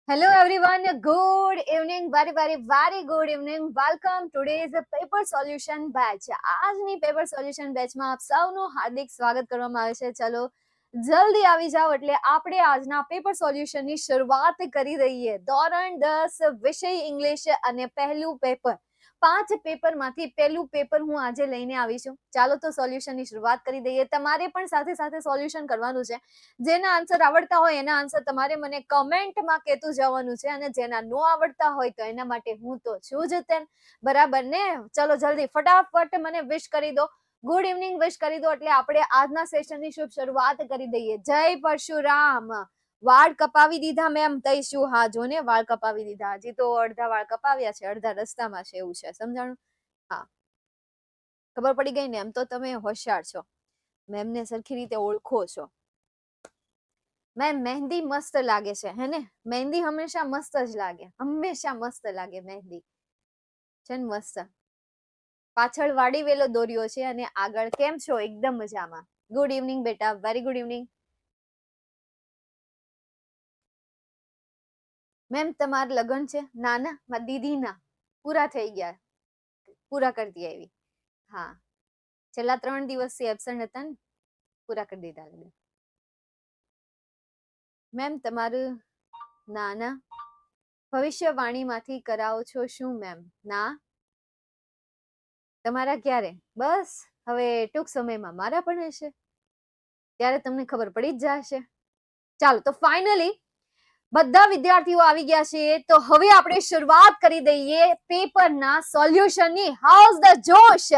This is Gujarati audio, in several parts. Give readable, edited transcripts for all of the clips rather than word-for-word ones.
Hello everyone, good evening, very good evening. Welcome today's paper solution batch. આજની પેપર સોલ્યુશન બેચમાં આપ સૌનું હાર્દિક સ્વાગત કરવામાં આવે છે. ચલો જલ્દી આવી જાઓ એટલે આપણે આજના પેપર સોલ્યુશનની શરૂઆત કરી દઈએ. ધોરણ 10 વિષય ઇંગ્લિશ અને પહેલું પેપર. 5 પેપરમાંથી પહેલું પેપર હું આજે લઈને આવી છું. ચાલો તો સોલ્યુશનની શરૂઆત કરી દઈએ. તમારે પણ સાથે સાથે સોલ્યુશન કરવાનું છે. જેના આન્સર આવડતા હોય એના આન્સર તમારે મને કમેન્ટમાં કહેતું જવાનું છે અને જેના નો આવડતા હોય તો એના માટે હું તો છું જ તેમ, બરાબર ને? ચલો જલ્દી ફટાફટ મને વિશ કરી દો, ગુડ ઇવનિંગ વિશ કરી દો એટલે આપણે આજના સેશનની શુભ શરૂઆત કરી દઈએ. જય પરશુરામ. વાળ કપાવી દીધા મેમ તઈશું? હા જો ને, વાળ કપાવી દીધા. હજી તો અડધા વાળ કપાવ્યા છે, અડધા રસ્તામાં છે, એવું છે, સમજાણું? હા, ખબર પડી ગઈ ને? એમ તો તમે હોશિયાર છો, મેમને સરખી રીતે ઓળખો છો. મેમ મહેંદી મસ્ત લાગે છે, હે ને? મહેંદી હંમેશા મસ્ત જ લાગે, હંમેશા મસ્ત લાગે મહેંદી છે ને, મસ્ત. પાછળ વાડી વેલો દોર્યો છે અને આગળ કેમ છો? એકદમ મજામાં. ગુડ ઇવનિંગ બેટા, વેરી ગુડ ઇવનિંગ. મેમ તમાર લગન છે? ના ના, મારી દીદી ના પૂરા થઈ ગયા, પૂરા કરતી આવી. હા, છેલ્લા 3 દિવસથી એબસન્ટ હતા ને, પૂરા કરી દીધા લગન. મેમ તમારું ના ભવિષ્યવાણીમાંથી કરાવો છો શું મેમ? ના, તમારા ક્યારે? બસ હવે ટૂંક સમયમાં મારા પણ હશે, ત્યારે તમને ખબર પડી જ જશે. ચાલો તો ફાઇનલી બધા વિદ્યાર્થીઓ આવી ગયા છે, તો હવે આપણે શરૂઆત કરી દઈએ પેપરના સોલ્યુશનની. હાઉઝ ધ જોશ?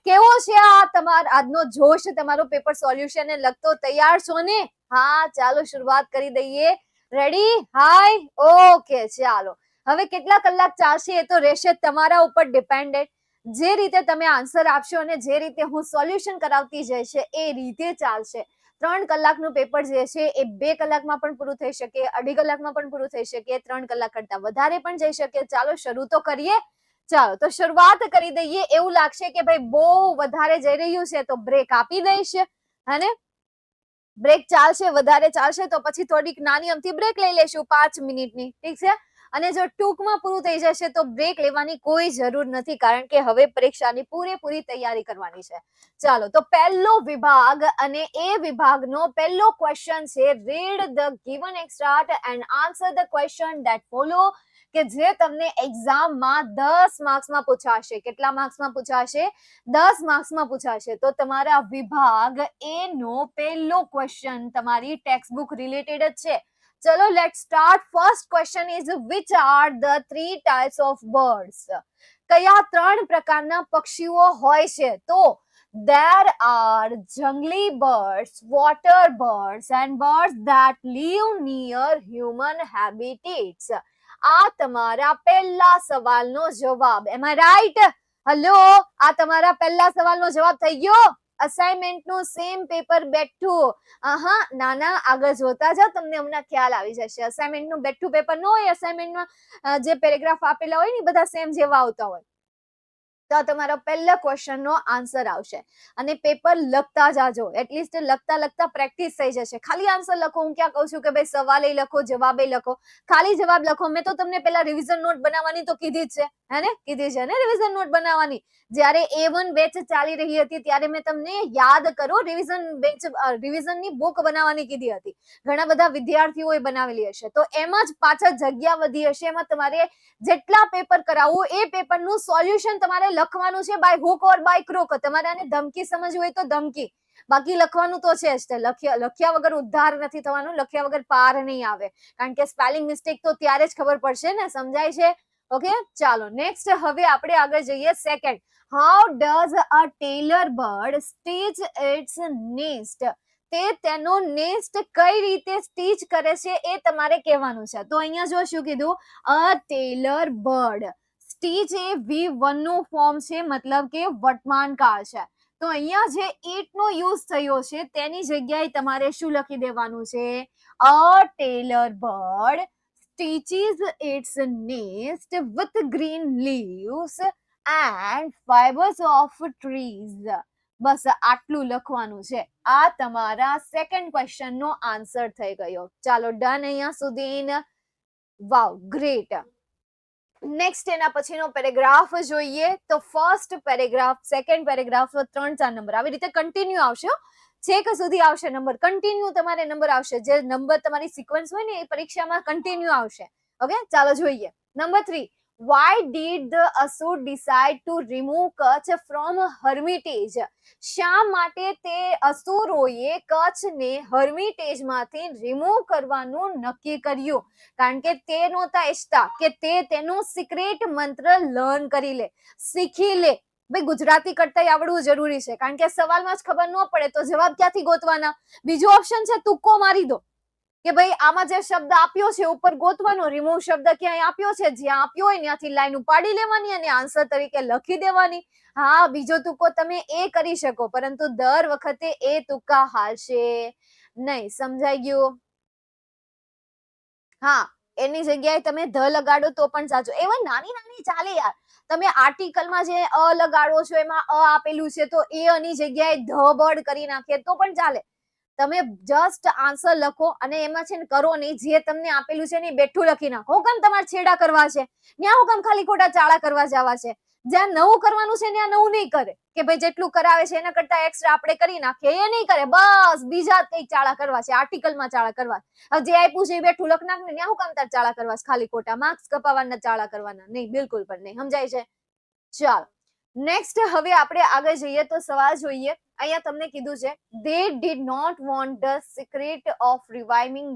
કેવો છે આ તમારો આજનો જોશ? તમારો પેપર સોલ્યુશનને લગતો તૈયાર છો ને? હા, ચાલો શરૂઆત કરી દઈએ. રેડી? હાય, ઓકે. ચાલો હવે કેટલા કલાક ચાલશે એ તો રહેશે તમારા ઉપર ડિપેન્ડેન્ટ. જે રીતે તમે આન્સર આપશો અને જે રીતે હું સોલ્યુશન કરાવતી જઈશ એ રીતે ચાલશે. 3 કલાકનું પેપર જે છે એ 2 કલાકમાં પણ પૂરું થઈ શકે, 2.5 કલાકમાં પણ પૂરું થઈ શકે, 3 કલાક કરતા વધારે પણ જઈ શકે. ચાલો શરૂ તો કરીએ. ચાલો તો શરૂઆત કરી દઈએ. એવું લાગશે કે ભાઈ બહુ વધારે જઈ રહ્યું છે તો બ્રેક આપી દઈશ, અને બ્રેક ચાલશે, વધારે ચાલશે તો પછી થોડીક નાની અમથી બ્રેક લઈ લેશું 5 મિનિટની, ઠીક છે? અને જો ટૂંકમાં પૂરું થઈ જશે તો બ્રેક લેવાની કોઈ જરૂર નથી, કારણ કે હવે પરીક્ષાની પૂરેપૂરી તૈયારી કરવાની છે. ચાલો તો પહેલો વિભાગ અને એ વિભાગનો પહેલો ક્વેશ્ચન છે. Read the given extract and answer the question that follow, કે જે તમને એક્ઝામમાં 10 માર્ક્સમાં પૂછાશે. કેટલા માર્ક્સમાં પૂછાશે? 10 માર્ક્સમાં પૂછાશે. તો તમારા વિભાગ એ નો પહેલો ક્વેશ્ચન તમારી ટેક્સ્ટબુક રિલેટેડ જ છે. ચલો let's start. First question is which are the 3 types of birds? કયા 3 પ્રકારના પક્ષીઓ હોય છે? તો there are jungly birds, water birds and birds that live near human habitats. આ તમારા પહેલા સવાલનો જવાબ. એમ આઈ રાઈટ? હેલો, આ તમારા પહેલા સવાલનો જવાબ થઈ ગયો. અસાઇનમેન્ટ નું સેમ પેપર બેઠું. નાના આગળ જોતા જાઓ, તમને હમણાં ખ્યાલ આવી જશે. અસાઇનમેન્ટ નું બેઠું પેપર ન હોય, અસાઇનમેન્ટમાં જે પેરેગ્રાફ આપેલા હોય ને બધા સેમ જેવા આવતા હોય. તો તમારો પહેલા ક્વેશ્ચન નો આન્સર આવશે. અને પેપર લખતા જાજો, એટલીસ્ટ લખતા લખતા પ્રેક્ટિસ થઈ જશે. ખાલી આન્સર લખો, હું ક્યાં કહું છું કે ભાઈ સવાલે લખો, જવાબે લખો. ખાલી જવાબ લખો. મેં તો તમને પેલા રિવિઝન નોટ બનાવવાની તો કીધી જ છે, હે ને? કીધી છે ને રિવિઝન નોટ બનાવવાની. જ્યારે A1 બેચ ચાલી રહી હતી ત્યારે મેં તમને યાદ કરો રિવિઝનની બુક બનાવવાની કીધી હતી. ઘણા બધા વિદ્યાર્થીઓએ બનાવેલી હશે, તો એમાં જ પાછળ જગ્યા વધી હશે. એમાં તમારે જેટલા પેપર કરાવવું એ પેપરનું સોલ્યુશન તમારે લખવાનું છે, બાય હુક ઓર બાય ક્રુક. તમારે આને ધમકી સમજવી હોય તો ધમકી, બાકી લખવાનું તો છે જ. લખ્યા વગર ઉદ્ધાર નથી થવાનું, લખ્યા વગર પાર નહીં આવે. કારણ કે સ્પેલિંગ મિસ્ટેક તો ત્યારે જ ખબર પડશે ને, સમજાય છે? ઓકે, ચાલો નેક્સ્ટ હવે આપણે આગળ જઈએ. Second, how does a tailor bird stitch its nest? તે તેનો નેસ્ટ કઈ રીતે સ્ટીચ કરે છે એ તમારે કહેવાનું છે. તો અહીંયા જો શું કીધું? અ ટેલર બર્ડ. સ્ટીચ એ V1 નું ફોર્મ છે, મતલબ કે વર્તમાન કાળ છે. તો અહીંયા જે ઇટ નો યુઝ થયો છે તેની જગ્યાએ તમારે શું લખી દેવાનું છે? A tailor bird stitches its nest with green leaves and fibres of trees. બસ આટલું લખવાનું છે. આ તમારા સેકન્ડ ક્વેશ્ચન નો આન્સર થઈ ગયો. ચાલો ડન અહીંયા સુધી. વાવ, ગ્રેટ. નેક્સ્ટ એના પછીનો પેરેગ્રાફ જોઈએ તો first paragraph, second paragraph, 3-4 number આવી રીતે કન્ટિન્યુ આવશે. છેક સુધી આવશે નંબર, કન્ટિન્યુ તમારે નંબર આવશે. જે નંબર તમારી સિક્વન્સ હોય ને એ પરીક્ષામાં કન્ટિન્યુ આવશે. ઓકે, ચાલો જોઈએ. Number 3, why did the asur decide to remove Kutch from hermitage? શા માટે તે અસુરોએ કચ્છને હર્મિટેજમાંથી રિમૂવ કરવાનું નક્કી કર્યું? કારણ કે તે નહોતા ઈચ્છતા કે તે તેનું સિક્રેટ મંત્ર લર્ન કરી લે, શીખી લે. ભાઈ ગુજરાતી કરતા આવડવું જરૂરી છે, કારણ કે સવાલમાં જ ખબર ન પડે તો જવાબ ક્યાંથી ગોતવાના? બીજો ઓપ્શન છે તુક્કો મારી દો કે ભાઈ આમાં જે શબ્દ આપ્યો છે ઉપર ગોતવાનો, રિમૂવ શબ્દ ક્યાંય આપ્યો છે, જ્યાં આપ્યો હોય ત્યાંથી લાઈન ઉપાડી લેવાની અને આન્સર તરીકે લખી દેવાની. હા, બીજો તુક્કો તમે એ કરી શકો, પરંતુ દર વખતે એ તુક્કા હાલશે નહીં. સમજાઈ ગયું? હા, એની જગ્યાએ તમે ધ લગાડો તો પણ સાચું. એવા નાની નાની ચાલે યાર. તમે આર્ટિકલમાં જે અ લગાડો છો એમાં અ આપેલું છે તો એ ની જગ્યાએ ધ વર્ડ કરી નાખીએ તો પણ ચાલે. તમે જસ્ટ આન્સર લખો અને એમાં છે ને કરો નહીં, જે તમને આપેલું છે ને બેઠું લખી નાખો. હું કેમ તમારે છેડા કરવા છે? ત્યાં હું કેમ ખાલી ખોટા ચાળા કરવા જવા છે? જ્યાં નવું કરવાનું છે ત્યાં નવું નહીં કરે કે ભાઈ જેટલું કરાવે છે એના કરતા એક્સ્ટ્રા આપણે કરી નાખીએ, એ નહીં કરે. બસ બીજા કંઈક ચાળા કરવા છે, આર્ટિકલમાં ચાળા કરવા. જે આપ્યું છે એ બેઠું લખ નાખ ને ત્યાં હું કામ તાર ચાળા કરવા છે? ખાલી ખોટા માર્ક્સ કપાવવાના ચાળા કરવાના નહીં, બિલકુલ પણ નહીં. સમજાય છે? ચાલો નેક્સ્ટ હવે આપણે આગળ જઈએ તો સવાલ જોઈએ. અહીંયા તમને કીધું છે they did not want the secret of reviving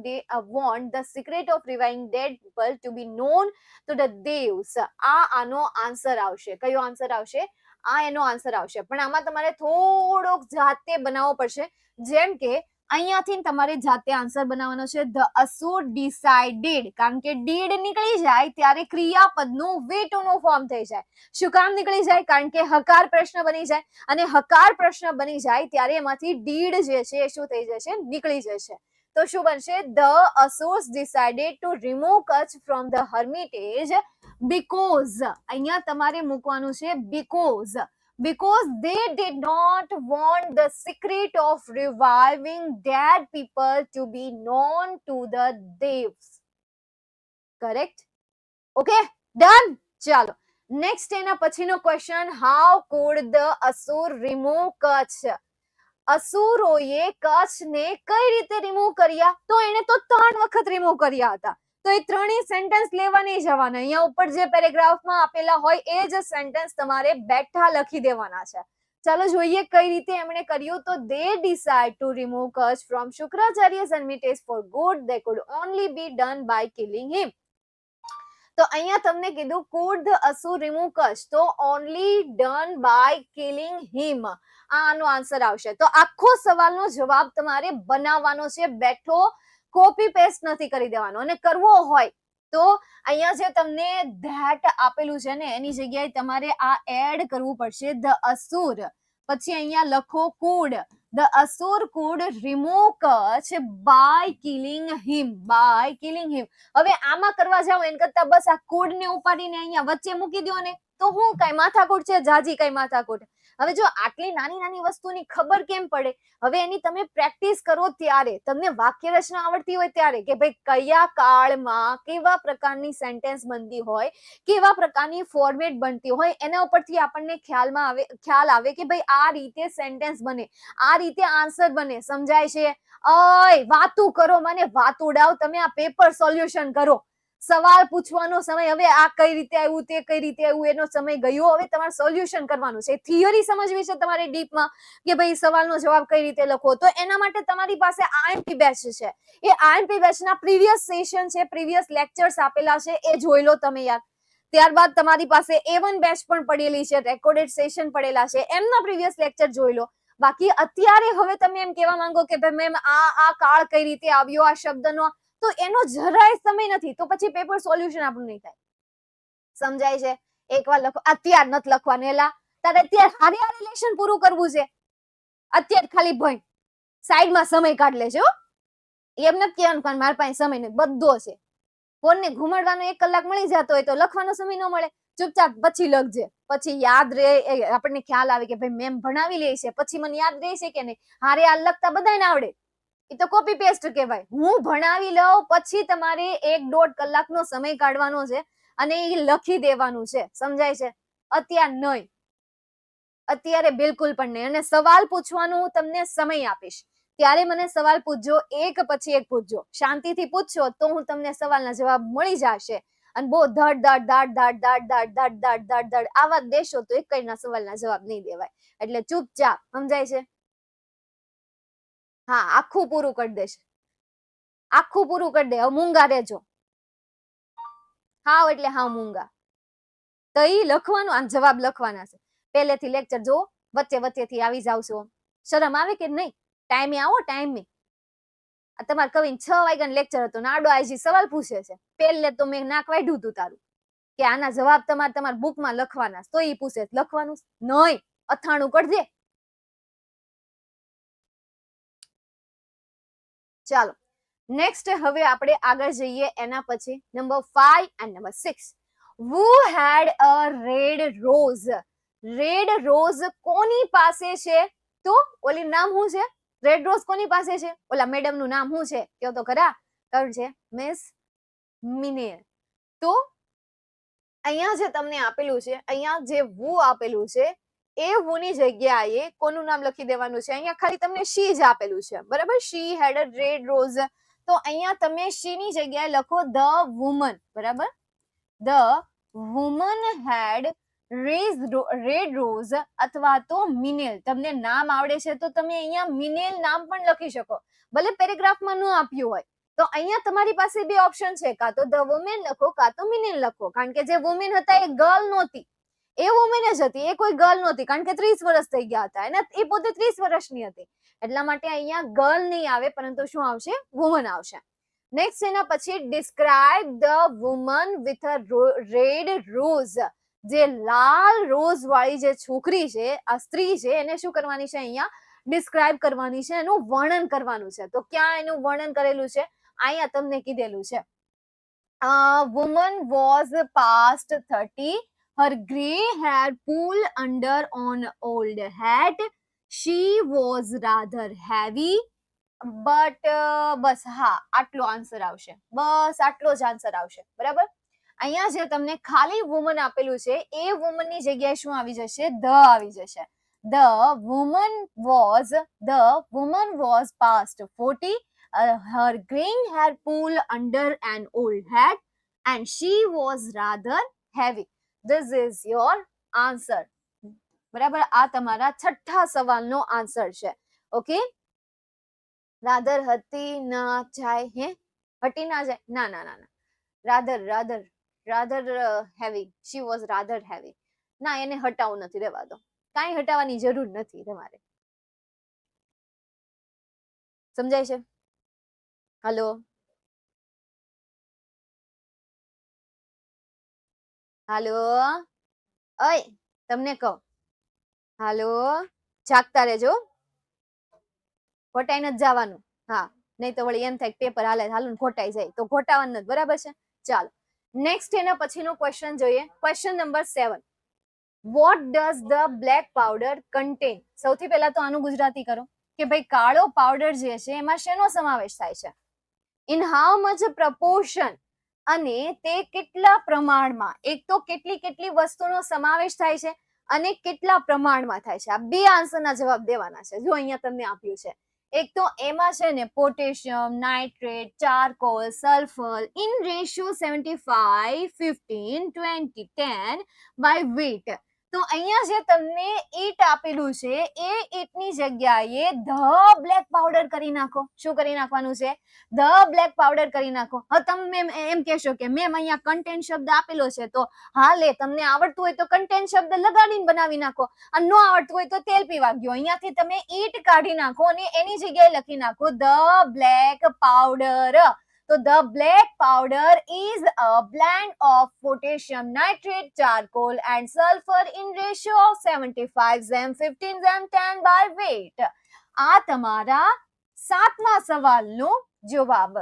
dead people to be known to the devs. આનો આન્સર આવશે. કયો આન્સર આવશે? એનો આન્સર આવશે. પણ આમાં તમારે થોડોક જાતે બનાવવો પડશે. જેમ કે અહીંયાથી તમારે જાતે આન્સર બનાવવાનો છે the asur decided, કારણ કે did નીકળી જાય ત્યારે ક્રિયાપદનું V2 નું ફોર્મ થઈ જાય. શું કામ નીકળી જાય? કારણ કે હકાર પ્રશ્ન બની જાય, અને હકાર પ્રશ્ન બની જાય ત્યારે એમાંથી did જે છે એ શું થઈ જશે? નીકળી જશે. તો શું બનશે? the asurs decided to remove Kutch from the hermitage because, અહીંયા તમારે મૂકવાનું છે because they did not want the secret of reviving dead people to be known to the devs. Correct? Okay, done. ચાલો નેક્સ્ટ એના પછીનો question, how could the asur remove Kutch? અસુરોએ કચ્છને કઈ રીતે રિમૂવ કર્યા? તો એને તો 3 વખત રિમૂવ કર્યા હતા. તો એ ત્રણેય સેન્ટેન્સ લેવા નહીં જવાના. અહીંયા ઉપર જે પેરેગ્રાફમાં આપેલા હોય એ જ સેન્ટેન્સ તમારે બેઠા લખી દેવાના છે. ચાલો જોઈએ કઈ રીતે એમણે કર્યું. તો they decide to remove Kutch from Shukracharya's hermitage for good. They could only be done by killing him. તો અહીંયા તમને કીધું could the asur remove Kutch, તો only done by killing him. આનો આન્સર આવશે. તો આખો સવાલનો જવાબ તમારે બનાવવાનો છે બેઠો, કોપી પેસ્ટ નથી કરી દેવાનો. અને કરવો હોય તો અહીંયા જે તમને that આપેલું છે ને એની જગ્યાએ તમારે આ એડ કરવું પડશે the asur, પછી અહીંયા લખો could. The asur could remove Kutch by killing him. હવે આમાં કરવા જાવ એન કરતા બસ આ could ને ઉપાડીને અહીંયા વચ્ચે મૂકી દો ને તો હું કઈ માથાકૂટ છે? જાજી કઈ માથાકૂટ. હવે જો આટલી નાની નાની વસ્તુની ખબર કેમ પડે? હવે એની તમે પ્રેક્ટિસ કરો ત્યારે, તમને વાક્ય રચના આવડતી હોય ત્યારે, કે ભાઈ કયા કાળમાં કેવા પ્રકારની સેન્ટેન્સ બનતી હોય, કેવા પ્રકારની ફોર્મેટ બનતી હોય, એના ઉપરથી આપણને ખ્યાલ આવે કે ભાઈ આ રીતે સેન્ટેન્સ બને, આ રીતે આન્સર બને. સમજાય છે? ઓય વાતું કરો, મને વાત ઉડાવ. તમે આ પેપર સોલ્યુશન કરો. સવાલ પૂછવાનો સમય હવે આ કઈ રીતે આવ્યું, તે કઈ રીતે આવ્યું, એનો સમય ગયો. હવે તમારે સોલ્યુશન કરવાનું છે, થિયરી સમજવી છે તમારે ડીપમાં કે ભાઈ સવાલનો જવાબ કઈ રીતે લખવો. તો એના માટે તમારી પાસે આઈએમપી બેચ છે. એ આઈએમપી બેચના પ્રીવિયસ સેશન છે, પ્રીવિયસ લેક્ચર્સ આપેલા છે, એ જોઈ લો તમે યાર. ત્યારબાદ તમારી પાસે A1 બેચ પણ પડેલી છે, રેકોર્ડેડ સેશન પડેલા છે, એમના પ્રીવિયસ લેક્ચર જોઈ લો. બાકી અત્યારે હવે તમે એમ કહેવા માંગો કે ભાઈ મેમ આ કાળ કઈ રીતે આવ્યો, આ શબ્દનો, તો એનો જરાય સમય નથી. તો પછી પેપર સોલ્યુશન આપણું નહીં થાય. સમજાય છે? એકવાર લખો. અત્યારે નથી લખવાનું, એલા તારે અત્યારે હારે રિલેશન પૂરું કરવું છે. અત્યારે ખાલી ભણ, સાઈડમાં સમય કાઢ લેજો. એમ નથી કહેવાનું મારા પાસે સમય નહીં, બધો છે. ફોનને ઘુમાડવાનો 1 કલાક મળી જતો હોય તો લખવાનો સમય ન મળે. ચૂપચાપ પછી લખજે, પછી યાદ રહે. આપણને ખ્યાલ આવે કે ભાઈ મેમ ભણાવી લે છે, પછી મને યાદ રહેશે કે નહીં. હારે આ લખતા બધાને આવડે. એ તો કોપી પેસ્ટ કહેવાય. હું ભણાવી લઉં પછી તમારે 1-1.5 કલાકનો સમય કાઢવાનો છે અને એ લખી દેવાનું છે. સમજાય છે? અત્યારે નહીં, અત્યારે બિલકુલ પણ નહીં. અને સવાલ પૂછવાનો હું તમને સમય આપીશ, ત્યારે મને સવાલ પૂછજો, એક પછી એક પૂછજો. શાંતિથી પૂછશો તો હું તમને સવાલના જવાબ મળી જશે. અને બહુ ધડ ધડ ધડ ધડ ધડ ધડ ધડ ધડ ધડ ધડ આવા દેશો તો એક કઈના સવાલના જવાબ નહીં દેવાય. એટલે ચૂપચાપ, સમજાય છે? હા, આખું પૂરું કરી દેશે, આખું પૂરું કરી દે. હવે મૂંગા રહેજો, હાવ એટલે હાવ મૂંગા. તો ઈ લખવાનું, આમ જવાબ લખવાના છે. પહેલેથી લેક્ચર જો, વચ્ચે વચ્ચેથી આવી જાવ છો. શરમ આવે કે નહીં? ટાઈમે આવો, ટાઈમે. આ તમારે કવિને 6 વાગ્યાનો લેક્ચર હતો ને આડો આજી સવાલ પૂછે છે. પહેલે તો મેં નાક વાઢ્યું હતું તારું કે આના જવાબ તમારી બુકમાં લખવાના, તો ઈ પૂછે લખવાનું નહીં, અથાણું કરજે. ચાલો નેક્સ્ટ હવે આપણે આગળ જઈએ. એના પછી number 5 and number 6. Who had a red rose? Red rose કોની પાસે છે? તો ઓલી નામ શું છે? રેડ રોઝ કોની પાસે છે? ઓલા મેડમ નું નામ શું છે? કયો તો ખરા. કયું છે? મિસ મિનેર. તો અહીંયા જે તમને આપેલું છે, અહીંયા જે વુ આપેલું છે, એ વુ ની જગ્યાએ કોનું નામ લખી દેવાનું છે? અહીંયા ખાલી તમને શી જ આપેલું છે, બરાબર? She had a red rose. તો અહીંયા તમે શી ની જગ્યાએ લખો ધ વુમન, બરાબર? The woman had red rose અથવા તો મિનેલ. તમને નામ આવડે છે તો તમે અહીંયા મિનેલ નામ પણ લખી શકો, ભલે પેરેગ્રાફમાં ન આપ્યું હોય. તો અહીંયા તમારી પાસે બે ઓપ્શન છે, કાં તો ધ વુમેન લખો કાં તો મિનેલ લખો. કારણ કે જે વુમેન હતા એ ગર્લ નહોતી, એ વુમેન જ હતી, એ કોઈ ગર્લ નહોતી. કારણ કે 30 વર્ષ થઈ ગયા હતા અને એ પોતે 30 વર્ષની હતી. એટલા માટે અહીંયા ગર્લ નહીં આવે, પરંતુ શું આવશે? વુમન આવશે. નેક્સ્ટ એના પછી describe the woman with a red rose. જે લાલ રોઝ વાળી જે છોકરી છે, આ સ્ત્રી છે, એને શું કરવાની છે? અહીંયા ડિસ્ક્રાઇબ કરવાની છે, એનું વર્ણન કરવાનું છે. તો ક્યાં એનું વર્ણન કરેલું છે? અહીંયા તમને કીધેલું છે. Woman was past 30. her grey hair pulled under on old hat. she was rather heavy. but બસ હા, આટલો આન્સર આવશે. બસ આટલો જ આન્સર આવશે, બરાબર? અહીંયા જે તમને ખાલી વુમન આપેલું છે, એ વુમન ની જગ્યાએ શું આવી જશે? ધ આવી જશે. The woman was past 40. her graying hair pulled under an old hat and she was rather heavy. This is your answer. બરાબર? આ તમારા છઠ્ઠા સવાલનો આન્સર છે. ઓકે, રાધર હતી ના જાય, હે હટી ના જાય, ના ના ના ના, rather heavy. she was rather heavy. ના, એને હટાવવું નથી, રહેવા દો. કાંઈ હટાવવાની જરૂર નથી તમારે. સમજાય છે? હલો હાલો, ઓય તમને કહું, હાલો, જાગતા રહેજો, ખોટાઈ નથી જવાનું. હા, નહીં તો વળી એમ થાય પેપર હાલે હાલું ખોટાઈ જાય તો ખોટાવાનું નથી, બરાબર છે? ચાલો નેક્સ્ટ એના પછીનો ક્વેશ્ચન જોઈએ. Question number 7. What does the black powder contain? સૌથી પહેલા તો આનું ગુજરાતી કરો કે ભાઈ કાળો પાવડર જે છે એમાં શેનો સમાવેશ થાય છે? ઇન હાઉ મચ પ્રપોર્શન, અને તે કેટલા પ્રમાણમાં. એક તો કેટલી કેટલી વસ્તુનો સમાવેશ થાય છે અને કેટલા પ્રમાણમાં થાય છે. આ બે આન્સરના જવાબ દેવાના છે. જો અહીંયા તમને આપ્યું છે, એક તો એમાં છે ને potassium, nitrate, charcoal, sulphur in ratio 75, 15, 20, 10 by weight. તો અહીંયા જે તમને ઈટ આપેલું છે, એ ઈટની જગ્યાએ ધ બ્લેક પાવડર કરી નાખો. શું કરી નાખવાનું છે? ધ બ્લેક પાવડર કરી નાખો. હવે તમે એમ કહેશો કે મેમ અહીંયા કન્ટેન શબ્દ આપેલો છે, તો હાલે તમને આવડતું હોય તો કન્ટેન શબ્દ લગાડીને બનાવી નાખો, અને ન આવડતું હોય તો તેલ પીવા ગયો. અહીંયાથી તમે ઈટ કાઢી નાખો અને એની જગ્યાએ લખી નાખો ધ બ્લેક પાવડર. તો the black powder is a blend of potassium nitrate, charcoal and sulfur in ratio of 75 gm, 15 gm, 10 by weight. આ તમારા 7મા સવાલનો જવાબ.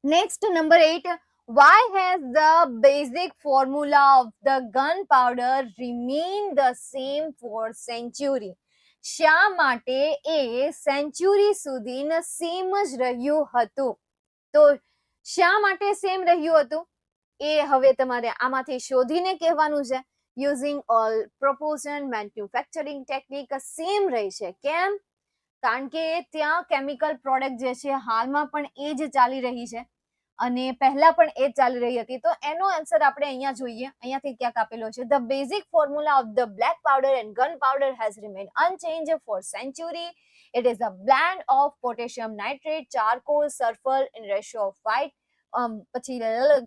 Next number 8. Why has the basic formula of the gunpowder remained the same for century? શા માટે એ સેન્ચુરી સુધી સેમ જ રહ્યું હતું? તો શા માટે સેમ રહ્યું હતું એ હવે તમારે આમાંથી શોધીને કહેવાનું છે. Using all proportion manufacturing technique same રહી છે. કેમ? કારણ કે ત્યાં કેમિકલ પ્રોડક્ટ જે છે હાલમાં પણ એ જ ચાલી રહી છે અને પહેલા પણ એ ચાલી રહી હતી. તો એનો આન્સર આપણે અહીંયા જોઈએ. અહીંયાથી ક્યાંક આપેલો છે. The basic formula of the black powder and gun powder has remained unchanged for century. It is a blend of potassium nitrate, charcoal, sulfur in ratio of 5. પછી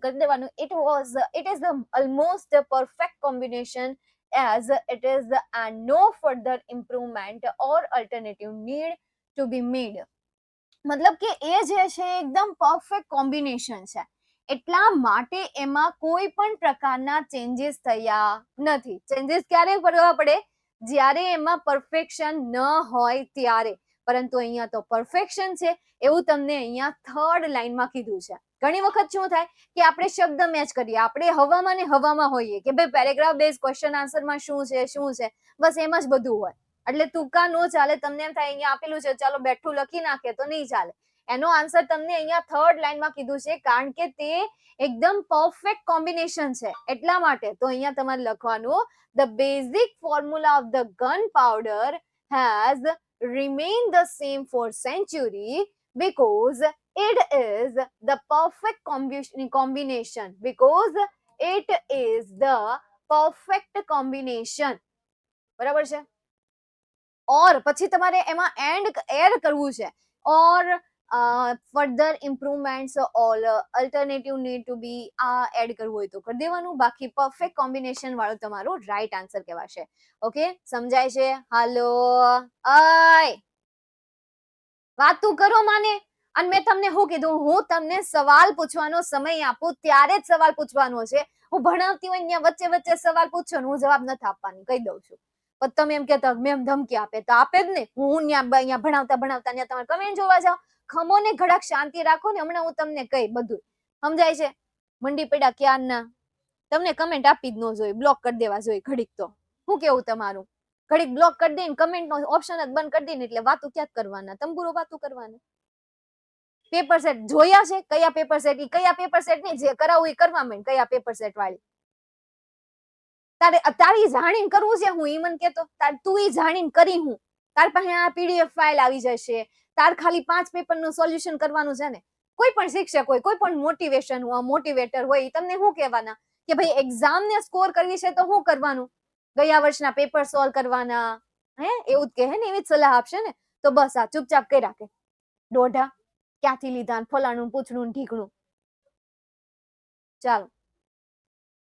કરી દેવાનું. It is the almost the perfect combination as it is and no further improvement or alternative need to be made. મતલબ કે એ જે છે એકદમ પરફેક્ટ કોમ્બિનેશન છે એટલા માટે એમાં કોઈ પણ પ્રકારના ચેન્જીસ થયા નથી. ચેન્જીસ ક્યારે કરવા પડે? જ્યારે એમાં પરફેક્શન ન હોય ત્યારે. પરંતુ અહીંયા તો પરફેક્શન છે એવું તમને અહીંયા થર્ડ લાઈનમાં કીધું છે. ઘણી વખત શું થાય કે આપણે શબ્દ મેચ કરીએ. આપણે હવામાં ને હવામાં હોઈએ કે ભાઈ પેરેગ્રાફ બેઝ ક્વેશ્ચન આન્સરમાં શું છે બસ એમ જ બધું હોય એટલે ટૂંકા નો ચાલે. તમને એમ થાય અહીંયા આપેલું છે ચાલો બેઠું લખી નાખે તો નહીં ચાલે. એનો આન્સર તમને અહીંયા થર્ડ લાઈનમાં કીધું છે કારણ કે તે એકદમ પરફેક્ટ કોમ્બિનેશન છે એટલા માટે. તો અહીંયા તમારે લખવાનું the basic formula of the gun powder has remained the same for century because it is the perfect combination because it is the perfect combination. બરાબર છે? ઓર પછી તમારે એમાં એડ કરવું છે or further improvements all alternative need to be આ એડ કરવું હોય તો કરી દેવાનું. બાકી પરફેક્ટ કોમ્બિનેશન વાળો તમારો રાઈટ આન્સર કહેવાશે. ઓકે, સમજાય છે? હાલો આય વાતું કરો માને. અને મેં તમને શું કીધું? હું તમને સવાલ પૂછવાનો સમય આપું ત્યારે જ સવાલ પૂછવાનો છે. હું ભણાવતી હોય ત્યાં વચ્ચે વચ્ચે સવાલ પૂછો ને હું જવાબ નથી આપવાની કહી દઉં છું. પણ તમે એમ કહેતા મેમ ધમકી આપે તો આપે જ ને. હું અહીંયા ભણાવતા ત્યાં તમે કમેન્ટ જોવા જાઓ. ખમો ને ઘડાક શાંતિ રાખો ને. હમણાં હું તમને કહી બધું સમજાય છે? મંડી પડ્યા ક્યારના તમને કમેન્ટ આપી જ ન જોઈ, બ્લોક કરી દેવા જોઈએ ઘડીક. તો શું કેવું તમારું? ઘડીક બ્લોક કરી દઈને કમેન્ટ નો ઓપ્શન જ બંધ કરી દઈને એટલે વાતું ક્યાં કરવાના? તંબુરો વાતું કરવાના. પેપર સેટ જોયા છે? કયા પેપર સેટ? કયા પેપર સેટ ની જે કરાવું એ કરવા માંડ. કયા પેપર સેટ વાળી તારી જાણીને કરવું છે? હું ઈ મને કેતો તું ઈ જાણીને કરી હું તાર પાસે આ પીડીએફ ફાઇલ આવી જશે. તાર ખાલી 5 પેપર નું સોલ્યુશન કરવાનું છે ને. કોઈ પણ શિક્ષક હોય, કોઈ પણ મોટિવેટર હોય, તમને શું કહેવાના કે ભાઈ એક્ઝામ ને સ્કોર કરવી છે તો શું કરવાનું? ગયા વર્ષના પેપર સોલ્વ કરવાના. એવું જ કહે ને, એવી જ સલાહ આપશે ને. તો બસ આ ચૂપચાપ કરી રાખે દોઢા ક્યાંથી લીધા ફલાણું પૂછડું ઢીકણું. ચાલો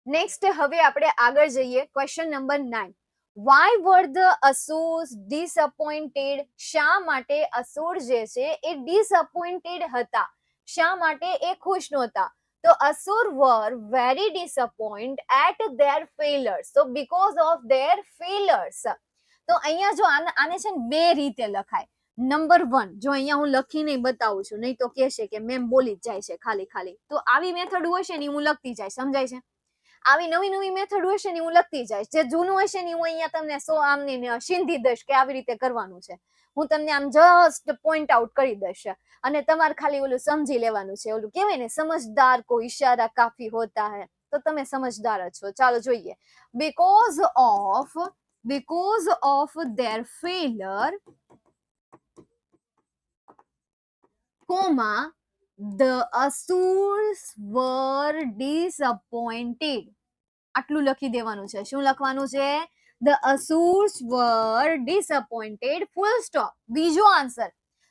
નેક્સ્ટ હવે આપણે આગળ જઈએ. Question number 9. Why were the Asurs disappointed? શા માટે અસુર જે છે એ ડિસઅપોઇન્ટેડ હતા? શા માટે એ ખુશ નહોતા? તો asura were very disappointed at their failures. So because of their failures. તો અહીંયા જો આને છે ને બે રીતે લખાય. નંબર 1, જો અહીંયા હું લખીને બતાવું છું, નહીં તો કહેશે કે મેમ બોલી જ જાય છે ખાલી. તો આવી મેથડ હોય છે ને હું લખતી જાય. સમજાય છે? આવી નવી મેથડ હોય છે ને હું લખતી જાય. જે જૂનું હોય છે ને હું અહીંયા તમને આમની સિંધી દઈશ કે આવી રીતે કરવાનું છે. હું તમને આમ જસ્ટ પોઈન્ટ આઉટ કરી દઈશ અને તમારે ખાલી ઓલું સમજી લેવાનું છે. ઓલું કહેવાય ને સમજદાર કો ઈશારા કાફી હોતા હૈ. તો તમે સમજદાર જ છો. ચાલો જોઈએ. because of their failure, the Asurs were disappointed. આટલું લખી દેવાનું છે. શું લખવાનું છે? The Asurs were disappointed. Full stop. બીજો answer.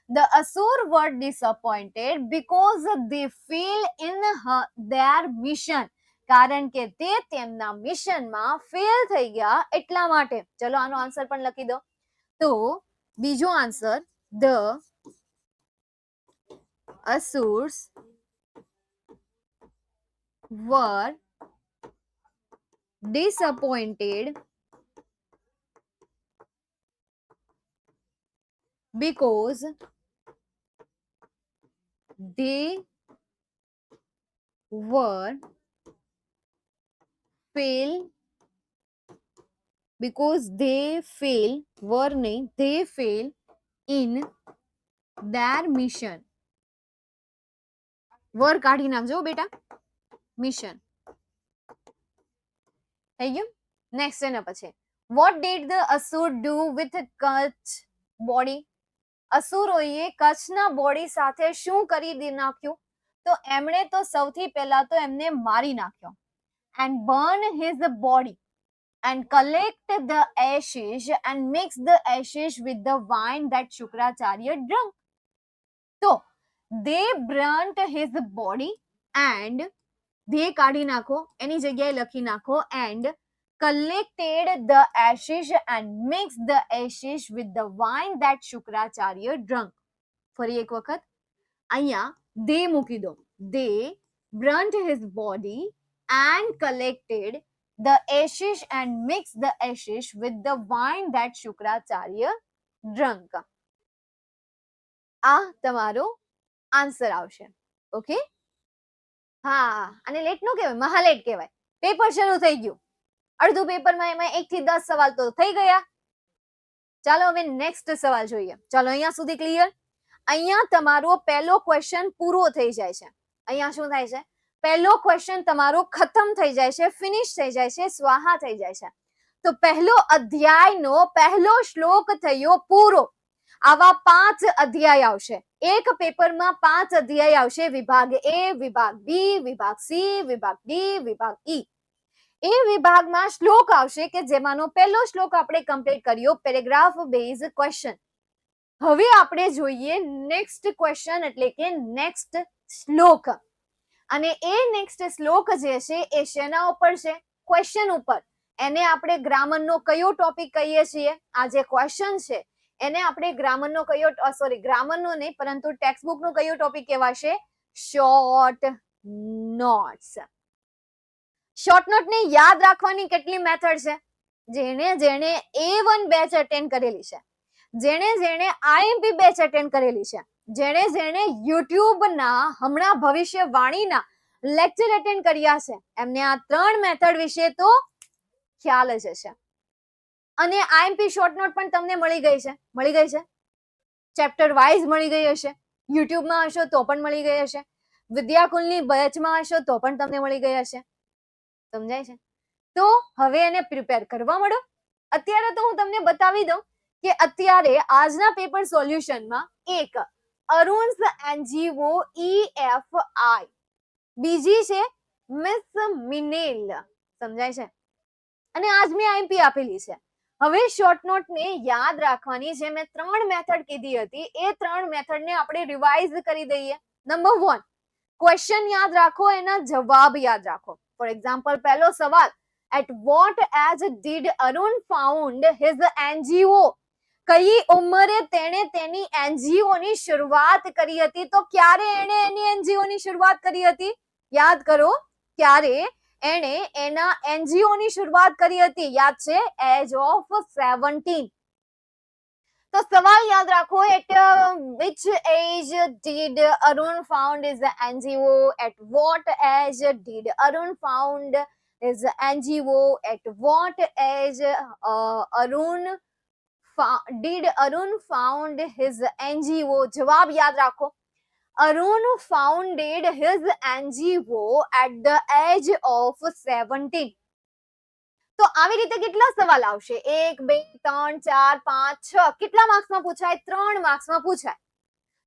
The Asurs were disappointed because they failed in their mission. કારણ કે તે તેમના મિશનમાં ફેલ થઈ ગયા એટલા માટે. ચલો આનો આન્સર પણ લખી દો. તો બીજો answer the Asurs were disappointed because they were fail because they fail, were નહીં, they fail in their mission. were કાઢી નાખજો બેટા, mission થઈ ગયું. નેક્સ્ટ એના પછી what did the asur do with Kach's body? અસુરોએ કચ્છના બોડી સાથે શું કરી નાખ્યું? તો એમણે તો સૌથી પહેલા તો એમને મારી નાખ્યો. and burn his body and collect the ashes and mix the ashes with the wine that Shukracharya drank. So they burnt his body and they કાઢી નાખો, એની જગ્યાએ લખી નાખો and collected the ashes and mixed the ashes with the wine that Shukracharya drank. ફરી એક વખત અહીંયા they મૂકી દો. They burnt his body and collected the ashes and mixed the ashes with the wine that Shukracharya drank. આ તમારો આન્સર આવશે. ઓકે, હા, અને લેટ નો કહેવાય, મહાલેટ કહેવાય. પેપર શરૂ થઈ ગયું, અડધું પેપરમાં એમાં 1 થી 10 સવાલ તો થઈ ગયા. ચાલો હવે નેક્સ્ટ સવાલ જોઈએ. ચાલો અહીંયા સુધી ક્લિયર. અહીંયા તમારો પહેલો ક્વેશ્ચન પૂરો થઈ જાય છે. અહીંયા શું થાય છે? પહેલો ક્વેશ્ચન તમારો ખતમ થઈ જાય છે, ફિનિશ થઈ જાય છે, સ્વાહા થઈ જાય છે. તો પહેલો અધ્યાયનો પહેલો શ્લોક થયો પૂરો. આવા 5 અધ્યાય આવશે. એક પેપરમાં 5 અધ્યાય આવશે. વિભાગ એ, વિભાગ બી, વિભાગ સી, વિભાગ ડી, વિભાગ ઈ. એ વિભાગમાં શ્લોક આવશે કે જેમાંનો પહેલો શ્લોક આપણે કમ્પ્લીટ કર્યો, પેરેગ્રાફ બેઝ ક્વેશ્ચન. હવે આપણે જોઈએ નેક્સ્ટ ક્વેશ્ચન એટલે કે નેક્સ્ટ શ્લોક. અને એ નેક્સ્ટ શ્લોક જે છે એ શેના ઉપર છે? ક્વેશ્ચન ઉપર. એને આપણે ગ્રામરનો કયો ટોપિક કહીએ છીએ? આ જે ક્વેશ્ચન છે એને આપણે ગ્રામરનો કયો, સોરી ગ્રામરનો નહીં પરંતુ ટેક્સ્ટબુકનો કયો ટોપિક કહેવાશે? Short notes. શોર્ટ નોટ ને યાદ રાખવાની કેટલી મેથડ છે? જેણે જેણે A1 બેચ અટેન્ડ કરેલી છે, જેણે જેણે IMP બેચ અટેન્ડ કરેલી છે, જેણે જેણે YouTube ના હમણાં ભવિષ્યવાણીના લેક્ચર અટેન્ડ કર્યા છે, એમને આ 3 મેથડ વિશે તો ખ્યાલ જ હશે. અને IMP શોર્ટ નોટ પણ તમને મળી ગઈ છે, ચેપ્ટર વાઇઝ મળી ગઈ હશે. યુટ્યુબમાં હશો તો પણ મળી ગઈ હશે, વિદ્યાકુલની બેચમાં હશો તો પણ તમને મળી ગઈ હશે. સમજાય છે? તો હવે એને પ્રિપેર કરવા માંડો. અત્યારે તો હું તમને બતાવી દઉં કે અત્યારે આજના પેપર સોલ્યુશનમાં એક અરુણ્સ NGO EFI, બીજી છે મિસ મિનેલ. સમજાય છે? અને આજ મેં IMP આપેલી છે. હવે શોર્ટ નોટ ને યાદ રાખવાની છે. મેં 3 મેથડ કીધી હતી, એ 3 મેથડ ને આપણે રિવાઇઝ કરી દઈએ. નંબર 1, ક્વેશ્ચન યાદ રાખો, એના જવાબ યાદ રાખો. ફોર એક્ઝામ્પલ, પહેલો સવાલ, at what age did Arun found his NGO? કઈ ઉંમરે તેણે તેની NGO ની શરૂઆત કરી હતી? તો ક્યારે એણે એની NGO ની શરૂઆત કરી હતી? યાદ કરો, ક્યારે એણે એના NGO ની શરૂઆત કરી હતી? યાદ છે, એજ ઓફ 17. તો સવાલ યાદ રાખો, at which age did Arun found his NGO? At what age did Arun found his NGO? At what age did Arun found his NGO? જવાબ યાદ રાખો. Arun founded his NGO at the age of 17. તો આવી રીતે કેટલા સવાલ આવશે? 1, 2, 3, 4, 5, 6. કેટલા માર્ક્સમાં પૂછાય? 3 માર્ક્સમાં પૂછાય.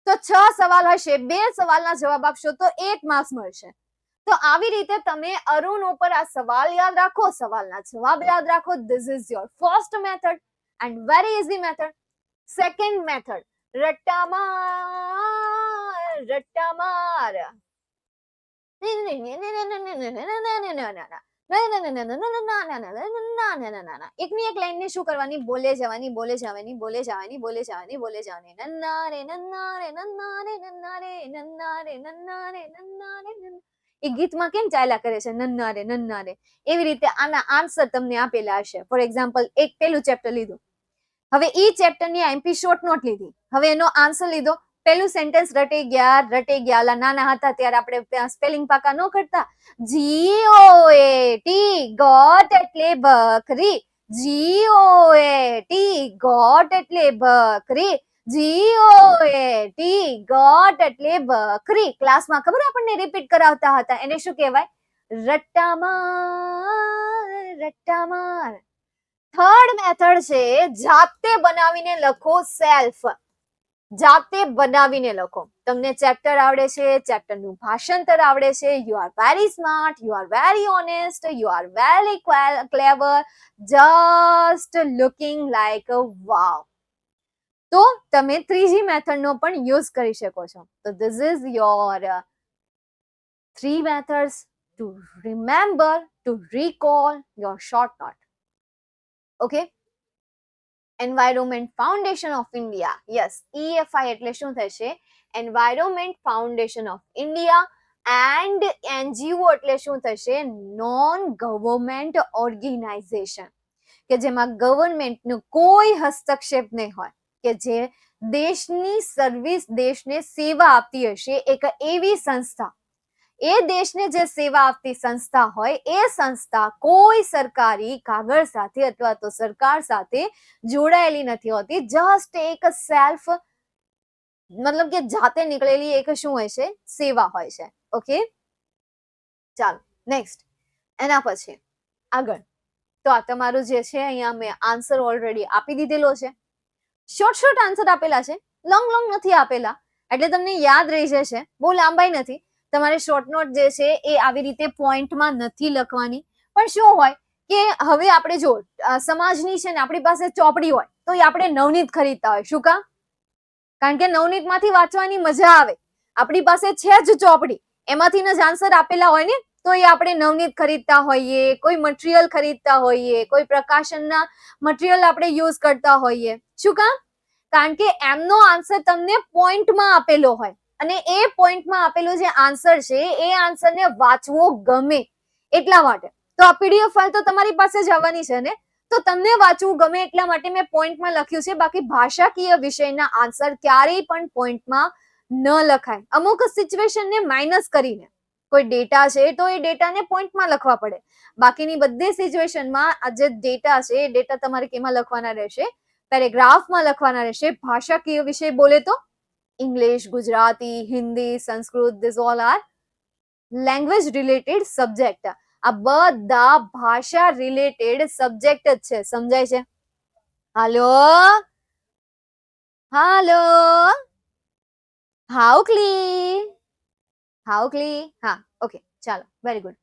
તો 6 સવાલ હશે, 2 સવાલના જવાબ આપશો તો 1 માર્ક્સ મળશે. તો આવી રીતે તમે અરુણ ઉપર આ સવાલ યાદ રાખો, સવાલના જવાબ યાદ રાખો. This is your first method and very easy method. Second method, રટ્ટા માર. એકની એક લાઈન ને શું કરવાની? બોલે જવાની, બોલે જવાની, બોલે જવાની, બોલે જવાની, બોલે જવાની. નન્ના રે નન્ના રે નન્ના રે નન્ના રે નન્ના રે નન્ના રે નન્ના રે. એ ગીતમાં કેમ ચાલ્યા કરે છે નન્ના રે નન્ના રે? એવી રીતે આના આન્સર તમને આપેલા હશે. ફોર એક્ઝામ્પલ, એક પેલું ચેપ્ટર લીધું, હવે ઈ ચેપ્ટર ની IMP શોર્ટ નોટ લીધી, હવે એનો આન્સર લીધો. પેલું સેન્ટેન્સ રટે ગયા. નાના હતા ત્યારે આપણે સ્પેલિંગ પાકા ન કરતા. GOAT, ગોટ એટલે બકરી. GOAT ગોટ એટલે બકરી, GOAT ગોટ એટલે બકરી. ક્લાસમાં ખબર આપણને રિપીટ કરાવતા હતા, એને શું કહેવાય? રટ્ટા માર. થર્ડ મેથડ છે જાતે બનાવીને લખો, સેલ્ફ. જાતે બનાવીને લખો. તમને ચેપ્ટર આવડે છે, ચેપ્ટરનું ભાષાંતર આવડે છે, you are very smart, you are very honest, you are very clever, just looking like a wow. તો તમે ત્રીજી મેથડનો પણ યુઝ કરી શકો છો. તો this is your 3 methods to remember, to recall your short note. Okay? Environment foundation of India, yes, EFI એટલે શું થશે? Environment foundation of India. And NGO એટલે શું થશે? નોન ગવર્મેન્ટ ઓર્ગેનાઇઝેશન, કે જેમાં ગવર્મેન્ટનો કોઈ હસ્તક્ષેપ નહીં હોય, કે જે દેશની સર્વિસ, દેશને સેવા આપતી હશે, એક એવી સંસ્થા. એ દેશને જે સેવા આપતી સંસ્થા હોય, એ સંસ્થા કોઈ સરકારી કાગળ સાથે અથવા તો સરકાર સાથે જોડાયેલી નથી હોતી. જસ્ટ એક સેલ્ફ, મતલબ કે જાતે નીકળેલી એક શું હોય છે? સેવા હોય છે. ઓકે, ચાલો નેક્સ્ટ. એના પછી આગળ. તો આ તમારું જે છે, અહીંયા મેં આન્સર ઓલરેડી આપી દીધેલો છે. શોર્ટ આન્સર આપેલા છે, લોંગ નથી આપેલા, એટલે તમને યાદ રહી જશે. બહુ લાંબાઈ નથી. તમારે શોર્ટ નોટ જે છે એ આવી રીતે પોઈન્ટમાં નથી લખવાની. પણ શું હોય કે હવે આપણે જો સમાજની છે ને, આપણી પાસે ચોપડી હોય તો એ આપણે નવનીત ખરીદતા હોય. શું કામ? કારણ કે નવનીતમાંથી વાંચવાની મજા આવે. આપણી પાસે છે જ ચોપડી, એમાંથી જ આન્સર આપેલા હોય ને, તો એ આપણે નવનીત ખરીદતા હોઈએ, કોઈ મટીરિયલ ખરીદતા હોઈએ, કોઈ પ્રકાશનના મટીરિયલ આપણે યુઝ કરતા હોઈએ. શું કામ? કારણ કે એમનો આન્સર તમને પોઈન્ટમાં આપેલો હોય, અને એ પોઈન્ટમાં આપેલો જે આન્સર છે, એ આન્સરને વાંચવો ગમે એટલા માટે. તો આ PDF ફાઇલ તો તમારી પાસે જ આવવાની છે ને, તો તમને વાંચવું ગમે એટલા માટે મેં પોઈન્ટમાં લખ્યું છે. બાકી ભાષાકીય વિષયના આન્સર ક્યારેય પણ પોઈન્ટમાં ન લખાય. અમુક સિચ્યુએશનને માઇનસ કરીને, કોઈ ડેટા છે તો એ ડેટાને પોઈન્ટમાં લખવા પડે. બાકીની બધી સિચ્યુએશનમાં આ જે ડેટા છે, એ ડેટા તમારે કેમાં લખવાના રહેશે? પેરેગ્રાફમાં લખવાના રહેશે. ભાષાકીય વિષય બોલે તો English, Gujarati, Hindi, Sanskrit, this all are language related subject. આ બધા ભાષા રિલેટેડ સબ્જેક્ટ જ છે. સમજાય છે? હાલો, હાઉકલી. હા, ઓકે, ચાલો, વેરી ગુડ.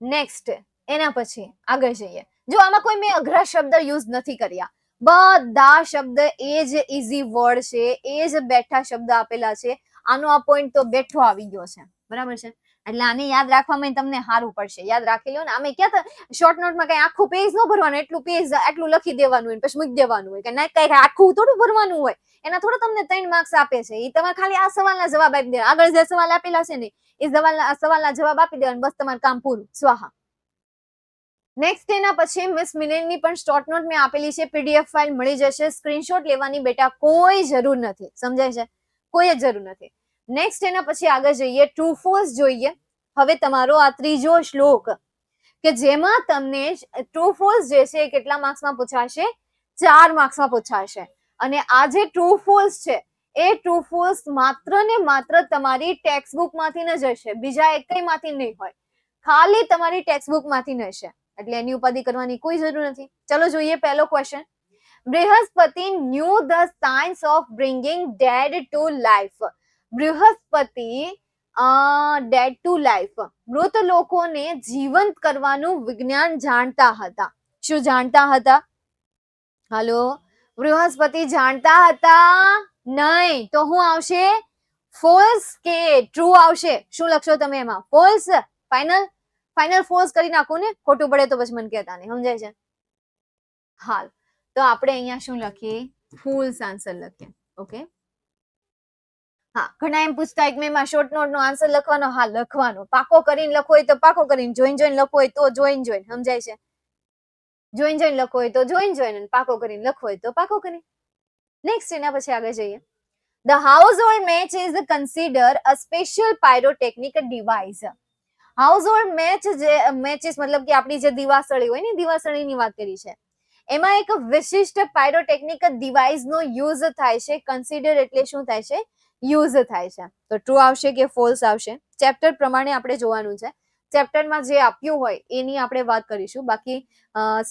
નેક્સ્ટ, એના પછી આગળ જઈએ. જો આમાં કોઈ મેં અઘરા શબ્દ યુઝ નથી કર્યા. બધા શબ્દ એ જ ઇઝી વર્ડ છે, એ જ બેઠા શબ્દ આપેલા છે. આનો આ પોઈન્ટ તો બેઠો આવી ગયો છે, બરાબર છે? એટલે આને યાદ રાખવામાં તમને સારું પડશે. યાદ રાખી લો ને. આમે ક્યાં શોર્ટ નોટમાં કઈ આખું પેજ ન ભરવાનું, એટલું પેજ આટલું લખી દેવાનું હોય, પછી મૂકી દેવાનું હોય, કે ના કઈ આખું થોડું ભરવાનું હોય. એના થોડા તમને 3 માર્ક્સ આપે છે. એ તમારે ખાલી આ સવાલના જવાબ આપી દેવાના. આગળ જે સવાલ આપેલા છે ને, એ સવાલના જવાબ આપી દેવાના. બસ તમારું કામ પૂરું. સ્વાહા. નેક્સ્ટ એના પછી મિસ મિલિનની પણ શોર્ટ નોટ મેં આપેલી છે. PDF ફાઇલ મળી જશે. સ્ક્રીનશોટ લેવાની બેટા કોઈ જરૂર નથી. સમજાય છે? કોઈ જ જરૂર નથી. નેક્સ્ટ એના પછી આગળ જઈએ. ટ્રુ ફોલ્સ જોઈએ. હવે તમારો આ ત્રીજો શ્લોક, કે જેમાં તમને ટ્રુ ફોલ્સ જે છે એ કેટલા માર્ક્સમાં પૂછાશે? 4 માર્ક્સમાં પૂછાશે. અને આ જે ટ્રુ ફોલ્સ છે, એ ટ્રુ ફોલ્સ માત્ર ને માત્ર તમારી ટેક્સ્ટ બુકમાંથી જ હશે. બીજા એકમાંથી નહીં હોય. ખાલી તમારી ટેક્સ્ટ બુકમાંથી જ હશે. એટલે એની ઉપાધિ કરવાની કોઈ જરૂર નથી. ચલો જોઈએ પહેલો question. Brihaspati knew the science of bringing dead to life. Brihaspati dead to life, મૃત લોકોને જીવંત કરવાનું વિજ્ઞાન જાણતા હતા. શું જાણતા હતા? હાલો, બૃહસ્પતિ જાણતા હતા નહીં. તો શું આવશે? ફોલ્સ કે ટ્રુ આવશે? શું લખશો તમે એમાં? ફોલ્સ. ફાઇનલ ફોલ્સ કરી નાખો ને. ખોટું પડે તો પછી મને કહેતા નહીં. સમજાય છે? હાલ, તો આપણે અહીંયા શું લખીએ? ફૂલ્સ આન્સર લખીએ. ઓકે, હા. ઘણા એમ પૂછતા હોય કે મેં શોર્ટ નોટ નો આન્સર લખવાનો. હા, લખવાનો. પાકો કરીને લખો હોય તો પાકો કરીને, જોઈન લખો હોય તો જોઈન. સમજાય છે? જોઈન લખો હોય તો જોઈન, અને પાકો કરીને લખો હોય તો પાકો કરીને. નેક્સ્ટ એના પછી આગળ જઈએ. The household match is considered a special pyrotechnic device. Household matches મતલબ કે આપણી જે દિવાસળી હોય ને, દિવાસળીની વાત કરી છે. એમાં એક વિશિષ્ટ પાયરોટેકનિક ડિવાઇસ નો યુઝ થાય છે. કન્સિડર એટલે શું થાય છે? યુઝ થાય છે. તો ટ્રુ આવશે કે ફોલ્સ આવશે? ચેપ્ટર પ્રમાણે આપણે જોવાનું છે. ચેપ્ટરમાં જે આપ્યું હોય એની આપણે વાત કરીશું. બાકી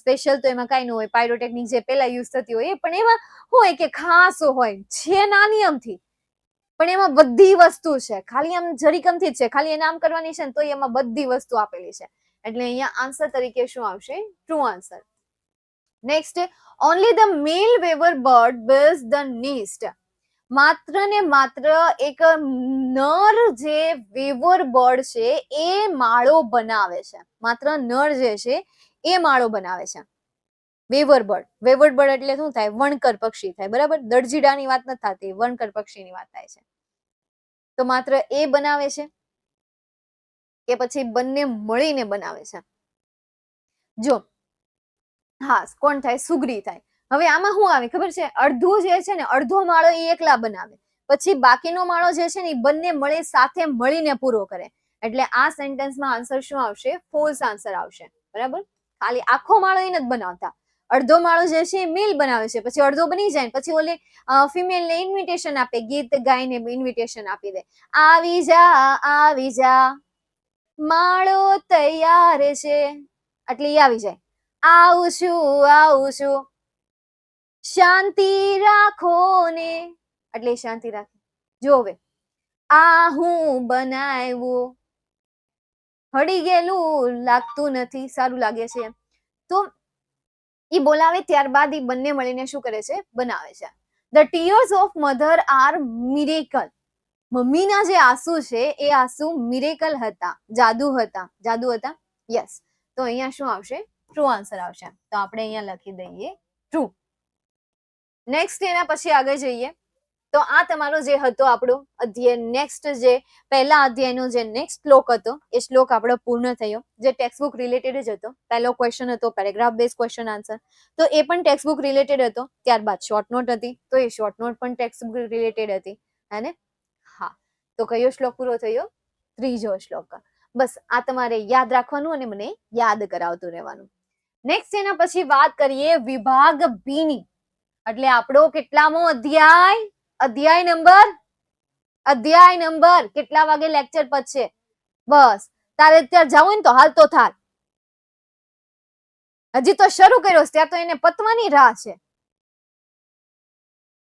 સ્પેશિયલ તો એમાં કઈ ન હોય. પાયરોટેકનિક જે પેલા યુઝ થતી હોય પણ એમાં હોય કે ખાસ હોય છે નાની અમથી, પણ એમાં બધી વસ્તુ છે. ખાલી આમ જરીકમથી જ છે, ખાલી એને આમ કરવાની છે ને તો એમાં બધી વસ્તુ આપેલી છે. એટલે અહીંયા આન્સર તરીકે શું આવશે? True answer. Next, only the male weaver bird builds the nest. માત્ર ને માત્ર એક નર જે વેવર બર્ડ છે એ માળો બનાવે છે. માત્ર નર જે છે એ માળો બનાવે છે. વેવર બર્ડ એટલે શું થાય? વણકર પક્ષી થાય. બરાબર, દરજીડાની વાત નથી થતી, વણકર પક્ષીની વાત થાય છે. તો માત્ર એ બનાવે છે કે પછી બંને મળીને બનાવે છે? જો હા, કોણ થાય? સુગ્રી થાય. હવે આમાં શું આવે ખબર છે? અડધું જે છે ને, અડધો માળો એ એકલા બનાવે, પછી બાકીનો માળો જે છે ને એ બંને મળે સાથે મળીને પૂરો કરે. એટલે આ સેન્ટેન્સમાં આન્સર શું આવશે? ફોલ્સ આન્સર આવશે. બરાબર, ખાલી આખો માળો એ નથી બનાવતા. અડધો માળો જે છે એ મેલ બનાવે છે, પછી અડધો બની જાય, પછી ઓલી ફિમેલ ને ઇન્વિટેશન આપે, ગીત ગાઈને ઇન્વિટેશન આપી દે, આવી જા માળો તૈયાર છે, એટલે એ આવી જાય. આવું છું, શાંતિ રાખો ને, એટલે શાંતિ રાખે. જો હવે આ હું બનાવ્યું, હળી ગયેલું લાગતું નથી, સારું લાગે છે. તો ઈ બોલાવે ત્યારબાદ ઈ બંને મળીને શું કરે છે? બનાવે છે. The tears of mother are miracle. મમ્મીના જે આંસુ છે એ આંસુ મિરેકલ હતા, જાદુ હતા. યસ. તો અહીંયા શું આવશે? ટ્રુ આન્સર આવશે. તો આપણે અહીંયા લખી દઈએ ટ્રુ. નેક્સ્ટ એના પછી આગળ જઈએ તો આ તમારો જે હતો આપણો અધ્યાય, નેક્સ્ટ જે પહેલા અધ્યાયનો જે નેક્સ્ટ શ્લોક હતો એ શ્લોક આપણો પૂર્ણ થયો, જે ટેક્સ્ટબુક રિલેટેડ જ હતો. પહેલો ક્વેશ્ચન હતો પેરેગ્રાફ બેઝ ક્વેશ્ચન આન્સર, તો એ પણ ટેક્સ્ટબુક રિલેટેડ હતો. ત્યારબાદ શોર્ટ નોટ હતી, તો એ શોર્ટ નોટ પણ ટેક્સ્ટબુક રિલેટેડ હતી. અને હા, તો કયો શ્લોક પૂરો થયો? ત્રીજો શ્લોક. બસ આ તમારે યાદ રાખવાનું અને મને યાદ કરાવતું રહેવાનું. નેક્સ્ટ એના પછી વાત કરીએ વિભાગ બી ની. એટલે આપણો કેટલામો અધ્યાય? અધ્યાય નંબર કેટલા વાગે લેક્ચર પતશે? બસ તારે અત્યારે જવું ને તો હાલતો થાર, હજી તો શરૂ કર્યો છે, ત્યાં તો એને પતવાની રાહ છે.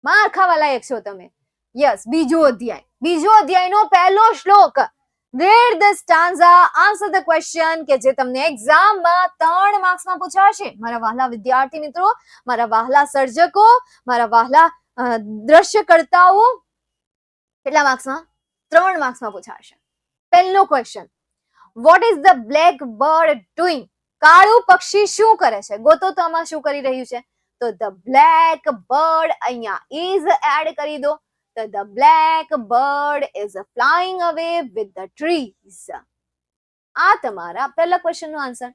માર ખાવા લાયક છો તમે. યસ, બીજો અધ્યાયનો પહેલો શ્લોક. Read the stanza, answer the question કે જે તમને એક્ઝામમાં 3 માર્ક્સમાં પૂછાશે. મારા વહાલા વિદ્યાર્થી મિત્રો, મારા વહાલા સર્જકો, મારા વહાલા દ્રશ્યકર્તાઓ, કેટલા માર્ક્સમાં? 3 માર્ક્સમાં પૂછાશે. પહેલો question, what is the black bird doing? કાળું પક્ષી શું કરે છે? ગોતો તો આમાં શું કરી રહ્યું છે? તો ધ બ્લેક બર્ડ, અહીંયા ઇઝ એડ કરી દો. So the black bird is flying away with the trees. આ તમારા પહેલા ક્વેશ્ચન નો answer,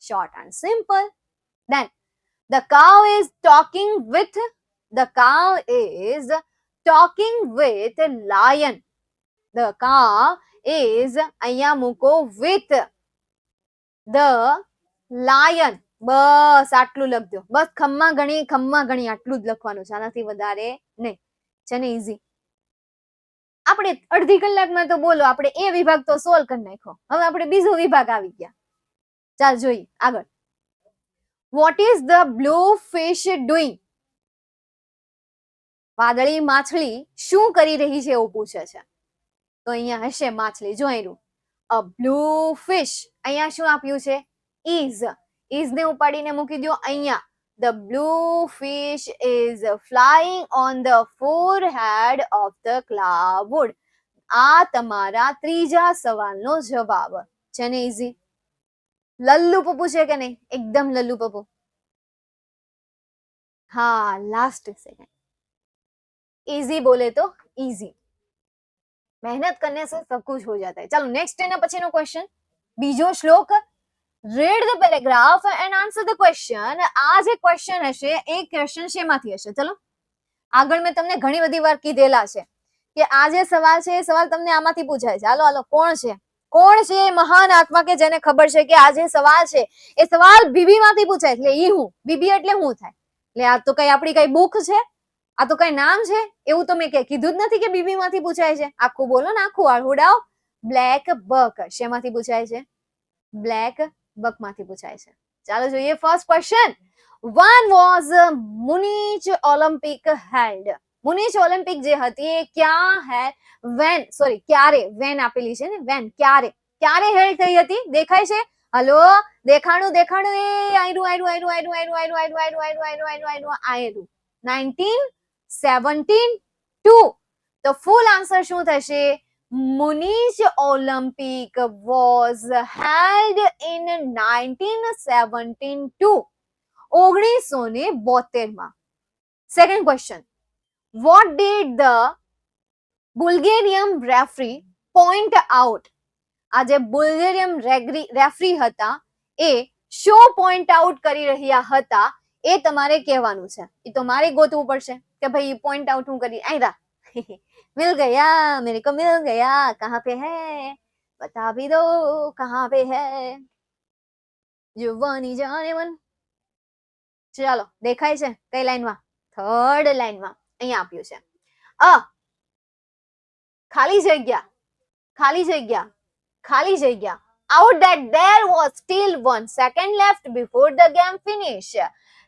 short and simple. Then the cow is talking with lion. The cow is અહીંયા મૂકો with the lion. બસ આટલું લખજો. બસ ખમ્મા ગણી આટલું જ લખવાનું છે, આનાથી વધારે નહીં. છે ને ઈઝી. આપણે અડધી કલાકમાં તો બોલો આપણે એ વિભાગ તો સોલ્વ કરી નાખ્યો. હવે આપણે બીજો વિભાગ આવી ગયા. ચાલ જોઈએ આગળ. What is the blue fish doing? વાદળી માછલી શું કરી રહી છે એવું પૂછે છે. તો અહીંયા હશે માછલી. જોઈ અ બ્લુ ફિશ, અહીંયા શું આપ્યું છે? ઇઝ ને ઉપાડીને મૂકી દો અહીંયા. The blue fish is flying on the forehead of the cloud. આ તમારા ત્રીજા સવાલનો જવાબ છે ને ઈઝી. લલ્લુ પપ્પુ છે કે નહીં? એકદમ લલ્લુ પપ્પુ. હા, લાસ્ટ સેકન્ડ. इजी बोले तो इजी, मेहनत करने से सब कुछ हो जाता है. चलो नेक्स्ट एना पछीनो क्वेश्चन, बीजो श्लोक. read the paragraph and answer the question. આ જે ક્વેશ્ચન હશે એ ક્વેશ્ચન શેમાંથી હશે? ચલો આગળ મેં તમને ઘણી બધી વાર કીધેલા છે કે આ જે સવાલ છે એ સવાલ તમને આમાંથી પૂછાય છે. હાલો કોણ છે? કોણ છે એ મહાન આત્મા કે જેને ખબર છે કે આ જે સવાલ છે એ સવાલ બીબી માંથી પૂછાય, એટલે ઈ હું બીબી એટલે હું થાય? એટલે આ તો કઈ આપણી કઈ બુક છે? આ તો કઈ નામ છે? એવું તો મેં કઈ કીધું જ નથી કે બીબી માંથી પૂછાય છે. આખું બોલો ને, આખું આળુડાવ. બ્લેક બક શેમાંથી પૂછાય છે? બ્લેક બક માંથી પૂછાય છે. ચાલો જોઈએ first question. When was Munich Olympic held? Munich Olympic જે હતી એ ક્યારે વેન આપેલી છે ને, વેન ક્યારે હેલ્ડ થઈ હતી? દેખાય છે? હલો, દેખાણું એ આયરું 1972. તો ફૂલ આન્સર શું થશે? Munich Olympic was held in 1972. 1972 Second question. What did the Bulgarian referee point out? આ જે બુલ્ગેરિયન રેફરી હતા એ શો પોઈન્ટ આઉટ કરી રહ્યા હતા એ તમારે કહેવાનું છે. એ તો મારે ગોતવું પડશે કે ભાઈ પોઈન્ટ આઉટ હું કરી આયરા मिल गया मेरे को मिल गया कहां पे है बता भी दो कहां पे है जुबानी जाने मन. ચાલો દેખાય છે કઈ લાઈનમાં? થર્ડ લાઈનમાં અહીંયા આપ્યું છે ખાલી જગ્યા out that there was still 1 second left before the game finish.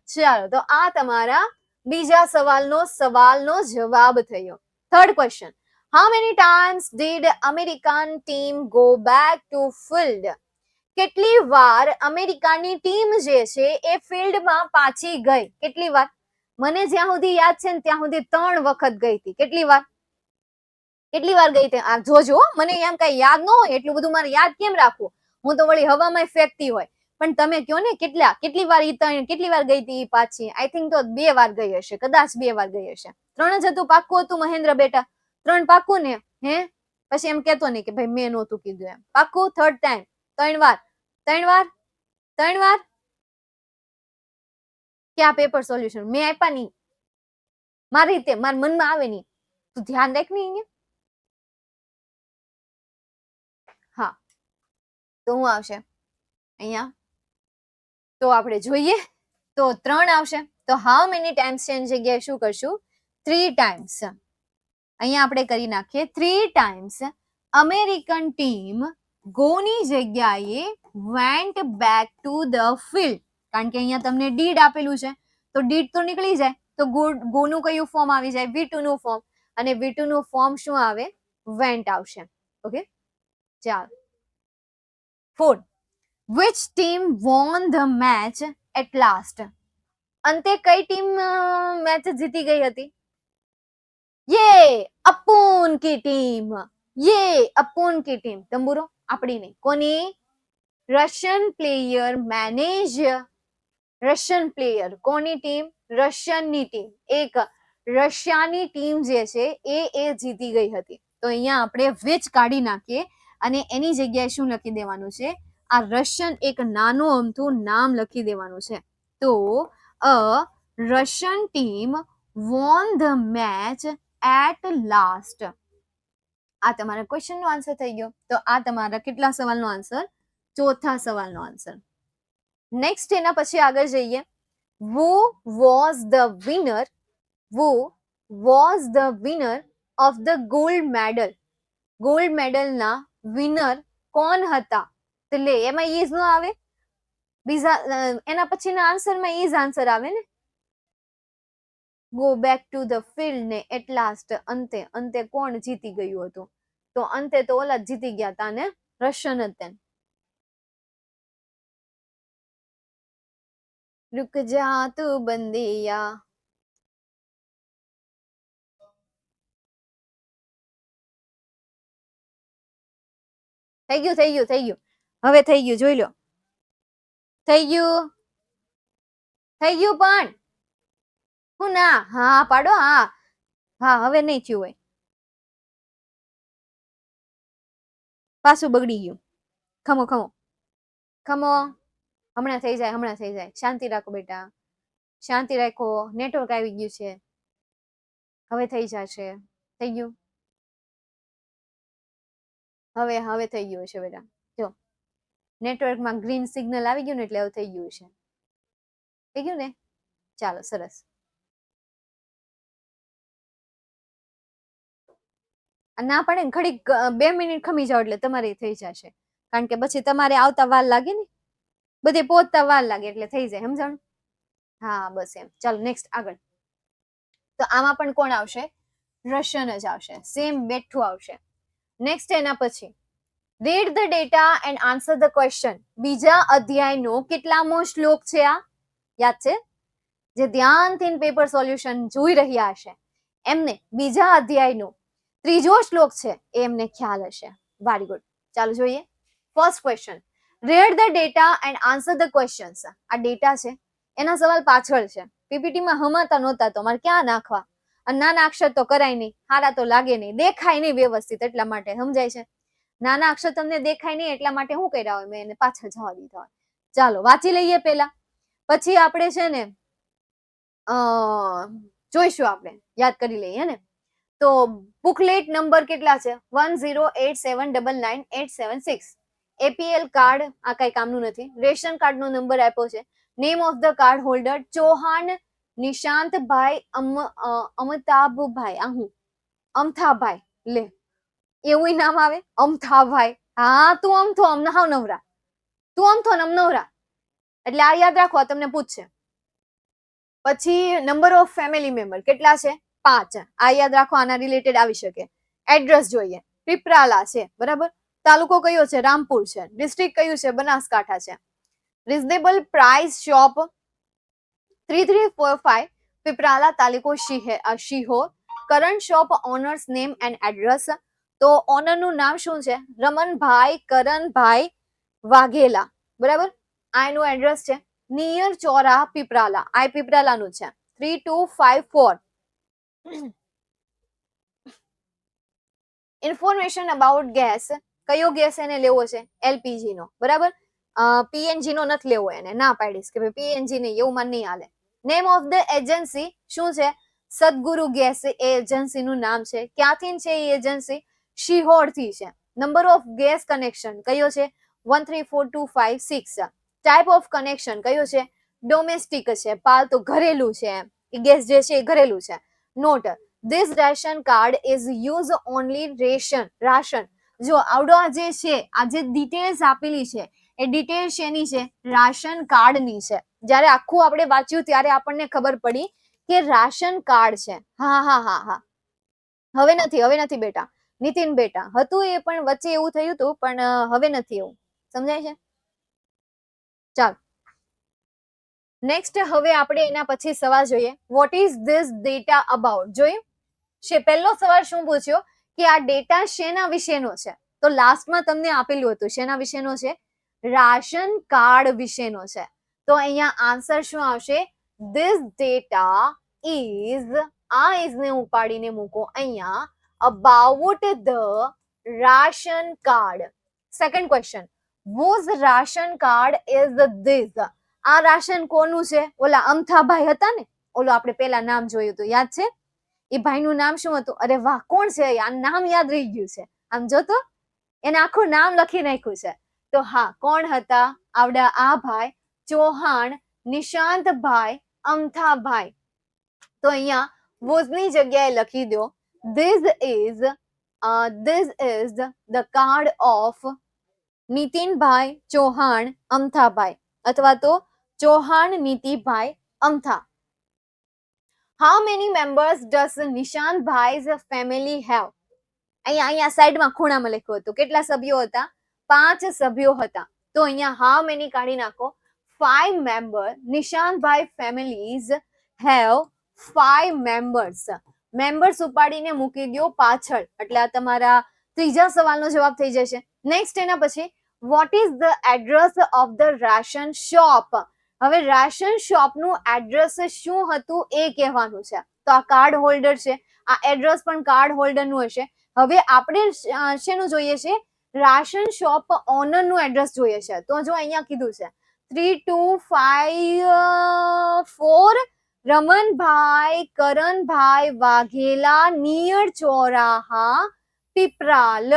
ચાલો તો આ તમારા બીજા સવાલનો જવાબ થયો. Third question. How many times did American team go back to field? કેટલી વાર અમેરિકાની ટીમ જે છે એ ફિલ્ડમાં પાછી ગઈ? કેટલી વાર? મને જ્યાં સુધી યાદ છે ને ત્યાં સુધી 3 વખત ગઈ હતી. કેટલી વાર ગઈ હતી? આ જોજો, મને એમ કઈ યાદ ન હોય એટલું બધું મારે યાદ કેમ રાખવું? હું તો વળી હવામાં ફેંકતી હોય. પણ તમે કયો ને કેટલી વાર ગઈ હતી પાછી? આઈ થિંક તો 2 વાર ગઈ હશે, કદાચ 2 વાર ગઈ હશે. 3 જ હતું? પાક્કું હતું મહેન્દ્ર બેટા? 3 પાક્કું ને? હે પછી એમ કેતો નહીં કે ભાઈ મેં નહોતું કીધું એમ. પાક્કું? થર્ડ ટાઈમ 3 વાર ક્યાં પેપર સોલ્યુશન મેં આપ્યા નહીં મારી રીતે, મારા મનમાં આવે નહીં. તું ધ્યાન રાખ ને અહીંયા. હા તો હું આવશે અહીંયા? તો આપણે જોઈએ તો 3 આવશે. તો હાઉ મેની ટાઈમ્સ છે એની જગ્યાએ શું કરશું? 3 ટાઈમ્સ. અહીંયા આપણે કરી નાખીએ 3 ટાઈમ્સ અમેરિકન ટીમ ગોની જગ્યાએ went back to the field. કારણ કે અહીંયા તમને ડીડ આપેલું છે તો ડીડ તો નીકળી જાય તો ગોનું કયું ફોર્મ આવી જાય? V2 નું ફોર્મ. અને V2 નું ફોર્મ શું આવે? વેન્ટ આવશે. ઓકે ચાલો. 4. Which team won the match at last? અંતે કઈ ટીમ મેચ જીતી ગઈ હતી? યે અપૂન કી ટીમ. તંબુરો આપણી નહીં. કોની? Russian player manage Russian player. કોની ટીમ? રશિયનની ટીમ. એક રશિયાની ટીમ જે છે એ જીતી ગઈ હતી. તો અહીંયા આપણે વિચ કાઢી નાખીએ અને એની જગ્યાએ શું લખી દેવાનું છે? આ રશિયન એક નાનું અમથું નામ લખી દેવાનું છે. તો a Russian team won the match at last. આ તમારા ક્વેશ્ચન નો આન્સર થઈ ગયો. તો આ તમારા કેટલા સવાલનો આન્સર? ચોથા સવાલનો આન્સર. નેક્સ્ટ એના પછી આગળ જઈએ. Who was the winner of the gold medal? Gold મેડલના વિનર કોણ હતા? તો લે એમાં ઈઝ નો આવે? બીજા એના પછીના આન્સરમાં ઈઝ આન્સર આવે ને. Go back to the field ને એટ લાસ્ટ અંતે કોણ જીતી ગયું હતું? તો અંતે તો ઓલા જીતી ગયા હતા ને, રશિયન જ. रुक जा तू बंदिया. થઈ ગયું હવે થઈ ગયું. જોઈ લો થઈ ગયું પણ હું ના હા પાડો. હા હવે નહીં થયું હોય. પાછું બગડી ગયું. ખમો હમણાં થઈ જાય. શાંતિ રાખો બેટા, શાંતિ રાખો. નેટવર્ક આવી ગયું છે, હવે થઈ જશે. થઈ ગયું. હવે થઈ ગયું છે બેટા. જો નેટવર્કમાં ગ્રીન સિગ્નલ આવી ગયું ને એટલે હવે થઈ ગયું છે. થઈ ગયું ને? ચાલો સરસ. ના પડે ને ઘડીક 2 મિનિટ ખમી જાવ એટલે તમારે થઈ જશે, કારણ કે પછી તમારે આવતા વાર લાગે ને, બધે પહોંચતા વાર લાગે એટલે થઈ જાય. સમજાણું? હા બસ એમ. ચાલો નેક્સ્ટ આગળ. તો આમાં પણ કોણ આવશે? રશિયન જ આવશે. સેમ બેઠું આવશે. નેક્સ્ટ એના પછી read the data and answer the question. બીજા અધ્યાયનો કેટલામો શ્લોક છે આ? યાદ છે? જે ધ્યાનથી પેપર સોલ્યુશન જોઈ રહ્યા હશે એમને બીજા અધ્યાયનો ત્રીજો શ્લોક છે એ એમને ખ્યાલ હશે. Very good. ચાલો જોઈએ. First question, read the data and answer the questions. આ ડેટા છે, એના સવાલ પાછળ છે. પીપીટીમાં હમાતા નહોતા તો મારે ક્યાં નાખવા, અને નાના અક્ષર તો કરાય નહીં, હારા તો લાગે નહીં, દેખાય નહીં વ્યવસ્થિત, એટલા માટે. સમજાય છે? નાના અક્ષર તમને દેખાય નહીં એટલા માટે શું કર્યા હોય, મેં એને પાછળ જવા દીધા હોય. ચાલો વાંચી લઈએ પેલા, પછી આપણે છે ને જોઈશું, આપણે યાદ કરી લઈએ ને. તો બુકલેટ નંબર કેટલા છે? 1087999876. એપીએલ કાર્ડ આ કઈ કામનું નથી. રેશન કાર્ડ નો નંબર આપ્યો છે. Name of the card holder Chauhan Nishantbhai Amtabhbhai. આ હું અમથાભાઈ. લે એવું નામ આવે અમથાભાઈ. હા તું અમથો હાવ નવરા, તું અમથો નવરા, એટલે આ યાદ રાખો, તમને પૂછશે. પછી નંબર ઓફ ફેમિલી મેમ્બર કેટલા છે? 5. આ યાદ રાખો, આના રિલેટેડ આવી શકે. એડ્રેસ જોઈએ, પીપરાલા છે, બરાબર. તાલુકો કયો છે? રામપુર છે. ડિસ્ટ્રિક્ટ કયું છે? બનાસકાંઠા છે. રીઝનેબલ પ્રાઇસ શોપ 3345 પીપરાલા, તાલુકો Sihor. Current shop owners name and address. તો ઓનર નું નામ શું છે? રમનભાઈ કરણભાઈ વાઘેલા, બરાબર. આ એનું એડ્રેસ છે. નિયર ચોરા પીપરાલા, આ પીપરાલા નું છે. 3254. Information about gas. કયો ગેસ એને લેવો છે? એલપીજી નો, બરાબર. પીએનજી નો નથી લેવો, એને ના પાડીશ કે પીએનજી નહીં, એવું મને નહીં હાલે. નેમ ઓફ ધ એજન્સી શું છે? સદગુરુ ગેસ એજન્સી નું નામ છે. ક્યાંથી છે એ એજન્સી? શિહોર થી છે. નંબર ઓફ ગેસ કનેક્શન કયો છે? 134256. ટાઈપ ઓફ કનેક્શન કયો છે? ડોમેસ્ટિક છે, પાલતુ ઘરેલું છે. એ ગેસ જે છે એ ઘરેલું છે. Note this ration card is use only ration. જો આવડો આ જે છે, આ જે ડિટેલ્સ આપેલી છે એ ડિટેલ્સ શેની છે? રાશન કાર્ડ ની છે. જ્યારે આખું આપણે વાંચ્યું ત્યારે આપણને ખબર પડી કે રાશન કાર્ડ છે. હા હા હા હા. હવે નથી બેટા, નીતિન બેટા. હતું એ પણ વચ્ચે એવું થયું હતું, પણ હવે નથી એવું. સમજાય છે? ચાલો નેક્સ્ટ હવે આપણે એના પછી સવાલ જોઈએ. What is this data about? જોયું છે. પહેલો સવાલ શું પૂછ્યો કે આ ડેટા શેના વિશેનો છે? તો લાસ્ટમાં તમને આપેલું હતું શેના વિશેનો છે? રાશન કાર્ડ વિશેનો છે. તો અહીંયા આન્સર શું આવશે? ધીસ ડેટા ઇઝ, આ ઇઝ ને ઉપાડીને મૂકો અહીંયા, about the ration card. Second question, whose ration card is this? આ રાશન કોનું છે? ઓલા અમથાભાઈ હતા ને, ઓલો આપણે પેલા નામ જોયું હતું, યાદ છે? એ ભાઈ નું નામ શું હતું? અરે વાહ, કોણ છે? આ નામ યાદ રહી ગયું છે. આમ જો તો એને આખું નામ લખી નાખ્યું છે. તો હા, કોણ હતા? આવડા આ ભાઈ ચૌહાણ નિશાંતભાઈ અમથાભાઈ. તો અહીંયા વોઝ ની જગ્યાએ લખી દો this is the card of Nitinbhai Chauhan Amthabhai, અથવા તો Chauhan Nitibhai Amtha. How many members does Nishantbhai's family have? અહીંયા સાઈડમાં ખૂણામાં લખ્યું હતું કેટલા સભ્યો હતા? 5 સભ્યો હતા. તો અહીંયા હાઉ મેની કાઢી નાખો. 5 member. Nishantbhai families have 5 members. Members ઉપાડીને મૂકી દો પાછળ, એટલે આ તમારા ત્રીજા સવાલનો જવાબ થઈ જશે. નેક્સ્ટ એના પછી what is the address of the ration shop? હવે રાશન શોપ નું એડ્રેસ શું હતું એ કહેવાનું છે. તો આ કાર્ડ હોલ્ડર છે, આ એડ્રેસ પણ કાર્ડ હોલ્ડર નું હશે. હવે આપણે શેનું જોઈએ છે? રાશન શોપ ઓનર નું એડ્રેસ જોઈએ છે. તો જો અહીંયા કીધું છે 3254 રમનભાઈ કરણભાઈ વાઘેલા નિયર ચોરાહા પીપરાલ.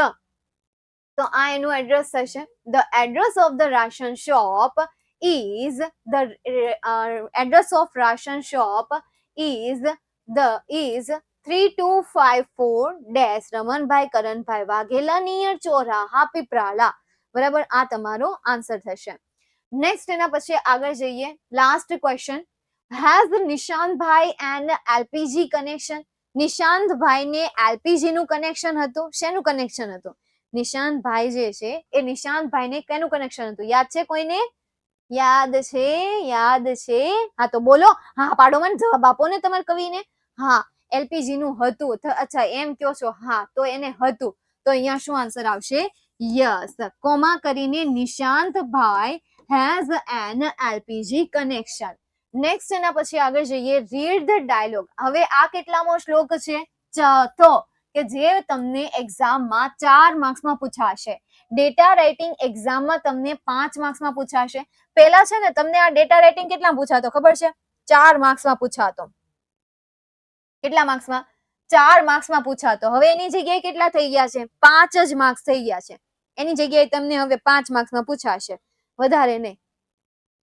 તો આ એનું એડ્રેસ થશે. The address of the ration shop is the address of ration shop is 3254 dash Ramanbhai Karanbhai Vaghela near chauraha Piprala. બરાબર, આ તમારો આન્સર થશે. નેક્સ્ટ એના પછી આગળ જઈએ. Last question, has Nishantbhai and LPG connection. Nishantbhai ને એલપીજી નું કનેક્શન હતું. શેનું કનેક્શન હતું? નિશાંતભાઈ જે છે એ નિશાંતભાઈ ને કેનું કનેક્શન હતું? યાદ છે કોઈને? યાદ છે? યાદ છે? હા તો બોલો, હા પાડો, મને જવાબ આપો ને તમારે કવિને. હા, એલપીજી નું હતું. અચ્છા એમ કયો છો? હા, તો એને હતું. તો અહીંયા શું આન્સર આવશે? યસ, કોમા કરીને Nishantbhai has an LPG connection. Next એના પછી આગળ જઈએ. Read the dialogue. હવે આ કેટલામો શ્લોક છે? ચોથો, કે જે તમને એક્ઝામમાં 4 માર્ક્સમાં પૂછાશે. ડેટા રાઇટિંગ એક્ઝામમાં તમને 5 માર્ક્સમાં પૂછાશે. પહેલા છે ને તમને આ ડેટા રાઇટિંગ કેટલા પૂછાતો ખબર છે? 4 માર્ક્સમાં પૂછાતો. કેટલા માર્ક્સમાં? 4 માર્ક્સમાં પૂછાતો. હવે એની જગ્યાએ કેટલા થઈ ગયા છે? 5 જ માર્ક્સ થઈ ગયા છે. એની જગ્યાએ તમને હવે 5 માર્ક્સમાં પૂછાશે, વધારે નહીં.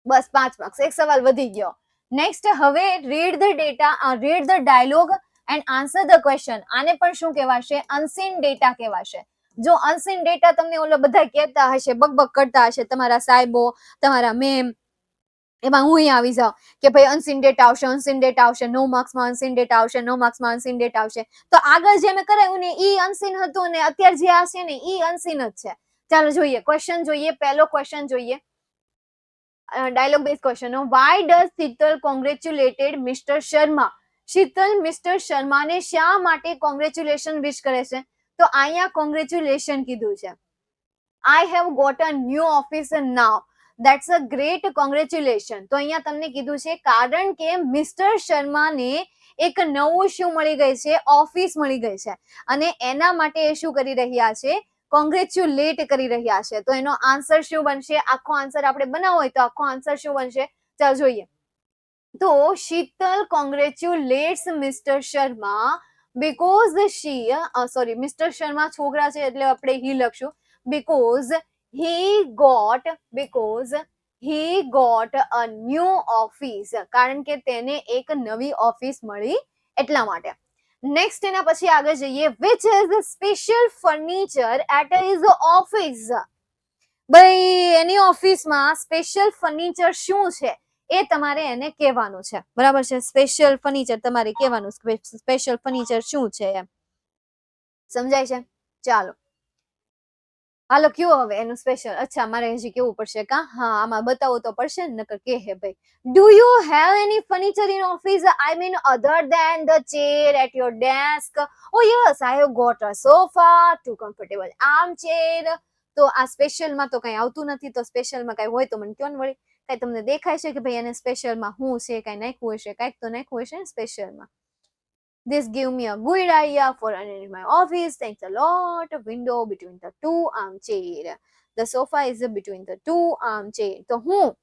બસ 5 માર્ક્સ, એક સવાલ વધી ગયો. નેક્સ્ટ, હવે read the data, read the dialogue and answer the question. આને પણ શું કહેવાશે? અનસીન ડેટા કહેવાશે. જો અનસીન ડેટા તમને ઓલો બધા કહેતા હશે, બકબક કરતા હશે, તમારા સાહેબો, તમારા મેમ, એમાં હું અહીં આવી જાઉં કે ભાઈ અનસીન ડેટા આવશે, અનસીન ડેટા આવશે, 9 માર્ક્સમાં અનસીન ડેટા આવશે, 9 માર્ક્સમાં અનસીન ડેટા આવશે. તો આગળ જે મેં કરાયું ને ઈ અનસીન હતું ને અત્યારે જે આ છે ને ઈ અનસીન જ છે. ચાલો જોઈએ ક્વેશ્ચન જોઈએ. પહેલો ક્વેશ્ચન જોઈએ, dialogue base question. Why does Sheetal congratulated mister Sharma. Sheetal mister શર્માને શા માટે કોંગ્રેચ્યુલેશન વિશ કરે છે? તો અહીંયા કોંગ્રેચ્યુલેશન કીધું છે. I have got a new office now. That's a great congratulation. તો અહીંયા તમને કીધું છે કારણ કે મિસ્ટર શર્માને એક નવું શું મળી ગઈ છે? ઓફિસ મળી ગઈ છે, અને એના માટે એ શું કરી રહ્યા છે? કોંગ્રેચ્યુલેટ કરી રહ્યા છે. તો એનો આન્સર શું બનશે? આખો આન્સર આપણે બનાવવો હોય તો આખો આન્સર શું બનશે? ચાલો જોઈએ. તો Sheetal congratulates mister Sharma because mister Sharma છોકરા છે એટલે આપણે હી લખશું. because he got a new office. કારણ કે તેને એક નવી ઓફિસ મળી એટલા માટે. નેક્સ્ટ એના પછી આગળ જઈએ. which is the special furniture at his office. ભાઈ એની ઓફિસમાં સ્પેશિયલ ફર્નિચર શું છે એ તમારે એને કહેવાનું છે. બરાબર છે? સ્પેશિયલ ફર્નિચર તમારે કહેવાનું. સ્પેશિયલ ફર્નિચર શું છે એમ સમજાય છે? ચાલો હાલો કયો હવે એનું સ્પેશિયલ. અચ્છા મારે હજી કેવું પડશે કા? હા આમાં બતાવવું તો પડશે ને, નકર કે હે ભાઈ. Do you have any furniture in office? I mean other than the chair at your desk. Oh yes, I have got a sofa, 2 comfortable arm chair. તો આ સ્પેશિયલમાં તો કઈ આવતું નથી. તો સ્પેશિયલમાં કઈ હોય તો મને કયો ને વળી. કઈ તમને દેખાય છે કે ભાઈ એને સ્પેશિયલમાં શું છે? કઈ નાખ્યું હશે, કઈક તો નાખ્યું હશે ને સ્પેશિયલમાં. This give me a good idea for arranging my office. Thanks a lot. Window between the 2 armchair. The sofa is between the 2 armchair. તો હું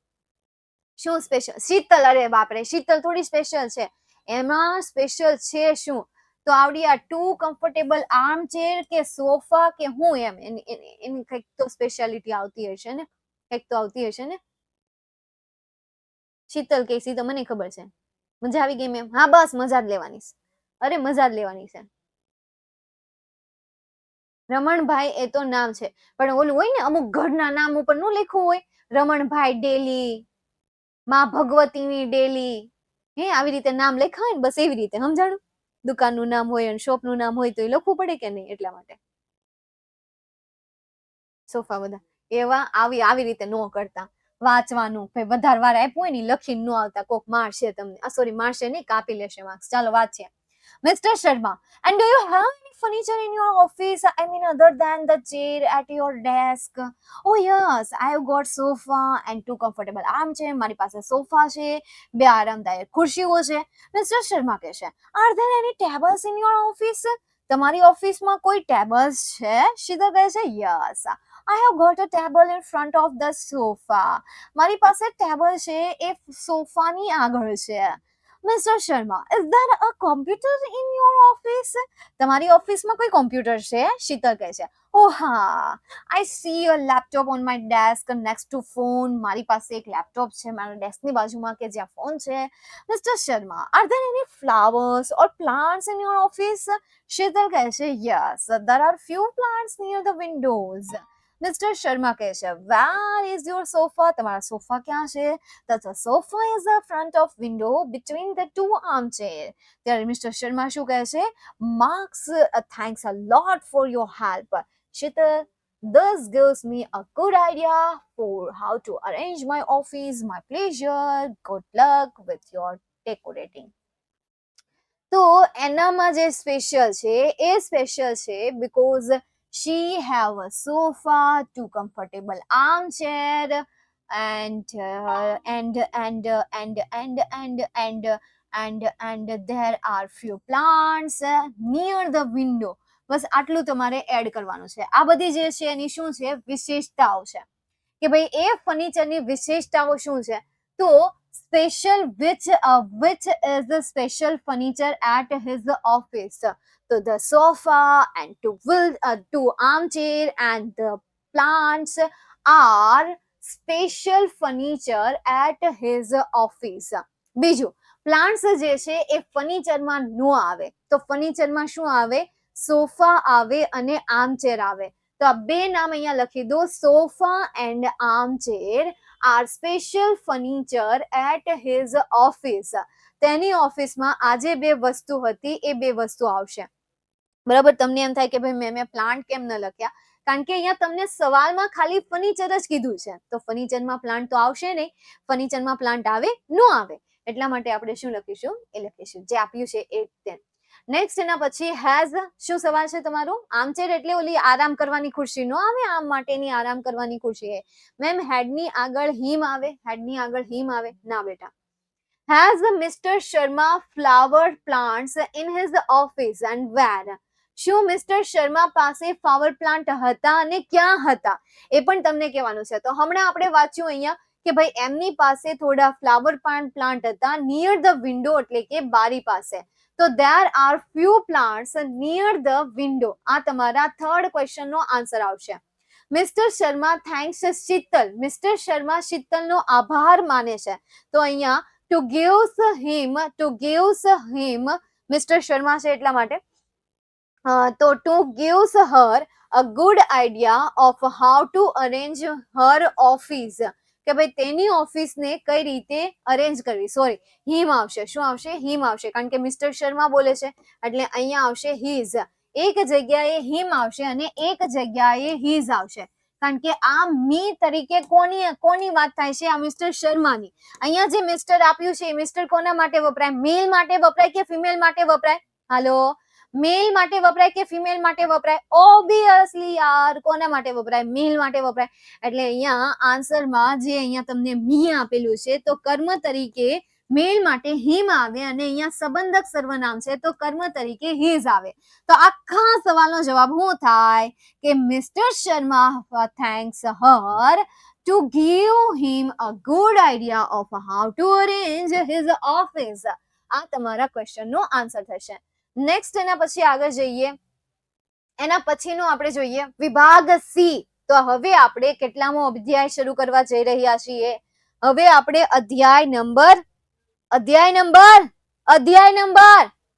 શું સ્પેશિયલ? શીતલ, અરે બાપરે, શીતલ થોડી સ્પેશિયલ છે. એમાં સ્પેશિયલ છે શું? તો આવડી આ 2 કમ્ફર્ટેબલ આર્મચેર કે સોફા કે હું એમ એની કંઈક તો સ્પેશિયાલિટી આવતી હશે ને, કંઈક તો આવતી હશે ને. શીતલ કે સી તો મને ખબર છે. મજા આવી ગઈ મેમ? હા બસ મજા જ લેવાની છે. અરે મજા જ લેવાની છે. રમણભાઈ એ તો નામ છે, પણ ઓલું હોય ને અમુક ઘરના નામ ઉપર નું લખ્યું હોય રમણભાઈ ડેલી, માં ભગવતીની ડેલી, હે આવી રીતે નામ લખ્યા હોય ને, બસ એવી રીતે સમજાણું. દુકાનનું નામ હોય અને શોપનું નામ હોય તો એ લખવું પડે કે નહીં, એટલા માટે. સોફા બધા એવા આવી રીતે નો કરતા. વાંચવાનું ભાઈ વધારે વાર આપ્યું હોય ને લખીને નો આવતા, કોક મારશે તમને. સોરી મારશે નહીં, કાપી લેશે માર્ક્સ. ચાલો વાંચીએ. Mr. Sharma, and do you have any furniture in your office? I mean, other than the chair at your desk? Oh yes, I have got sofa and 2 comfortable armchair. મારી પાસે સોફા છે, 2 આરામદાયક ખુરશીઓ છે. Mr. Sharma કહે છે, are there any tables in your office? તમારી ઓફિસમાં કોઈ ટેબલ્સ છે? શીતલ કહે છે, yes, I have got a table in front of the sofa. મારી પાસે ટેબલ છે એ સોફાની આગળ છે. Mr. Sharma, is there a computer in your office? તમારી ઓફિસમાં કોઈ કોમ્પ્યુટર છે? શીતલ કહે છે, Oh હા, I see a laptop on my desk next to phone. મારી પાસે એક લેપટોપ છે મારા ડેસ્કની બાજુમાં કે જ્યાં ફોન છે. Mr. Sharma, are there any flowers or plants in your office? Sheetal કહે છે, yes, there are few plants near the windows. Mr. Sharma કહે છે, where is your sofa? તમારા સોફા ક્યાં છે? The sofa is the front of window between the two armchairs. ત્યારે મિસ્ટર શર્મા શું કહે છે? Marks, thanks a lot for your help. Shital, this gives me a good idea for how to arrange my office. My pleasure. Good luck with your decorating. તો એનામાં જે સ્પેશિયલ છે એ સ્પેશિયલ છે because she have a sofa, two comfortable armchair, and there are few plants near the window. બસ આટલું તમારે એડ કરવાનું છે. આ બધી જે છે એની શું છે? વિશેષતાઓ છે કે ભાઈ એ ફર્નિચરની વિશેષતાઓ શું છે? તો special which is the special furniture at his office. So the sofa and two armchair and the plants are special furniture at his office. બીજું, પ્લાન્ટ્સ જે છે એ ફર્નિચરમાં નો આવે તો ફર્નિચરમાં શું આવે? સોફા આવે અને આર્મચેર આવે. તો આ બે નામ અહીંયા લખી દો. Sofa and armchair are special furniture at his office. તેની ઓફિસમાં આ જે બે વસ્તુ હતી એ બે વસ્તુ આવશે. બરાબર? તમને એમ થાય કે ભાઈ મેં પ્લાન્ટ કેમ ન લખ્યા? કારણ કે અહીંયા તમને સવાલમાં ખાલી ફર્નિચર જ કીધું છે તો ફર્નિચરમાં પ્લાન્ટ તો આવશે નહીં. ફર્નિચરમાં પ્લાન્ટ આવે નો આવે એટલા માટે આપણે શું લખીશું? એ લખીશું જે આપ્યું છે એ જ. નેક્સ્ટ એના પછી હેઝ. શું સવાલ છે તમારો? આર્મચેર એટલે ઓલી આરામ કરવાની ખુરશી નો આવે? આમ માટેની આરામ કરવાની ખુરશી. મેમ હેડની આગળ હિમ આવે? હેડની આગળ હિમ આવે? ના બેટા. Has mister Sharma flower plants in his office and where? શું મિસ્ટર શર્મા પાસે ફ્લાવર પ્લાન્ટ હતા અને ક્યાં હતા? એ પણ તમને કહેવાનું છે. તો હમણાં આપણે વાંચ્યું અહીંયા કે ભાઈ એમની પાસે થોડા ફ્લાવર પ્લાન્ટ હતા નિયર ધ વિન્ડો એટલે કે બારી પાસે. તો there are few plants near the window. આ તમારા થર્ડ ક્વેશ્ચન નો આન્સર આવશે. Mister Sharma thanks Sheetal. Mister Sharma શીતલનો આભાર માને છે. તો અહીંયા to gives him mister Sharma છે એટલા માટે તો to gives her a good idea of how to arrange her office. કે ભાઈ તેની ઓફિસને કઈ રીતે અરેન્જ કરવી. સોરી, હિમ આવશે. શું આવશે? હિમ આવશે કારણ કે મિસ્ટર શર્મા બોલે છે એટલે અહીંયા આવશે હિઝ. એક જગ્યાએ હિમ આવશે અને એક જગ્યાએ હિઝ આવશે કારણ કે આ મી તરીકે કોની વાત થાય છે? આ મિસ્ટર શર્માની. અહીંયા જે મિસ્ટર આપ્યું છે એ મિસ્ટર કોના માટે વપરાય? મેલ માટે વપરાય કે ફિમેલ માટે વપરાય? હાલો, મેલ માટે વપરાય કે ફિમેલ માટે વપરાય? ઓબ્વિયસલી યાર કોના માટે વપરાય? મેલ માટે વપરાય. એટલે અહીંયા આન્સરમાં જે અહીંયા તમને મી આપેલું છે તો કર્મ તરીકે મેલ માટે હિમ આવે અને અહીંયા સંબંધક સર્વનામ છે તો કર્મ તરીકે હિઝ આવે. તો આખા સવાલનો જવાબ શું થાય કે mister Sharma thanks Har to give him a good idea of how to arrange his office. આ તમારા ક્વેશ્ચનનો આન્સર થશે. નેક્સ્ટ એના પછી આગળ જઈએ. એના પછીનું આપણે જોઈએ વિભાગ સી. તો હવે આપણે કેટલામો અધ્યાય શરૂ કરવા જઈ રહ્યા છીએ? હવે આપણે અધ્યાય નંબર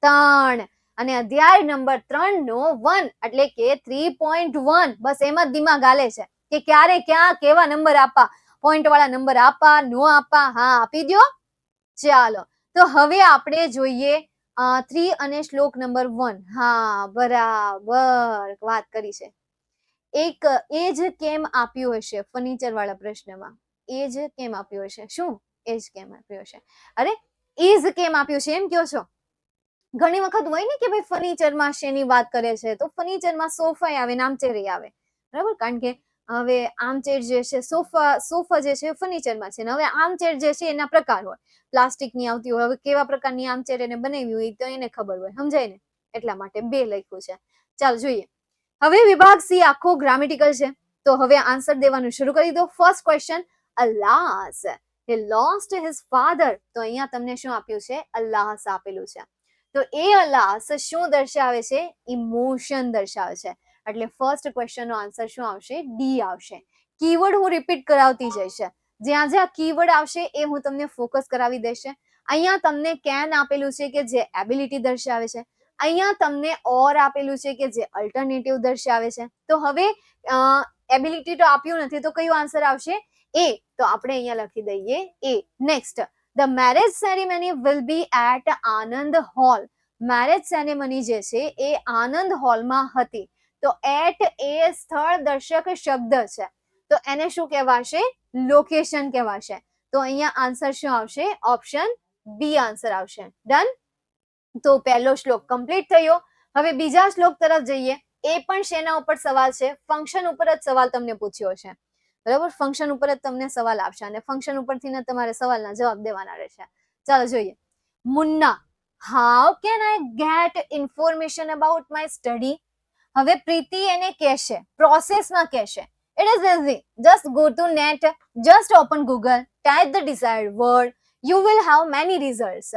3 અને અધ્યાય નંબર 3 નો 1 એટલે કે 3.1. બસ એમ જ દિમાગ હાલે છે કે ક્યારે ક્યાં કેવા નંબર આપવા, પોઈન્ટ વાળા નંબર આપવા નો આપવા. હા, આપી દો. ચાલો, તો હવે આપણે જોઈએ 3 અને શ્લોક નંબર 1. હા, બરાબર વાત કરી છે. એક એજ કેમ આપ્યું હશે ફર્નિચર વાળા પ્રશ્નમાં? એજ કેમ આપ્યું હશે? શું એજ કેમ આપ્યું હશે? અરે ઇઝ કેમ આપ્યું છે એમ કહો છો? ઘણી વખત હોય ને કે ભાઈ ફર્નિચરમાં શેની વાત કરે છે તો ફર્નિચરમાં સોફા આવે ને આર્મચેર આવે. બરાબર? કારણ કે હવે આર્મચેર જે છે સોફા જે છે ફર્નિચરમાં છે ને હવે આર્મચેર જે છે એના પ્રકાર હોય. પ્લાસ્ટિકની આવતી હોય, હવે કેવા પ્રકારની આર્મચેર એને બનાવી હોય તો એને ખબર હોય. સમજાય ને? એટલા માટે 2 લખ્યું છે. ચાલો જોઈએ. હવે વિભાગ સી આખો ગ્રામેટિકલ છે તો હવે આન્સર દેવાનું શરૂ કરી દો. First question, alas he lost his father. તો અહીંયા તમને શું આપ્યું છે? અલાસ આપેલું છે. તો એ અલાસ શું દર્શાવે છે? ઇમોશન દર્શાવે છે. એટલે ફર્સ્ટ ક્વેશ્ચન નો આન્સર શું આવશે? ડી આવશે. કીવર્ડ હું રિપીટ કરાવતી જઈશ, જ્યાં જ્યાં કીવર્ડ આવશે એ હું તમને ફોકસ કરાવી દઈશ. અહીંયા તમને કેન આપેલું છે કે જે એબિલિટી દર્શાવે છે, અહીંયા તમને ઓર આપેલું છે કે જે અલ્ટરનેટિવ દર્શાવે છે. તો હવે એબિલિટી તો આપ્યું નથી, તો કયો આન્સર આવશે? એ. તો આપણે અહીંયા લખી દઈએ A. Next, the marriage ceremony will be at Anand hall. Marriage ceremony જે છે એ આનંદ હોલમાં હતી. તો એટ એ સ્થળ દર્શક શબ્દ છે, તો એને શું કહેવાશે? લોકેશન કહેવાશે. તો અહીંયા આન્સર શું આવશે? ઓપ્શન બી આન્સર આવશે. ડન. તો પહેલો શ્લોક કમ્પ્લીટ થયો. હવે બીજા શ્લોક તરફ જઈએ. એ પણ શેના ઉપર સવાલ છે? ફંક્શન ઉપર જ સવાલ તમને પૂછ્યો છે, બરાબર? ફંક્શન ઉપર જ તમને સવાલ આવશે અને ફંક્શન ઉપરથી તમારે સવાલના જવાબ દેવાના રહેશે. ચાલો જોઈએ. Munna, how can I get information about my study? હવે પ્રીતિ એને કહેશે, પ્રોસેસમાં કહેશે. It is easy. Just go to net, just open Google, type the desired word. You will have many results.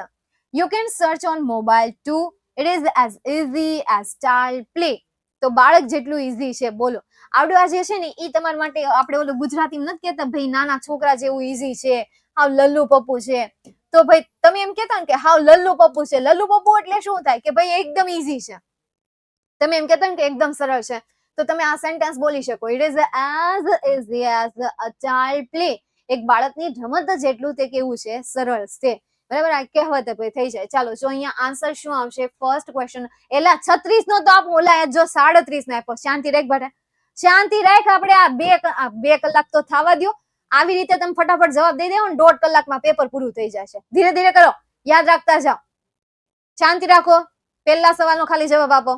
You can search on mobile too. It is as easy as child play. તો બાળક જેટલું ઈઝી છે, બોલો. આવડવા જે છે ને એ તમારા માટે આપણે ઓલું ગુજરાતીમાં નથી કહેતા ભાઈ નાના છોકરા જેવું ઈઝી છે, હાવ લલ્લુ પપ્પુ છે. તો ભાઈ તમે એમ કહેતા ને કે હાવ લલ્લુ પપ્પુ છે, લલ્લુ પપ્પુ એટલે શું થાય કે ભાઈ એકદમ ઈઝી છે. તમે એમ કહેતા ને કે એકદમ સરળ છે, તો તમે આ સેન્ટેન્સ બોલી શકો. It is as easy as a child play. એક બાળકની રમત જેટલું તે કેવું છે? સરળ છે, બરાબર? આ કહેવત થઈ જાય. ચાલો જો અહીંયા આન્સર શું આવશે? ફર્સ્ટ ક્વેશ્ચન એલા 36 નો તો આપ ઓલા જો 37 નો આપ્યો. શાંતિ રાખ બેટા, શાંતિ રાખ. આપણે આ બે કલાક તો થવા દો. આવી રીતે તમે ફટાફટ જવાબ દઈ દેવો ને 1.5 કલાકમાં પેપર પૂરું થઈ જશે. ધીરે ધીરે કરો, યાદ રાખતા જાઓ. શાંતિ રાખો. પહેલા સવાલનો ખાલી જવાબ આપો.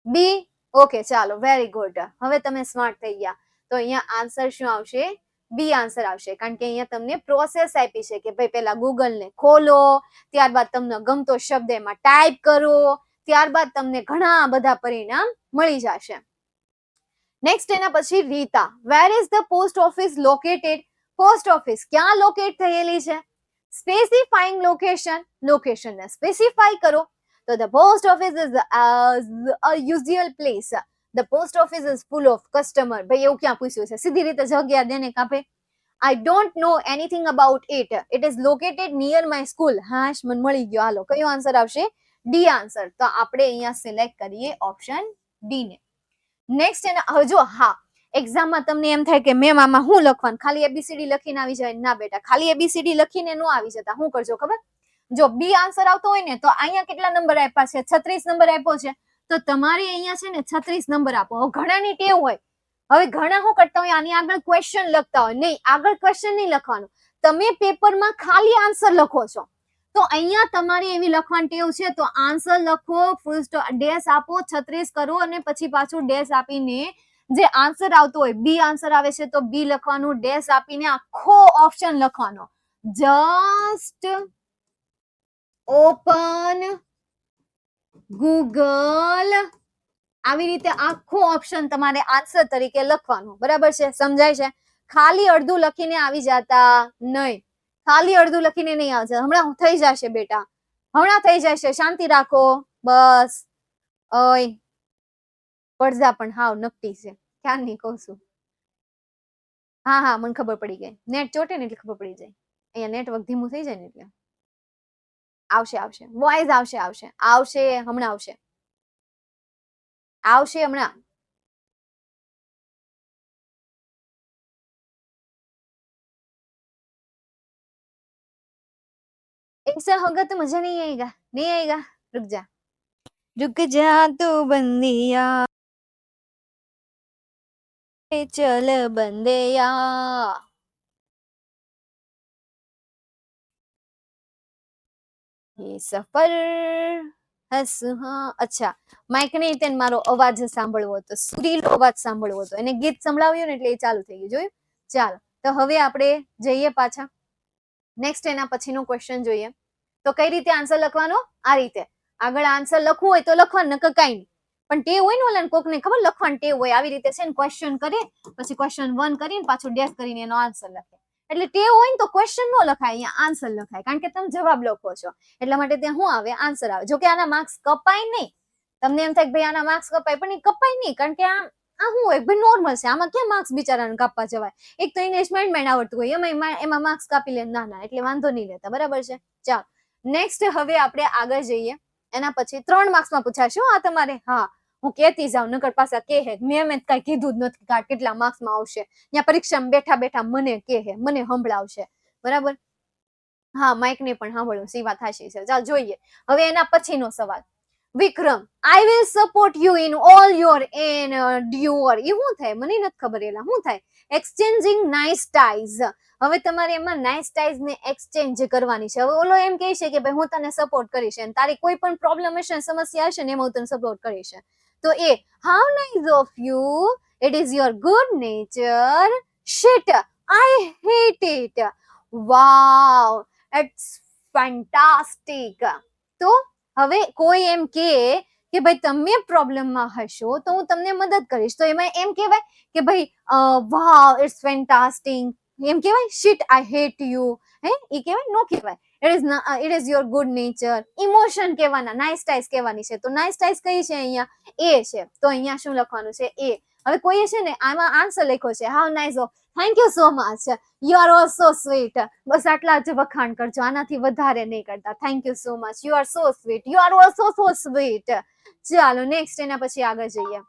બી. ઓકે, ચાલો, વેરી ગુડ. હવે તમે સ્માર્ટ થઈ ગયા. તો અહીંયા આન્સર શું આવશે? બી આન્સર આવશે. કારણ કે અહીંયા તમને પ્રોસેસ આપી છે કે ભાઈ પહેલા ગૂગલ ને ખોલો, ત્યારબાદ તમને ગમતો શબ્દ એમાં ટાઈપ કરો, ત્યારબાદ તમને ઘણા બધા પરિણામ મળી જશે. નેક્સ્ટ એના પછી Rita, where is the post office located? Post office ક્યાં લોકેટ થયેલી છે? સ્પેસિફાઈંગ લોકેશન, લોકેશનને સ્પેસિફાઈ કરો. So the post office is a usual place. The post office is full of customer. ભાઈ એવું ક્યાં પૂછ્યું છે? સીધી રીતે જગ્યા દેને કાપે. I don't know anything about it. It is located near my school. હાશ, મને મળી ગયો. હાલો, કયો આન્સર આવશે? D answer. તો આપણે અહીંયા સિલેક્ટ કરીએ ઓપ્શન ડી ને. નેક્સ્ટ એના હજુ હા, એક્ઝામમાં તમને એમ થાય કે મેમ આમાં શું લખવાનું? ખાલી એબીસીડી લખીને આવી જાય? ના બેટા, ખાલી એબીસીડી લખીને ન આવી જતા. શું કરજો ખબર? જો બી આન્સર આવતો હોય ને તો અહીંયા કેટલા નંબર આપ્યા છે? 36 નંબર આપ્યો છે, તો તમારે અહીંયા છે ને 36 નંબર આપો. ઘણાની ટેવ હોય, હવે ઘણા શું કરતા હોય આની આગળ ક્વેશ્ચન લખતા હોય. નહીં, આગળ ક્વેશ્ચન નહીં લખવાનું, તમે પેપરમાં ખાલી આન્સર લખો છો. તો અહીંયા તમારે એવી લખવાની ટેવ છે તો આન્સર લખો, ફૂલ સ્ટોપ, ડેશ આપો, 36 કરો અને પછી પાછું ડેશ આપીને જે આન્સર આવતો હોય, બી આન્સર આવે છે તો બી લખવાનું, ડેશ આપીને આખો ઓપ્શન લખવાનો. જસ્ટ ઓપન ગૂગલ, આવી રીતે આખો ઓપ્શન તમારે આન્સર તરીકે લખવાનો. બરાબર છે? સમજાય છે? ખાલી અડધું લખીને આવી જતા નહીં. ખાલી અડધું લખીને નહીં આવશે. હમણાં થઈ જશે બેટા, હમણાં થઈ જશે. શાંતિ રાખો બસ. ઓય પડજા પણ હાવ નકટી છે, ખ્યાલ નહીં કહું છું. હા હા, મને ખબર પડી ગઈ. નેટ ચોટે ને એટલે ખબર પડી જાય. અહીંયા નેટવર્ક ધીમું થઈ જાય ને એટલે આવશે આવશે. વોઇસ આવશે આવશે આવશે હમણાં આવશે આવશે હમણાં. ऐसा होगा तो मजा नहीं आएगा. नहीं आएगा. रुक जा तू बंदिया, चल बंदिया. ये सफर અચ્છા, માઇક નહીં તેને મારો અવાજ સાંભળવો હતો, સુરીલો અવાજ સાંભળવો હતો, એને ગીત સંભળાવ્યું ને એટલે એ ચાલુ થઈ ગયું. જોયું? ચાલો, તો હવે આપણે જઈએ પાછા. નેક્સ્ટ એના પછીનો ક્વેશ્ચન જોઈએ. તો કઈ રીતે આન્સર લખવાનો? આ રીતે. આગળ આન્સર લખવું હોય તો લખવાનું, નકર કઈ નહીં. પણ ટેવ હોય ને ઓલા કોક ને ખબર લખવાની ટેવ હોય, આવી રીતે છે ને ક્વેશ્ચન કરે પછી ક્વેશ્ચન 1 કરીને પાછું ડેશ કરીને એનો આન્સર લખે. એટલે ટેવ હોય ને તો ક્વેશ્ચન નો લખાય, અહીંયા આન્સર લખાય, કારણ કે તમે જવાબ લખો છો એટલા માટે ત્યાં શું આવે? આન્સર આવે. જો કે આના માર્ક્સ કપાય નહીં, તમને એમ થાય કે ભાઈ આના માર્ક્સ કપાય, પણ એ કપાય નહીં, કારણ કે આ શું હોય ભાઈ, નોર્મલ છે, આમાં ક્યાં માર્ક્સ બિચારાને કાપવા જવાય. એક તો ઇંગ્લિશ માંડ આવડતું હોય, એમાં માર્ક્સ કાપી લે, ના, એટલે વાંધો નહીં લેતા, બરાબર છે. ચાલો નેક્સ્ટ હવે આપણે આગળ જઈએ. એના પછી 3 માર્ક્સમાં પૂછાશે આ તમારે. હા, હું કેતી જાઉં, નકર પાછા કે મેં કઈ કીધું જ નથી કેટલા માર્ક્સમાં આવશે. ત્યાં પરીક્ષામાં બેઠા બેઠા મને મને સંભળાવશે, બરાબર. હા, માઇક ને પણ સાંભળ્યું, સી વાત હાચી છે. ચાલ જોઈએ હવે એના પછીનો સવાલ. Vikram, I will support you in all your endeavor. એ શું થાય મને નથી ખબર. એલા શું થાય? Exchanging nice ties. હવે તમારે એમાં નાઇસ ટાઈઝ ને એક્સચેન્જ કરવાની છે. હવે ઓલો એમ કહે છે કે ભાઈ હું તને સપોર્ટ કરીશ, અને તારી કોઈ પણ પ્રોબ્લેમ હશે, સમસ્યા હશે ને, એમાં હું તને સપોર્ટ કરીશ. તો એ how nice of you, it is your good nature, shit I hate it, wow it's fantastic. તો હવે કોઈ એમ કે ભાઈ તમે પ્રોબ્લેમમાં હશો તો હું તમને મદદ કરીશ, તો એમાં એમ કહેવાય કે ભાઈ વાવ ઇટ્સ ફેન્ટાસ્ટિક, એમ કહેવાય શિટ આઈ હેટ યુ? એ કહેવાય? નો કહેવાય. It is your good nature. Emotion કહેવાના, નાઇસ ટાઈસ કહેવાની છે. તો નાઇસ ટાઈસ કઈ છે અહીંયા? એ છે. તો અહીંયા શું લખવાનું છે? એ. હવે કોઈએ છે ને આમાં આન્સર લખ્યો છે how nice of, thank you so much, you are all so sweet. બસ આટલા જ વખાણ કરજો, આનાથી વધારે નહીં કરતા. Thank you so much, you are so sweet, you are all so sweet. ચાલો નેક્સ્ટ એના પછી આગળ જઈએ.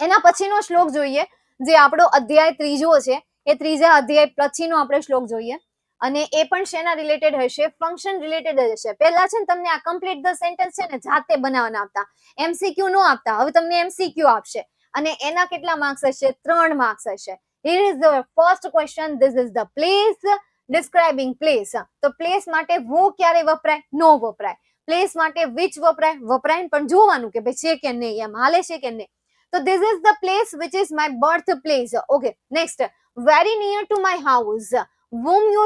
એના પછીનો શ્લોક જોઈએ, જે આપણો અધ્યાય 3 છે. એ 3જા અધ્યાય પછીનો આપણે શ્લોક જોઈએ, અને એ પણ શેના રિલેટેડ હશે? ફંક્શન રિલેટેડ હશે. પહેલા છે ને તમને આ કમ્પ્લીટ ધ સેન્ટેન્સ છે ને જાતે બનાવવાના આપતા, એમસીક્યુ નો આપતા. હવે તમને એમસીક્યુ આપશે, અને એના કેટલા માર્ક્સ હશે? 3 માર્ક્સ હશે. Here is the first question. This is the place. Describing place. તો પ્લેસ માટે wo ક્યારે વપરાય? નો વપરાય. પ્લેસ માટે which વપરાય? વપરાય, પણ જોવાનું કે ભાઈ છે કે નહીં, એમ હાલે છે કે નહીં. તો this is the place which is my birthplace. Okay, next. Very near to my house, whom you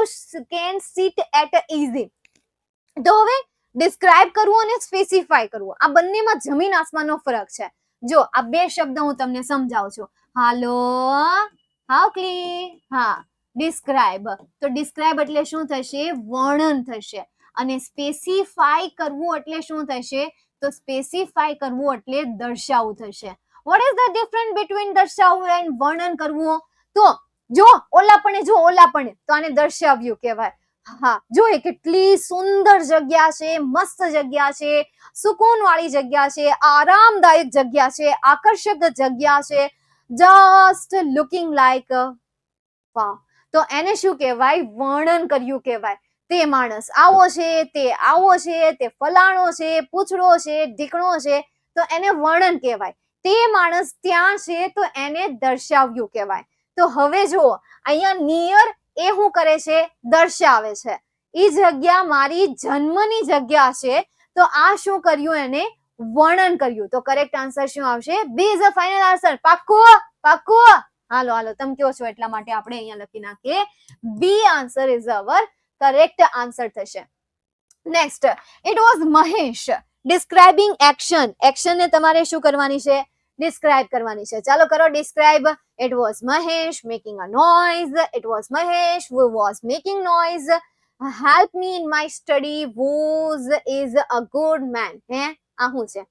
can sit at easy. તો હવે ડિસ્ક્રાઇબ કરવું અને સ્પેસિફાય કરવું, આ બંનેમાં જમીન આસમાનનો ફરક છે. જો આ બે શબ્દ હું તમને સમજાવું છું. હાલો, હાઉ ક્લી, હા, ડિસ્ક્રાઇબ. તો ડિસ્ક્રાઇબ એટલે શું થશે? વર્ણન થશે. અને સ્પેસિફાય કરવું એટલે શું થશે? તો સ્પેસિફાય કરવું એટલે દર્શાવવું થશે. What is the difference between દર્શાવવું એન્ડ વર્ણન કરવું? તો જો ઓલાપણે તો આને દર્શાવ્યું કહેવાય. હા, જો એ કેટલી સુંદર જગ્યા છે, મસ્ત જગ્યા છે, સુકૂન વાળી જગ્યા છે, આરામદાયક જગ્યા છે, આકર્ષક જગ્યા છે, જસ્ટ લુકિંગ લાઈક વાવ. તો એને શું કહેવાય? વર્ણન કર્યું કહેવાય. તે માણસ આવો છે, તે આવો છે, તે ફલાણો છે, પૂછડો છે, ઢીકણો છે, તો એને વર્ણન કહેવાય. તે માણસ ત્યાં છે તો એને દર્શાવ્યું કહેવાય. તો હવે જો અહીંયા નિયર એ શું કરે છે? દર્શાવે છે. ઈ જગ્યા મારી જન્મની જગ્યા છે, તો આ શું કર્યું? એને વર્ણન કર્યું. તો કરેક્ટ આન્સર શું આવશે? B is a final answer. પાક્કું? હાલો તમે કહો છો એટલા માટે આપણે અહીંયા લખી નાખીએ B answer is our correct answer થશે. Next, it was Mahesh describing action. Action ને તમારે શું કરવાની છે? ડિસ્ક્રાઇબ કરવાની છે. ચાલો કરો describe. It was Mahesh making a noise. It was Mahesh who was making noise. Help me in my study. Was is a good man. આ શું છે?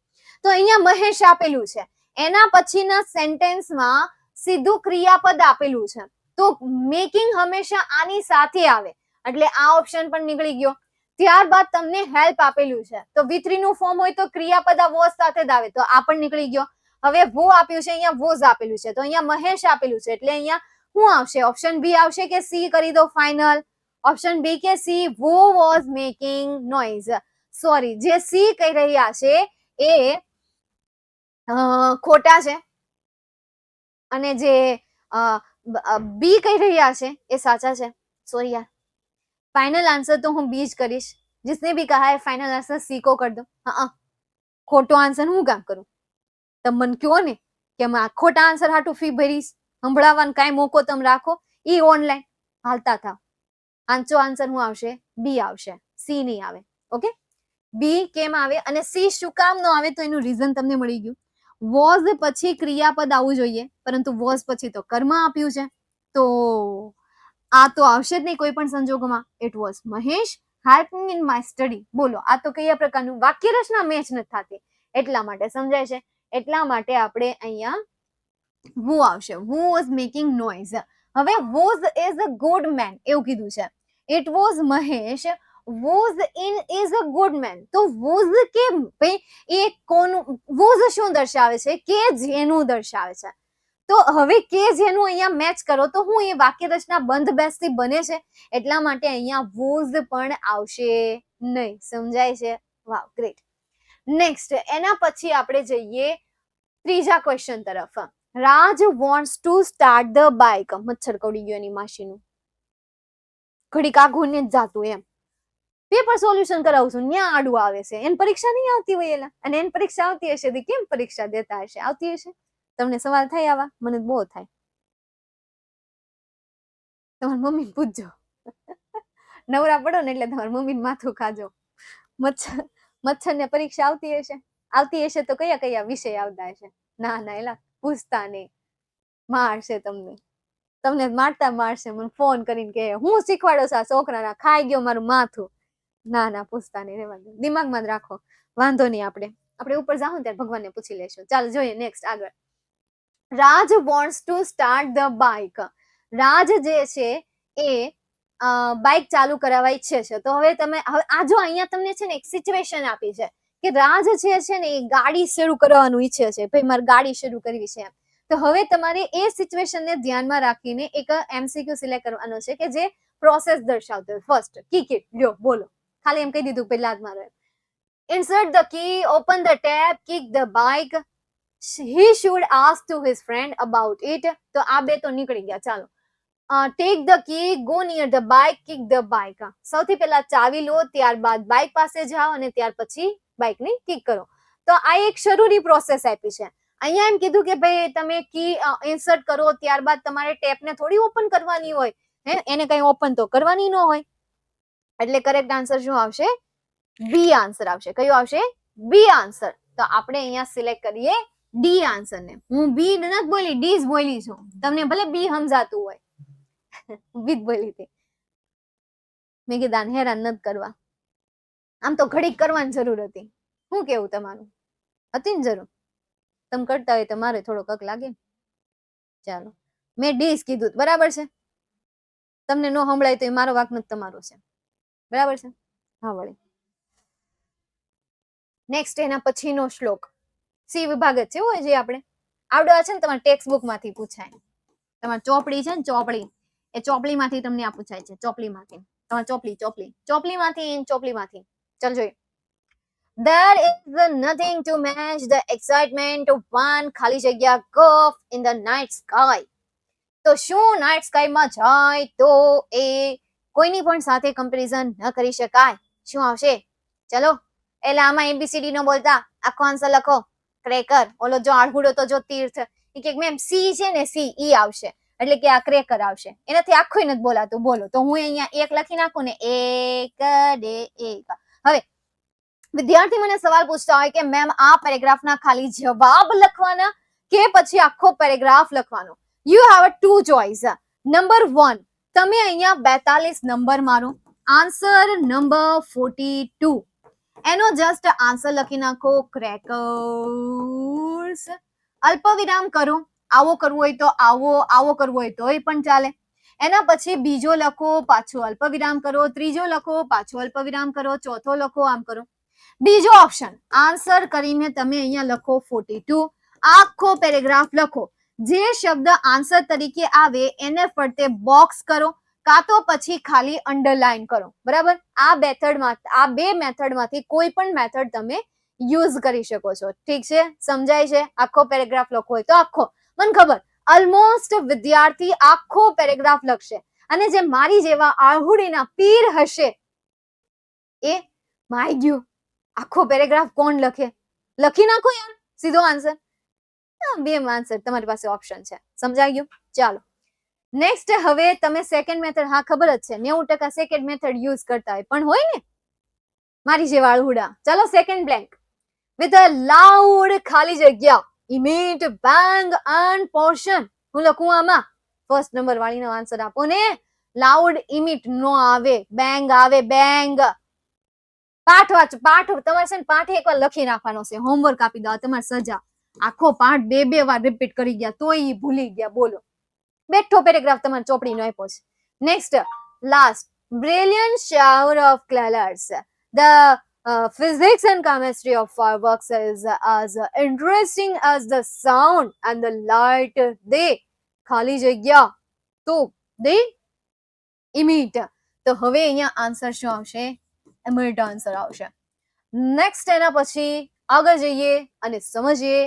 તો અહીંયા મહેશ આપેલું છે, એના પછીના સેન્ટેન્સમાં સીધું ક્રિયાપદ આપેલું છે. તો મેકિંગ હંમેશા આની સાથે આવે, એટલે આ ઓપ્શન પણ નીકળી ગયો. ત્યારબાદ તમને હેલ્પ આપેલું છે, તો V3 નું ફોર્મ હોય તો ક્રિયાપદ આ વોઝ સાથે જ આવે, તો આ પણ નીકળી ગયો. હવે વો આપ્યું છે, અહીંયા વોઝ આપેલું છે, તો અહીંયા મહેશ આપેલું છે, એટલે અહીંયા શું આવશે? ઓપ્શન બી આવશે કે સી? કરી દો ફાઇનલ. ઓપ્શન બી કે સી? વો વોઝ મેકિંગ નોઇઝ. સોરી, જે સી કહી રહ્યા છે એ ખોટા છે, અને જે બી કહી રહ્યા છે એ સાચા છે. સોરી યાર, फाइनल आंसर तो हम बीज करीश. जिसने भी कहा है फाइनल आंसर सी को कर दो. हाँ, खोटो आंसर હું કામ કરું? તમે મને કહો ને કે ખોટા આન્સર હાટુ ફી ભરીશ, સંભળાવવાનો કાંઈ મોકો તમે રાખો, ઈ ઓનલાઈન હાલતા થાવ. આંચો આન્સર શું આવશે? બી આવશે, સી નહીં આવે. ઓકે, બી કેમ આવે અને સી શું કામ ન આવે? તો એનું રીઝન તમને મળી ગયું. વોઝ પછી ક્રિયાપદ આવવું જોઈએ, પરંતુ વોઝ પછી તો કર્મ આપ્યું છે, તો આ તો આવશે જ નહીં કોઈ પણ સંજોગોમાં. It was Mahesh help me in my study. બોલો, આ તો કયા પ્રકારનું વાક્ય રચના મેચ નથી થતી. એટલા માટે સમજાય છે. એટલા માટે આપણે અહીંયા who આવશે. who was making noise. હવે was is a good man એવું કીધું છે. it was Mahesh was in is a good man. તો was કેમ ભાઈ એ કોનું was શું દર્શાવે છે કે જેનું દર્શાવે છે. તો હવે કે જેનું અહીંયા મેચ કરો તો હું એ વાક્ય રચના બંધ બેસતી બને છે એટલા માટે અહીંયા was પણ આવશે નહીં. સમજાય છે? વાવ ગ્રેટ. નેક્સ્ટ એના પછી આપણે જઈએ ત્રીજા ક્વેશ્ચન તરફ. Raj wants to start the bike. મચ્છર કવડી ગયો એની માસીનું. ઘડીક આઘું ને જ જાતું એમ. પેપર સોલ્યુશન કરાવું છું ન્યા આડું આવે છે. એની પરીક્ષા નહીં આવતી હોય એલા, અને એની પરીક્ષા આવતી હશે તો કેમ પરીક્ષા દેતા હશે? આવતી હશે. તમને સવાલ થાય આવા? મને બહુ થાય. તમારી મમ્મી પૂછજો. નવરા પડો ને એટલે તમારી મમ્મી માથું ખાજો. મચ્છર ને પરીક્ષા આવતી હશે? આવતી હશે તો કયા કયા વિષય આવતા હશે? ના ના એલા પૂછતા નહીં, મારશે તમને. તમને મારતા મારશે. મને ફોન કરીને કે હું શીખવાડો છું આ છોકરાના, ખાઈ ગયો મારું માથું. ના ના પૂછતા નહીં, રહેવા દો, દિમાગમાં જ રાખો. વાંધો નહીં, આપણે ઉપર જાઉં ત્યારે ભગવાનને પૂછી લેશું. ચાલો જોઈએ નેક્સ્ટ આગળ. Raj wants to start the bike. Raj જે છે એ બાઇક ચાલુ કરાવવા ઈચ્છે છે. તો હવે તમે આ જો અહીંયા તમને છે ને એક સિચ્યુએશન આપી છે કે રાજ છે ને એ ગાડી શરૂ કરવાનું ઈચ્છે છે. ભાઈ મારે ગાડી શરૂ કરવી છે એમ. તો હવે તમારે એ સિચ્યુએશનને ધ્યાનમાં રાખીને એક એમસીક્યુ સિલેક્ટ કરવાનો છે કે જે પ્રોસેસ દર્શાવતો હોય. First kick it. લ્યો બોલો. ખાલી એમ કહી દીધું પહેલા જ મારે. Insert the key, open the tap, kick the bike. he should ask to his friend about it. તો આ બે તો નીકળી ગયા. ચાલો. take the key, go near the bike, kick the bike. સૌથી પહેલા ચાવી લો, ત્યારબાદ બાઇક પાસે જાઓ અને ત્યાર પછી બાઇકને કિક કરો. તો આ એક શરૂની પ્રોસેસ આપી છે. અહીંયા એમ કીધું કે ભાઈ તમે કી ઇન્સર્ટ કરો, ત્યારબાદ તમારે ટેપને થોડી ઓપન કરવાની હોય, હે એને કઈ ઓપન તો કરવાની ન હોય. એટલે કરેક્ટ આન્સર શું આવશે? બી આન્સર આવશે. કયો આવશે? B answer. તો આપણે અહીંયા સિલેક્ટ કરીએ ડી આન્સર ને. હું બી નથી બોલી, ડી જ બોલી છું. તમને ભલે બી સમજાતું હોય, બી જ બોલી હતી. મેં કીધું હેરાન નથી કરવા. આમ તો ઘડીક કરવાની જરૂર હતી. શું કેવું તમારું? હતી ને જરૂર? તમે કરતા હોય તો મારે થોડો કક લાગે. ચાલો, મેં ડી જ કીધું, બરાબર છે? તમને ન સંભળાય તો એ મારો વાક નથી, તમારો છે. બરાબર છે? હા વળી. નેક્સ્ટ એના પછીનો શ્લોક સી વિભાગ જ છે હોય જે આપણે આવડે છે ને તમારા ટેક્સ્ટ બુક માંથી પૂછાય. તમારી ચોપડી છે ને ચોપડી, એ ચોપડી માંથી તમને આ પૂછાય છે. ચોપડી માંથી તમારી ચોપડી માંથી. ચાલ જોઈએ. There is nothing to match the excitement of one ખાલી જગ્યા curve in the night sky. તો શું નાઇટ સ્કાયમાં જાય તો એ કોઈની પણ સાથે કમ્પેરિઝન ન કરી શકાય. શું આવશે? ચલો એટલે આમાં એબીસીડી નો બોલતા આખો આન્સર લખો. ક્રેકર. ઓલો જો આળહુડો તો જો તીર્થ એ કે મેમ સી છે ને સી ઈ આવશે એટલે કે આ ક્રેકર આવશે. એનાથી આખું નથી બોલાતું. બોલો તો હું અહીંયા એક લખી નાખું ને, એક ડે એક. હવે વિદ્યાર્થી મને સવાલ પૂછતા હોય કે મેમ આ પેરેગ્રાફના ખાલી જવાબ લખવાના કે પછી આખો પેરેગ્રાફ લખવાનો? You have a two choice. Number 1 તમે અહીંયા 42 નંબર મારો, આન્સર નંબર 42. એનો જસ્ટ આન્સર લખી નાખો ક્રેકર્સ. અલ્પ વિરામ કરો. આવો કરવું હોય તો આવો, આવો કરવું હોય તોય પણ ચાલે. એના પછી બીજો લખો, પાછો અલ્પ વિરામ કરો, ત્રીજો લખો, પાછો અલ્પ વિરામ કરો, ચોથો લખો, આમ કરો. બીજો ઓપ્શન આન્સર કરીને તમે અહીંયા લખો 42. આખો પેરેગ્રાફ લખો. જે શબ્દ આન્સર તરીકે આવે એને ફરતે બોક્સ કરો કાં તો પછી ખાલી અંડરલાઈન કરો. બરાબર? આ બે મેથડમાંથી કોઈ પણ મેથડ તમે યુઝ કરી શકો છો. ઠીક છે? સમજાય છે? આખો પેરેગ્રાફ લખો હોય તો આખો. મને ખબર ઓલમોસ્ટ વિદ્યાર્થી આખો પેરેગ્રાફ લખશે અને જે મારી જેવા આહુડીના પીર હશે એ માય ગયું આખો પેરેગ્રાફ કોણ લખે? લખી નાખો યાર સીધો આન્સર. બે આન્સર તમારી પાસે ઓપ્શન છે. સમજાઈ ગયું? ચાલો નેક્સ્ટ. હવે તમે સેકન્ડ મેથડ, હા ખબર જ છે 90% સેકન્ડ મેથડ યુઝ કરતા હોય પણ હોય ને મારી જેવા આળહુડા. ચાલો second blank with a loud ખાલી જગ્યા ઇમિટ બેંગ એન્ડ પોર્શન. હું લખું આમાં ફર્સ્ટ નંબર વાળીનો આન્સર આપો ને. લાઉડ ઇમિટ નો આવે, બેંગ આવે. બેંગ પાઠ વાંચો. પાઠ તમારે છે ને પાઠ એકવાર લખી નાખવાનો છે. હોમવર્ક આપી દો. તમારી સજા. આખો પાઠ 2 વાર રિપીટ કરી ગયા તોય ઈ ભૂલી ગયા. બોલો, બેઠો પેરેગ્રાફ તમારે ચોપડીનો આપ્યો છે. Next, last, brilliant shower of colors. The physics and chemistry of fireworks is as interesting as the sound and the light they ખાલી જગ્યા તો they emit. તો હવે અહીંયા આન્સર શું આવશે? emit આન્સર આવશે. નેક્સ્ટ એના પછી આગળ જઈએ અને સમજીએ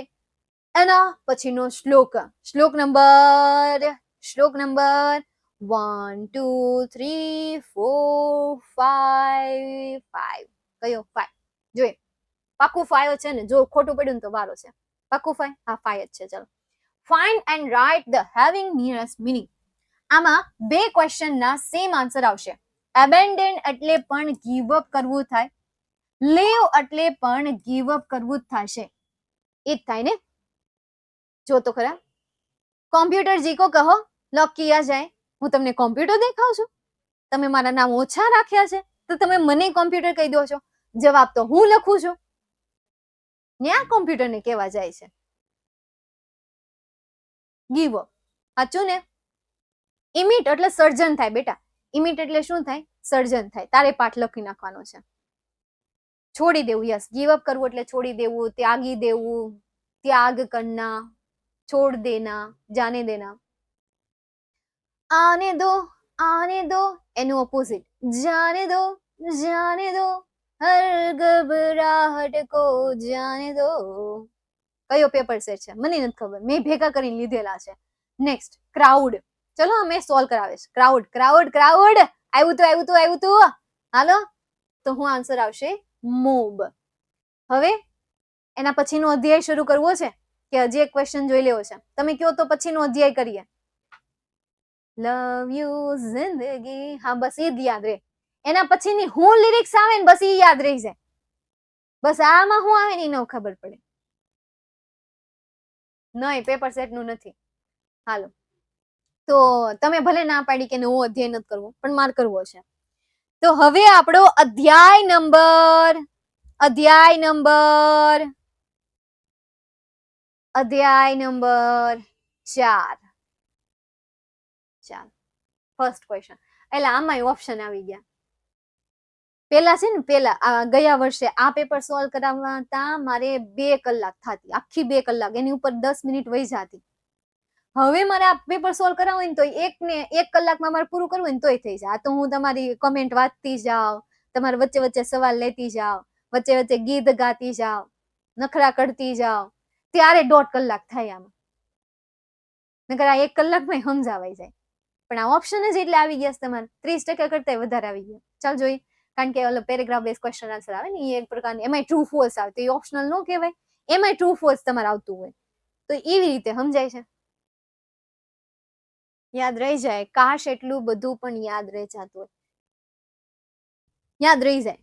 એના પછીનો શ્લોક. શ્લોક નંબર 1 2 3 4 5 5. કયો? 5. જોઈએ, પાકું 5 છે ને? જો ખોટું પડ્યું ને તો વારો છે. પાકું 5? હા, 5 જ છે. ચલો, find and write the having nearest meaning. આમાં બે ક્વેશ્ચન ના સેમ આન્સર આવશે. abandon એટલે પણ ગીવ અપ કરવું થાય, લીવ એટલે પણ ગીવ અપ કરવું જ થશે. એ જ થાય ને? જો તો ખરા. કોમ્પ્યુટર જી કો કહો લॉक किया जाए. હું તમને કોમ્પ્યુટર દેખાઉં છું? તમે મારા નામ ઓછા રાખ્યા છે તો તમે મને કોમ્પ્યુટર કહી દો છો. જવાબ તો હું લખું છું. ન્યા કોમ્પ્યુટરને કહેવા જાય છે ગીવ અપ. સાચું ને? ઇમિટ એટલે સર્જન થાય બેટા. ઇમિટ એટલે શું થાય? સર્જન થાય. તારે પાઠ લખી નાખવાનો છે. છોડી દેવું. યસ, ગીવ અપ કરવું એટલે છોડી દેવું, ત્યાગી દેવું, ત્યાગ કરના, છોડ દેના, જાને દેના. આને દો, આને દો એનું ઓપોઝિટ જાને દો, જાને દો, હર ઘબરાહટ કો જાને દો. કયો પેપર સેટ છે મને નથી ખબર, મેં ભેગા કરીને લીધેલા છે. Next, crowd. ચલો અમે સોલ્વ કરાવે છે. Crowd, crowd, crowd. આવ્યું તું. હાલો, તો હું આન્સર આવશે મોબ. હવે એના પછીનો અધ્યાય શરૂ કરવો છે કે હજી એક ક્વેશ્ચન જોઈ લેવો છે? તમે કહો તો પછીનો અધ્યાય કરીએ. લવ યુ જિંદગી. હા, બસ એ જ યાદ રહે. એના પછીની હું લિરિક્સ આવે ને બસ એ યાદ રહી જાય. બસ આમાં હું આવે ને ન ખબર પડે. નહીં, પેપર સેટ નું નથી. હાલો, તો તમે ભલે ના પાડી કે નવો અધ્યાય નથી કરવો, પણ માર કરવો છે. તો હવે આપણો અધ્યાય નંબર 4. First question. એટલે આમાં ઓપ્શન આવી ગયા. પેલા છે ને, ગયા વર્ષે આ પેપર સોલ્વ કરાવવા હતા મારે 2 કલાક થતી, આખી 2 કલાક. એની ઉપર 10 મિનિટ વહી જતી. હવે મારે આ પેપર સોલ્વ કરાવવું હોય ને તો 1 કલાકમાં મારે પૂરું કરવું હોય ને તોય થઈ જાય. આ તો હું તમારી કમેન્ટ વાંચતી જાઉં, તમારે વચ્ચે વચ્ચે સવાલ લેતી જાઉં, વચ્ચે વચ્ચે ગીત ગાતી જાઉં, નખરા કરતી જાઉં, ત્યારે 1.5 કલાક થાય આમાં. નકર આ 1 કલાકમાં સમજાવાઈ જાય. પણ આ ઓપ્શન જ એટલે આવી ગયા તમારે 30% કરતા વધારે આવી ગયા. ચાલ જોઈએ. કારણ કે ઓલો પેરેગ્રાફ બેઝ ક્વેશ્ચન આન્સર આવે ને, એ એક પ્રકારની એમાં ટ્રુ ફોલ્સ આવે તો એ ઓપ્શનલ નો કહેવાય. એમાં ટ્રુ ફોલ્સ તમારે આવતું હોય તો એવી રીતે સમજાય છે. યાદ રહી જાય. કાશ એટલું બધું પણ યાદ રહી જતું હોય. યાદ રહી જાય.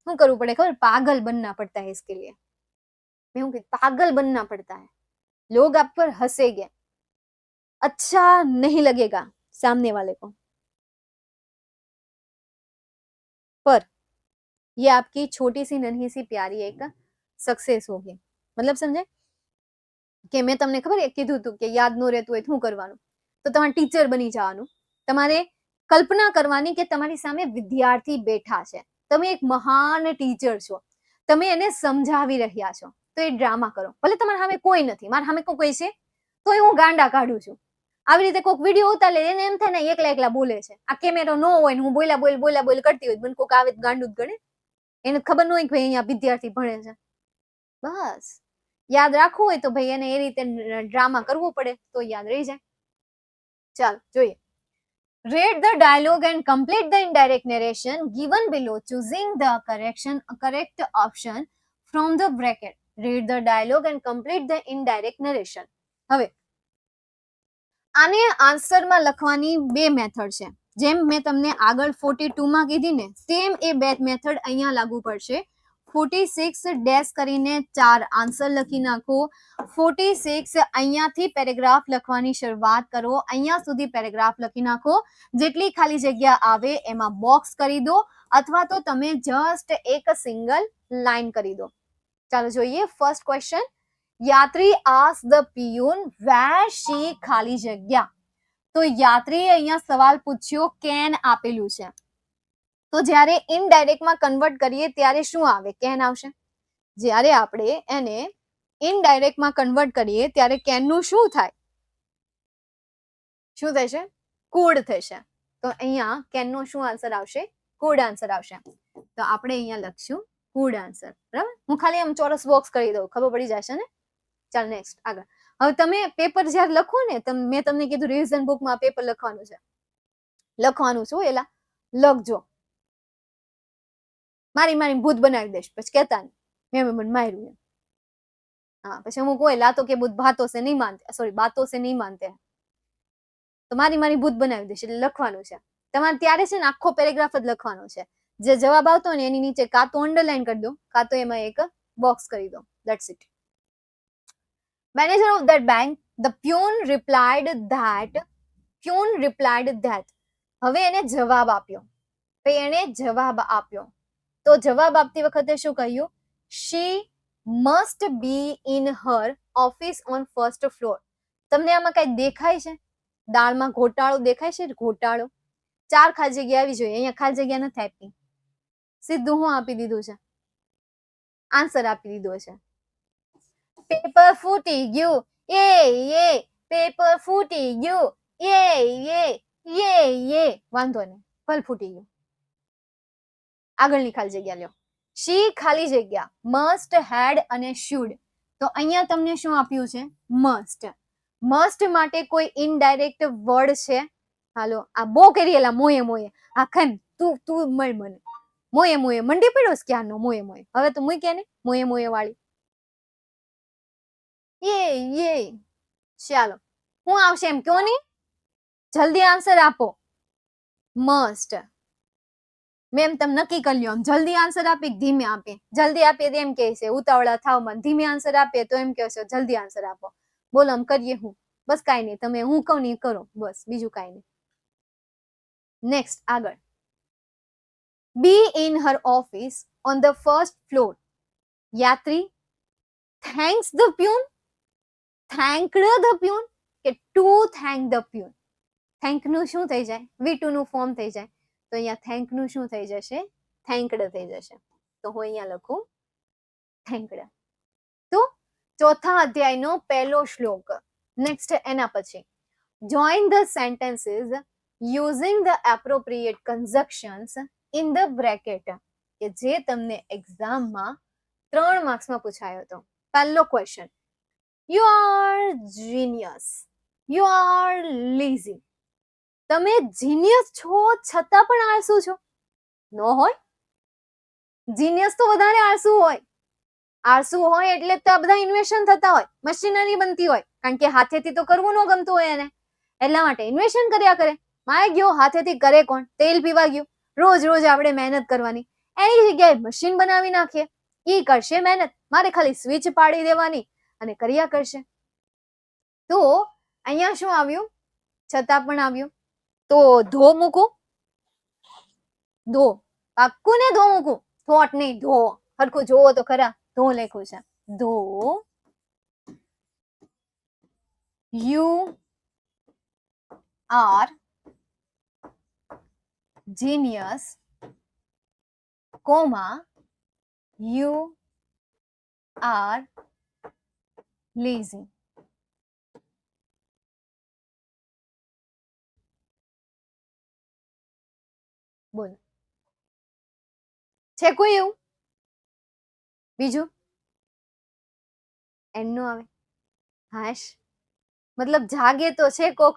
શું કરવું પડે ખબર? પાગલ बनना पड़ता है इसके लिए. मैं हूँ पागल बनना पड़ता है. लोग आप पर हंसेंगे, अच्छा नहीं लगेगा सामने वाले को, पर ये आपकी छोटी सी नन्ही सी प्यारी एक सक्सेस होगी. मतलब समझे કે મેં તમને ખબર કીધું હતું કે યાદ ન રહેતું હોય શું કરવાનું? તો તમારે ટીચર બની જવાનું. તમારે કલ્પના કરવાની કે તમારી સામે વિદ્યાર્થી બેઠા છે, તમે એક મહાન ટીચર છો, તમે એને સમજાવી રહ્યા છો, તો એ ડ્રામા કરો. ભલે તમારા સામે કોઈ નથી, મારા સામે કોઈ છે તો હું ગાંડા કાઢું છું. આવી રીતે કોઈક વિડીયો ઉતારે એને એમ થાય ને એકલા બોલે છે. આ કેમેરો ન હોય ને હું બોલા કરતી હોય, મને કોઈક આવે ગાંડું જ ગણે. એને ખબર ન હોય કે ભાઈ અહીંયા વિદ્યાર્થી ભણે છે. બસ યાદ રાખવું હોય તો ભાઈ એને એ રીતે ડ્રામા કરવો પડે તો યાદ રહી જાય. ચાલ જોઈએ. Read the dialogue and complete the indirect narration given below, choosing the correct option from the bracket. Read the dialogue and complete the indirect narration. હવે આને આન્સરમાં લખવાની 2 મેથડ છે. જેમ મેં તમને આગળ 42 માં કીધી ને, સેમ એ 2 મેથડ અહીંયા લાગુ પડશે 46 ડેશ કરીને 4 આન્સર લખી નાખો. 46 અહીંયાથી પેરેગ્રાફ લખવાની શરૂઆત કરો. અહીંયા સુધી પેરેગ્રાફ લખી નાખો. જેટલી ખાલી જગ્યા આવે એમાં બોક્સ કરી દો અથવા તો તમે જસ્ટ એક સિંગલ લાઈન કરી દો. ચાલો જોઈએ ફર્સ્ટ ક્વેશ્ચન. યાત્રી આસ્ક ધ પિયુન વેર શી ખાલી જગ્યા. તો યાત્રીએ અહીંયા સવાલ પૂછ્યો, કેન આપેલું છે. તો જ્યારે ઇનડાયરેક્ટમાં કન્વર્ટ કરીએ ત્યારે શું આવે? કેન આવશે. જ્યારે આપણે એને ઇનડાયરેક્ટમાં કન્વર્ટ કરીએ ત્યારે કેનનું શું થાય? શું થશે? કુડ થશે. તો અહીંયા કેનનો શું આન્સર આવશે? કુડ આન્સર આવશે. તો આપણે અહીંયા લખશું કુડ આન્સર. બરાબર. હું ખાલી આમ ચોરસ બોક્સ કરી દઉં, ખબર પડી જશે ને. ચાલ નેક્સ્ટ આગળ. હવે તમે પેપર જ્યારે લખો ને, મેં તમને કીધું રિવિઝન બુકમાં પેપર લખવાનું છે. લખવાનું છું એલા લખજો. મારી ભૂત બનાવી દઈશ પછી કહેતા નહીં મેં મને માર્યું. હા પછી અમુક હોય લાતો કે ભૂત ભાતો સે નહીં માનતે, સોરી બાતો સે નહીં માનતે. તો મારી ભૂત બનાવી દઈશ. એટલે લખવાનું છે તમારે. ત્યારે છે ને આખો પેરેગ્રાફ જ લખવાનો છે. જે જવાબ આવતો હોય ને એની નીચે કાં તો અંડરલાઈન કરી દો કાં તો એમાં એક બોક્સ કરી દો. That's it. Manager of that bank, the peon replied that. હવે એને જવાબ આપ્યો. પછી એને જવાબ આપ્યો. તો જવાબ આપતી વખતે શું કહ્યું? She must be in her office on first floor. તમને આમાં કઈ દેખાય છે? દાળમાં ઘોટાળો દેખાય છે? ઘોટાળો. 4 ખાલી જગ્યા આવી જોઈએ. અહીંયા ખાલી જગ્યા નથી આપી. સીધું હું આપી દીધું છે? આન્સર આપી દીધો છે. પેપર ફૂટી ગયું. યે પેપર ફૂટી ગયું. યે વાંધો નહીં, ફલ ફૂટી ગયું. આગળની ખાલી જગ્યા લ્યો. શી ખાલી જગ્યા મસ્ટ હેડ અને શુડ. તો અહીંયા તમને શું આપ્યું છે? મસ્ટ. મસ્ટ માટે કોઈ ઇનડાયરેક્ટ વર્ડ છે? હાલો આ બો કરેલા મોયે આ ખન તું મળ મને મોયે મંડી પડ્યો છે ક્યાંનો મોયે. હવે તો મૂકે ને મોયે વાળી. યે ચાલો હું આવશે એમ કયો નહીં. જલ્દી આન્સર આપો. મસ્ટ. મેમ તમે નક્કી કરી લ્યો. જલ્દી આન્સર આપી ધીમે આપે. જલ્દી આપીએ તો એમ કહે છે ઉતાવળા થાવ મન. ધીમે આન્સર આપીએ તો એમ કહે છે જલ્દી આન્સર આપો. બોલો આમ કરીએ હું. બસ કાંઈ નહીં, તમે હું કહું ને કરો બસ, બીજું કાંઈ નહીં. નેક્સ્ટ આગળ. Be in her office on the first floor. Yatri thanks the peon. Thanked the peon કે to thank the peon. Thank નું શું થઈ જાય? V2 નું ફોર્મ થઈ જાય. તો અહીંયા થેન્ક નું શું થઈ જશે? થેન્કડ થઈ જશે. તો હું અહીંયા લખું થેન્કડ. તો ચોથા અધ્યાયનો પહેલો શ્લોક. નેક્સ્ટ એના પછી join the sentences using the appropriate કન્જક્શન્સ in the bracket. કે જે તમને એક્ઝામમાં 3 માર્ક્સમાં પૂછાયો હતો. પહેલો question, you are genius, you are lazy. તમે જીનિયસ છો છતાં પણ આળસુ છો? નો હોય. જીનિયસ તો વધારે આળસુ હોય. આળસુ હોય એટલે તો આ બધા ઇન્વેશન થતા હોય, મશીનરી બનતી હોય. કારણ કે હાથેથી તો કરવું ન ગમતું હોય એને, એટલા માટે ઇન્વેશન કર્યા કરે. માય ગયો હાથેથી કરે કોણ? તેલ પીવા ગયું. રોજ આપણે મહેનત કરવાની. એની જગ્યાએ મશીન બનાવી નાખીએ. ઈ કરશે મહેનત, મારે ખાલી સ્વિચ પાડી દેવાની અને કર્યા કરશે. તો અહીંયા શું આવ્યું? છતાં પણ આવ્યું. તો ધો મૂકું. ધો પાક્કું ને ધો મૂકું. થોટ નહીં, ધો. હરખું જોવો તો ખરા. ધો લખ્યું છે. ધો you are genius comma you are lazy. બોલો છે કોઈ એવું? બીજું એન નો આવે? હાશ મતલબ જાગે તો છે કોક.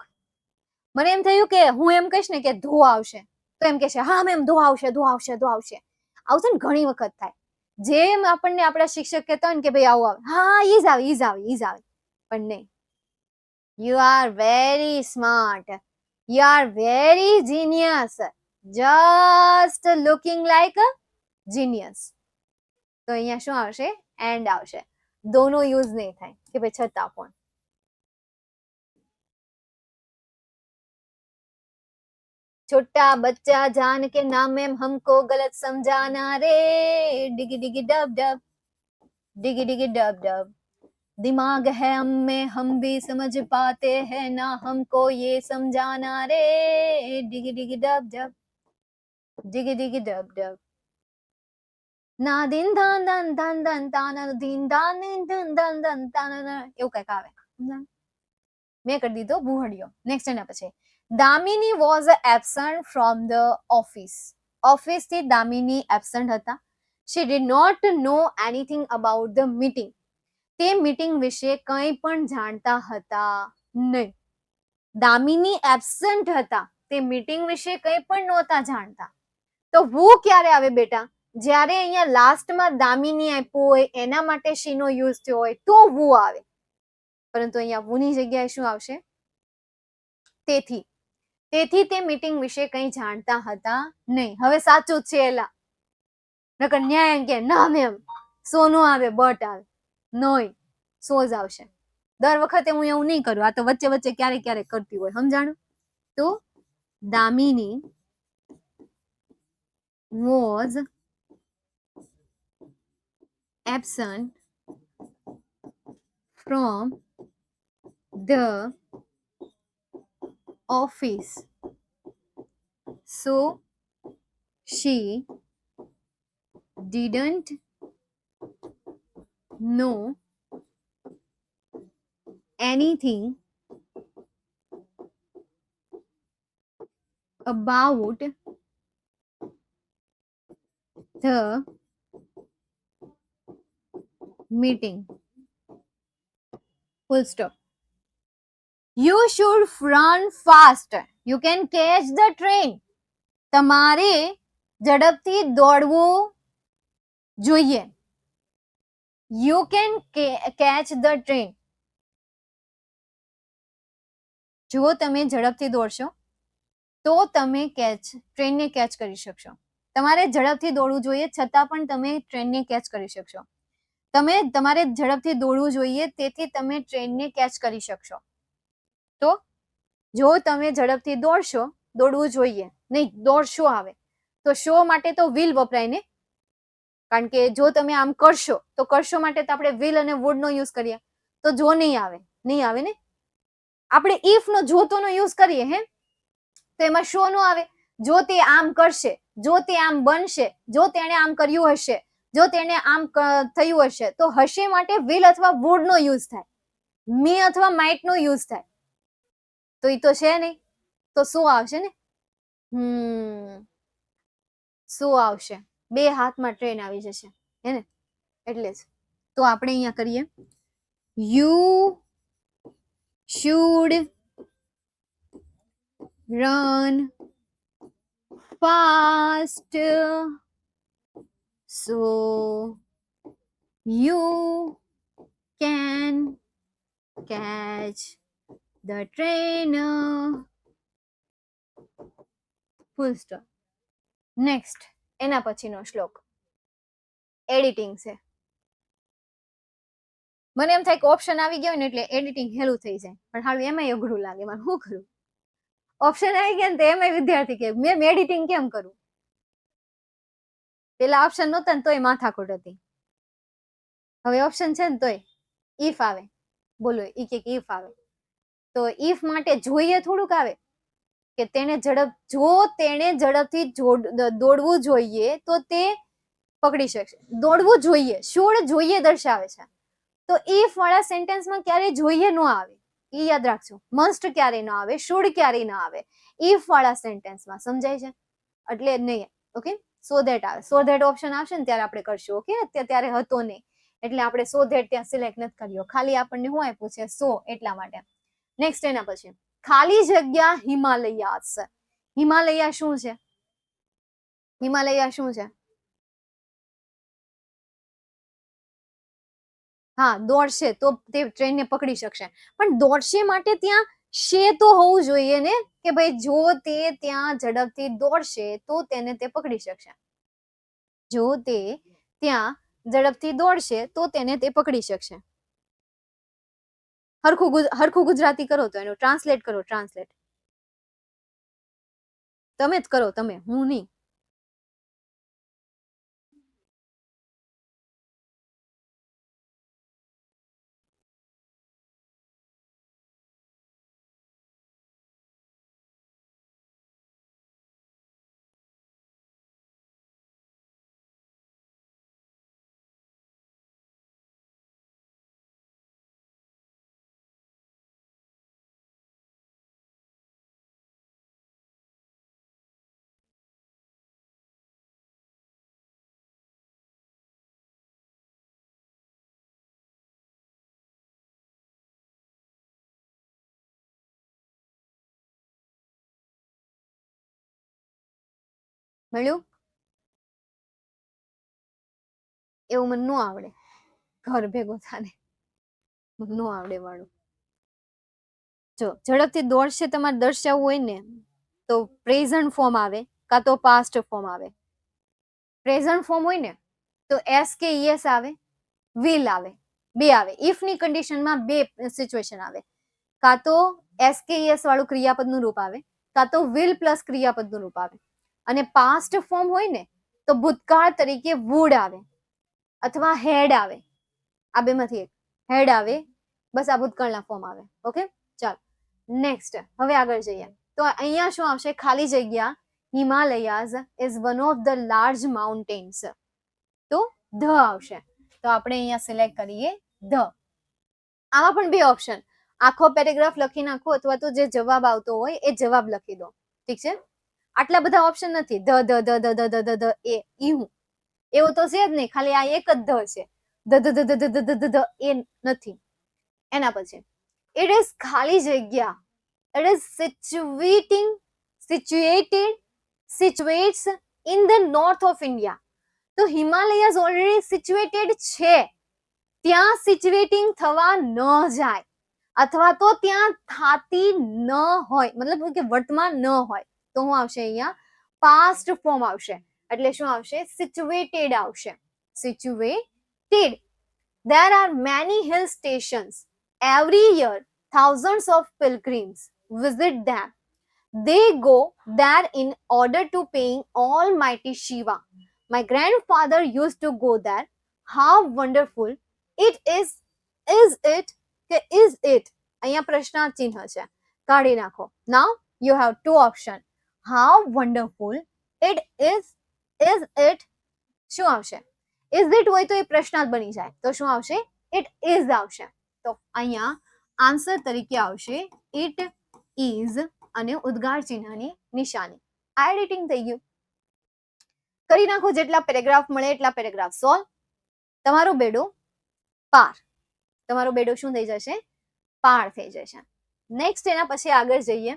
મને એમ થયું કે હું એમ કહીશ ને કે ધો આવશે તો એમ કહેશે હા મેમ ધો આવશે. આવશે ને ઘણી વખત થાય. જેમ આપણને આપણા શિક્ષક કહેતા હોય ને કે ભાઈ આવું આવે, હા ઈજ આવે. પણ નહીં. You are very smart, you are very genius, just looking like a genius. તો અહીંયા શું આવશે? એન્ડ આવશે. દોનો યુઝ નહીં થાય કે ભાઈ છતાં પણ. छोटा बच्चा जान के नाम में हमको गलत समझाना रे, डिगी डिगी डब डब, डिगी डिगी डब डब. दिमाग है हम में, हम भी समझ पाते हैं ना, हमको ये समझाना रे, डिगी डिगी डब डब, डिगी डिगी डब डब. ના દિન ધાન ધન ધન ધન તાના દિન દાન ધન ધન ધન તાના એવું કઈક આવે. મેં કરી દીધો બુહડિયો. નેક્સ્ટ એના પછી Damini was absent from the office. Office થી દામિની એબસન્ટ હતા. She did not know anything about the meeting. તે મીટિંગ વિશે કંઈ પણ જાણતા હતા નહીં. દામિની એબસન્ટ હતા, તે મીટિંગ વિશે કંઈ પણ નહોતા જાણતા. તો વુ ક્યારે આવે બેટા? જ્યારે અહીંયા લાસ્ટમાં દામિની આપ્યું હોય એના માટે શી નો યુઝ થયો હોય તો વુ આવે. પરંતુ અહીંયા વુની જગ્યાએ શું આવશે? તેથી. તેથી તે મીટિંગ વિશે કંઈ જાણતા હતા નહીં. હવે સાચું જ છે એલા, નકર ન્યાય કે ના મેમ સો નો આવે, બટ આવે. નહીં, સો જ આવશે. દર વખતે હું એવું નહીં કરું, આ તો વચ્ચે વચ્ચે ક્યારેક ક્યારેક કરતી હોય, સમજાણું? તો Damini was absent from the office, so she didn't know anything about the meeting. Full stop. You should run fast. You can catch the train. તમારે ઝડપથી દોડવું જોઈએ. You can catch the train. જો તમે ઝડપથી દોડશો તો તમે ટ્રેનને કેચ કરી શકશો. તમારે ઝડપથી દોડવું જોઈએ છતાં પણ તમે ટ્રેનને કેચ કરી શકશો. તમારે ઝડપથી દોડવું જોઈએ તેથી તમે ટ્રેનને કેચ કરી શકશો. તો જો તમે ઝડપથી દોડવું જોઈએ નહીં, દોડશો આવે તો શો માટે તો વિલ વપરાય ને. કારણ કે જો તમે આમ કરશો તો કરશો માટે તો આપણે વિલ અને વુડ નો યુઝ કરીએ, તો જો નહીં આવે ને. આપણે ઇફ નો જોતો નો યુઝ કરીએ હે તો એમાં શો નો આવે. જો તે આમ કરશે, જો તે આમ બનશે, જો તેણે આમ કર્યું હશે, જો તેને આમ થયું હશે, તો હશે માટે વિલ અથવા વુડ નો યુઝ થાય, મી અથવા માઇટ નો યુઝ થાય. તો એ તો છે નહીં, તો શું આવશે ને? શું આવશે? બે હાથમાં ટ્રેન આવી જશે હે ને, એટલે જ. તો આપણે અહીંયા કરીએ, you should run fast so you can catch the train. Full stop. Next, એના પછીનો શ્લોક એડિટિંગ છે. મને એમ થાય કે ઓપ્શન આવી ગયો ને એટલે એડિટિંગ હેલું થઈ જાય, પણ હાલ એમાંય અઘરું લાગે. મારે શું કરું? ઓપ્શન આવી ગયા ને તો એમાંય વિદ્યાર્થી કે મેં એડિટિંગ કેમ કરું? પેલા ઓપ્શન નહોતા ને તોય માથાકૂટ હતી, હવે ઓપ્શન છે ને તોય ઇફ આવે. બોલો, ઇફ આવે તો ઇફ માટે જોઈએ થોડુંક આવે કે જો તેને ઝડપથી દોડવું જોઈએ તો તે પકડી શકશે. દોડવું જોઈએ, શોડ જોઈએ દર્શાવે છે. તો ઇફ વાળા સેન્ટેન્સમાં ક્યારે જોઈએ ન આવે, એ યાદ રાખજો. મસ્ટ ક્યારે ન આવે, શુડ ક્યારે ન આવે ઇફ વાળા સેન્ટેન્સમાં, સમજાય છે? એટલે નહીં. ઓકે, સો ધેટ આવે. સો ધેટ ઓપ્શન આવશે ને ત્યારે આપણે કરશું. ઓકે, ત્યારે હતો નહીં એટલે આપણે સો ધેટ ત્યાં સિલેક્ટ નથી કર્યો, ખાલી આપણને શું આપ્યું છે? સો, એટલા માટે. નેક્સ્ટ એના પછી ખાલી જગ્યા હિમાલયાસ. હિમાલયા શું છે? હિમાલયા શું છે? હા, દોડશે તો તે ટ્રેનને પકડી શકશે, પણ દોડશે માટે ત્યાં શે તો હોવું જોઈએ ને, કે ભાઈ જો તે ત્યાં ઝડપથી દોડશે તો તેને તે પકડી શકશે. જો તે ત્યાં ઝડપથી દોડશે તો તેને તે પકડી શકશે. હરખું ગુજરાતી કરો તો એનું ટ્રાન્સલેટ કરો. ટ્રાન્સલેટ તમે જ કરો, તમે, હું નહીં. મળ્યું? એવું મને ન આવડે, ઘર ભેગો થાને ન આવડે વાળું. જો ઝડપથી દોડશે તમારે દર્શાવવું હોય ને તો પ્રેઝન્ટ ફોર્મ આવે કાં તો પાસ્ટ ફોર્મ આવે. પ્રેઝન્ટ ફોર્મ હોય ને તો એસ કે ઈએસ આવે, વિલ આવે, બે આવે. ઇફ ની કન્ડિશનમાં બે સિચ્યુએશન આવે, કાં તો એસ કે ઈએસ વાળું ક્રિયાપદનું રૂપ આવે, કાં તો વિલ પ્લસ ક્રિયાપદનું રૂપ આવે. અને પાસ્ટ ફોર્મ હોય ને તો ભૂતકાળ તરીકે વુડ આવે અથવા હેડ આવે. આ બેમાંથી એક હેડ આવે. બસ આ ભૂતકાળના ફોર્મ આવે. ઓકે, ચાલો નેક્સ્ટ. હવે આગળ જઈએ તો અહીંયા શું આવશે? ખાલી જગ્યા Himalayas is one of the large mountains. તો ધ આવશે. તો આપણે અહીંયા સિલેક્ટ કરીએ ધ. આમાં પણ બે ઓપ્શન, આખો પેરેગ્રાફ લખી નાખો અથવા તો જે જવાબ આવતો હોય એ જવાબ લખી દો. ઠીક છે? આટલા બધા ઓપ્શન નથી. The the the the the the the એ ઈ એવું તો છે જ નહીં. ખાલી આ એક જ ધ છે. The the the the the the the એ નથી. એના પછી it is ખાલી જગ્યા, it is situates in the north of India. તો હિમાલયાઝ ઓલરેડી સિચ્યુએટેડ છે, ત્યાં સિચ્યુએટિંગ થવા ન જાય અથવા તો ત્યાં થાતી ન હોય, મતલબ કે વર્તમાન ન હોય તો શું આવશે? અહીંયા પાસ્ટ ફોર્મ આવશે. એટલે શું આવશે? સિચ્યુએટેડ આવશે. Situated. There are many hill stations. Every year, thousands of pilgrims visit them. They go there in order to paying Almighty Shiva. My grandfather used to go there. How wonderful it is. Is it? Is it? અહીંયા પ્રશ્નાર્થ ચિહ્ન છે, કાઢી નાખો. Now you have two options. How wonderful it is. Is it? શું આવશે? Is it હોય તો એ પ્રશ્નાર્થ બની જાય. તો શું આવશે? It is આવશે. તો અહીંયા આન્સર તરીકે આવશે it is અને ઉદ્ગાર ચિહ્નની નિશાની. આ એડિટિંગ થઈ ગયું. કરી નાખો. જેટલા પેરેગ્રાફ મળે એટલા પેરેગ્રાફ સોલ્વ. તમારું બેડું પાર. તમારું બેડું શું થઈ જશે? પાર થઈ જશે. નેક્સ્ટ એના પછી આગળ જઈએ.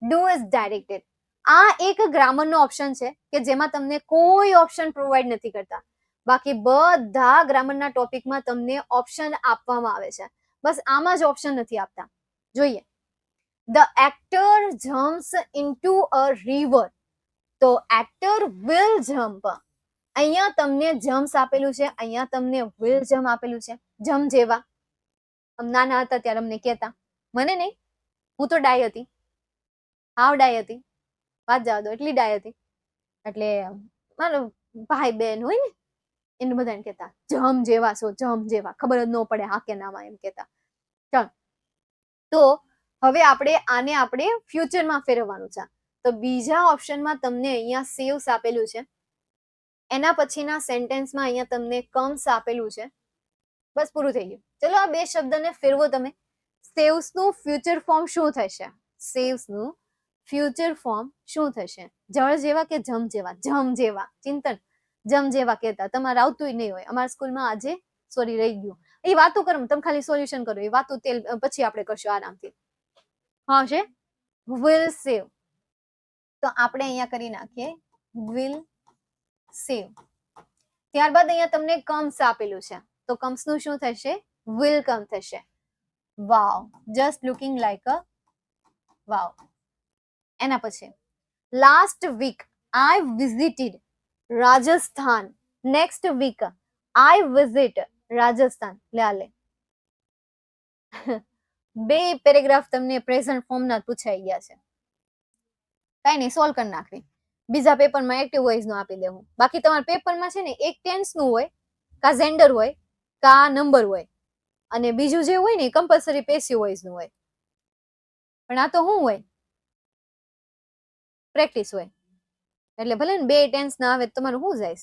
Do is directed. આ એક ગ્રામરનો ઓપ્શન છે કે જેમાં તમને કોઈ ઓપ્શન પ્રોવાઈડ નથી કરતા. બાકી બધા ગ્રામરના ટોપિકમાં તમને ઓપ્શન આપવામાં આવે છે. બસ આમાં જ ઓપ્શન નથી આપતા. જોઈએ. The actor jumps into a river. તો એક્ટર વિલ જમ્પ. અહીંયા તમને જમ્પ્સ આપેલું છે, અહીંયા તમને વિલ જમ્પ આપેલું છે. જમ જેવા નાના હતા ત્યારે અમને કહેતા. મને નહીં, હું તો ડાય હતી, હાવ ડાય હતી. વાત જવા દો, એટલી ડાય હતી. એટલે મારો ભાઈ બહેન હોય ને એને બધાને કહેતા જમ જેવા છો, જમ જેવા. ખબર જ ન પડે હા કે નામાં, એમ કહેતા. ચાલ, તો હવે આને આપણે ફ્યુચરમાં ફેરવવાનું છે. તો બીજા ઓપ્શનમાં તમને અહીંયા સેવ્સ આપેલું છે. એના પછીના સેન્ટેન્સમાં અહીંયા તમને કમ્સ આપેલું છે. બસ પૂરું થઈ ગયું. ચલો આ બે શબ્દને ફેરવો તમે. સેવ્સનું ફ્યુચર ફોર્મ શું થશે? સેવ્સનું ફ્યુચર ફોર્મ શું થશે? જળ જેવા કે જમ જેવા? જમ જેવા. ચિંતન જમ જેવા કહેતા. તમારે આવતું નહીં હોય. અમારા સ્કૂલમાં આજે સોરી રહી ગયું. એ વાતો કરો, તમે ખાલી સોલ્યુશન કરો. એ વાતો તેલ પછી આપણે કરશું આરામથી. હા છે વિલ સેવ. તો આપણે અહીંયા કરી નાખીએ વિલ સેવ. ત્યારબાદ અહીંયા તમને કમ્સ આપેલું છે. તો કમ્સ નું શું થશે? વિલ કમ થશે. Wow, just looking like a wow. એના પછી last week I visited Rajasthan. Next week I visit Rajasthan. લે બે પેરેગ્રાફ તમને પ્રેઝન્ટ ફોર્મના પૂછાઈ ગયા છે. કઈ નહીં, સોલ્વ કરી નાખવી. બીજા પેપરમાં એક્ટિવ વોઇસ નું આપી દેવું. બાકી તમારા પેપરમાં છે ને એક ટેન્સ નું હોય, કા જેન્ડર હોય, કા નંબર હોય, અને બીજું જે હોય ને કમ્પલસરી પેસિવ વોઇસ નું હોય. પણ આ તો શું હોય? પ્રેક્ટિસ હોય. એટલે ભલે ને બે ટેન્સ ના આવે તમારું શું જાય?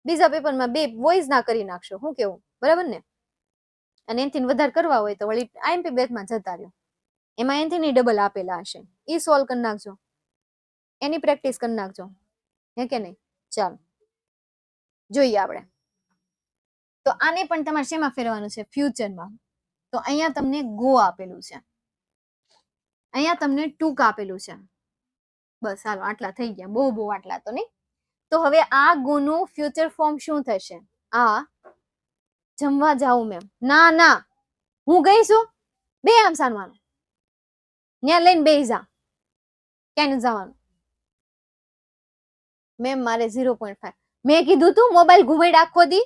બીજા પેપરમાં બે વોઇસ ના કરી નાખશો. શું કેવું? બરાબર ને? અને એનથી વધારે કરવા હોય તો વળી આઈએમપી બેચમાં જતા રહ્યો. એમાં એનથી ડબલ આપેલા હશે. ઈ સોલ્વ કરી નાખજો, એની પ્રેક્ટિસ કરી નાખજો. હે કે નહીં? ચાલો જોઈએ આપણે. તો આને પણ તમારે શેમાં ફેરવાનું છે? ફ્યુચરમાં. તો અહીંયા તમને ગો આપેલું છે, અહીંયા તમને ટૂંક આપેલું છે. બસ હાલો, આટલા થઈ ગયા. બહુ આટલા તો નહીં. તો હવે આ ગોનું ફ્યુચર ફોર્મ શું થશે? આ જમવા જાઉં મેમ. ના હું ગઈ છું. બે આમ સાનવાનું ત્યાં લઈને બે જા. ક્યાં નથી જવાનું? મેમ મારે 0.5. મેં કીધું તું મોબાઈલ ઘુમાઈ આખો દી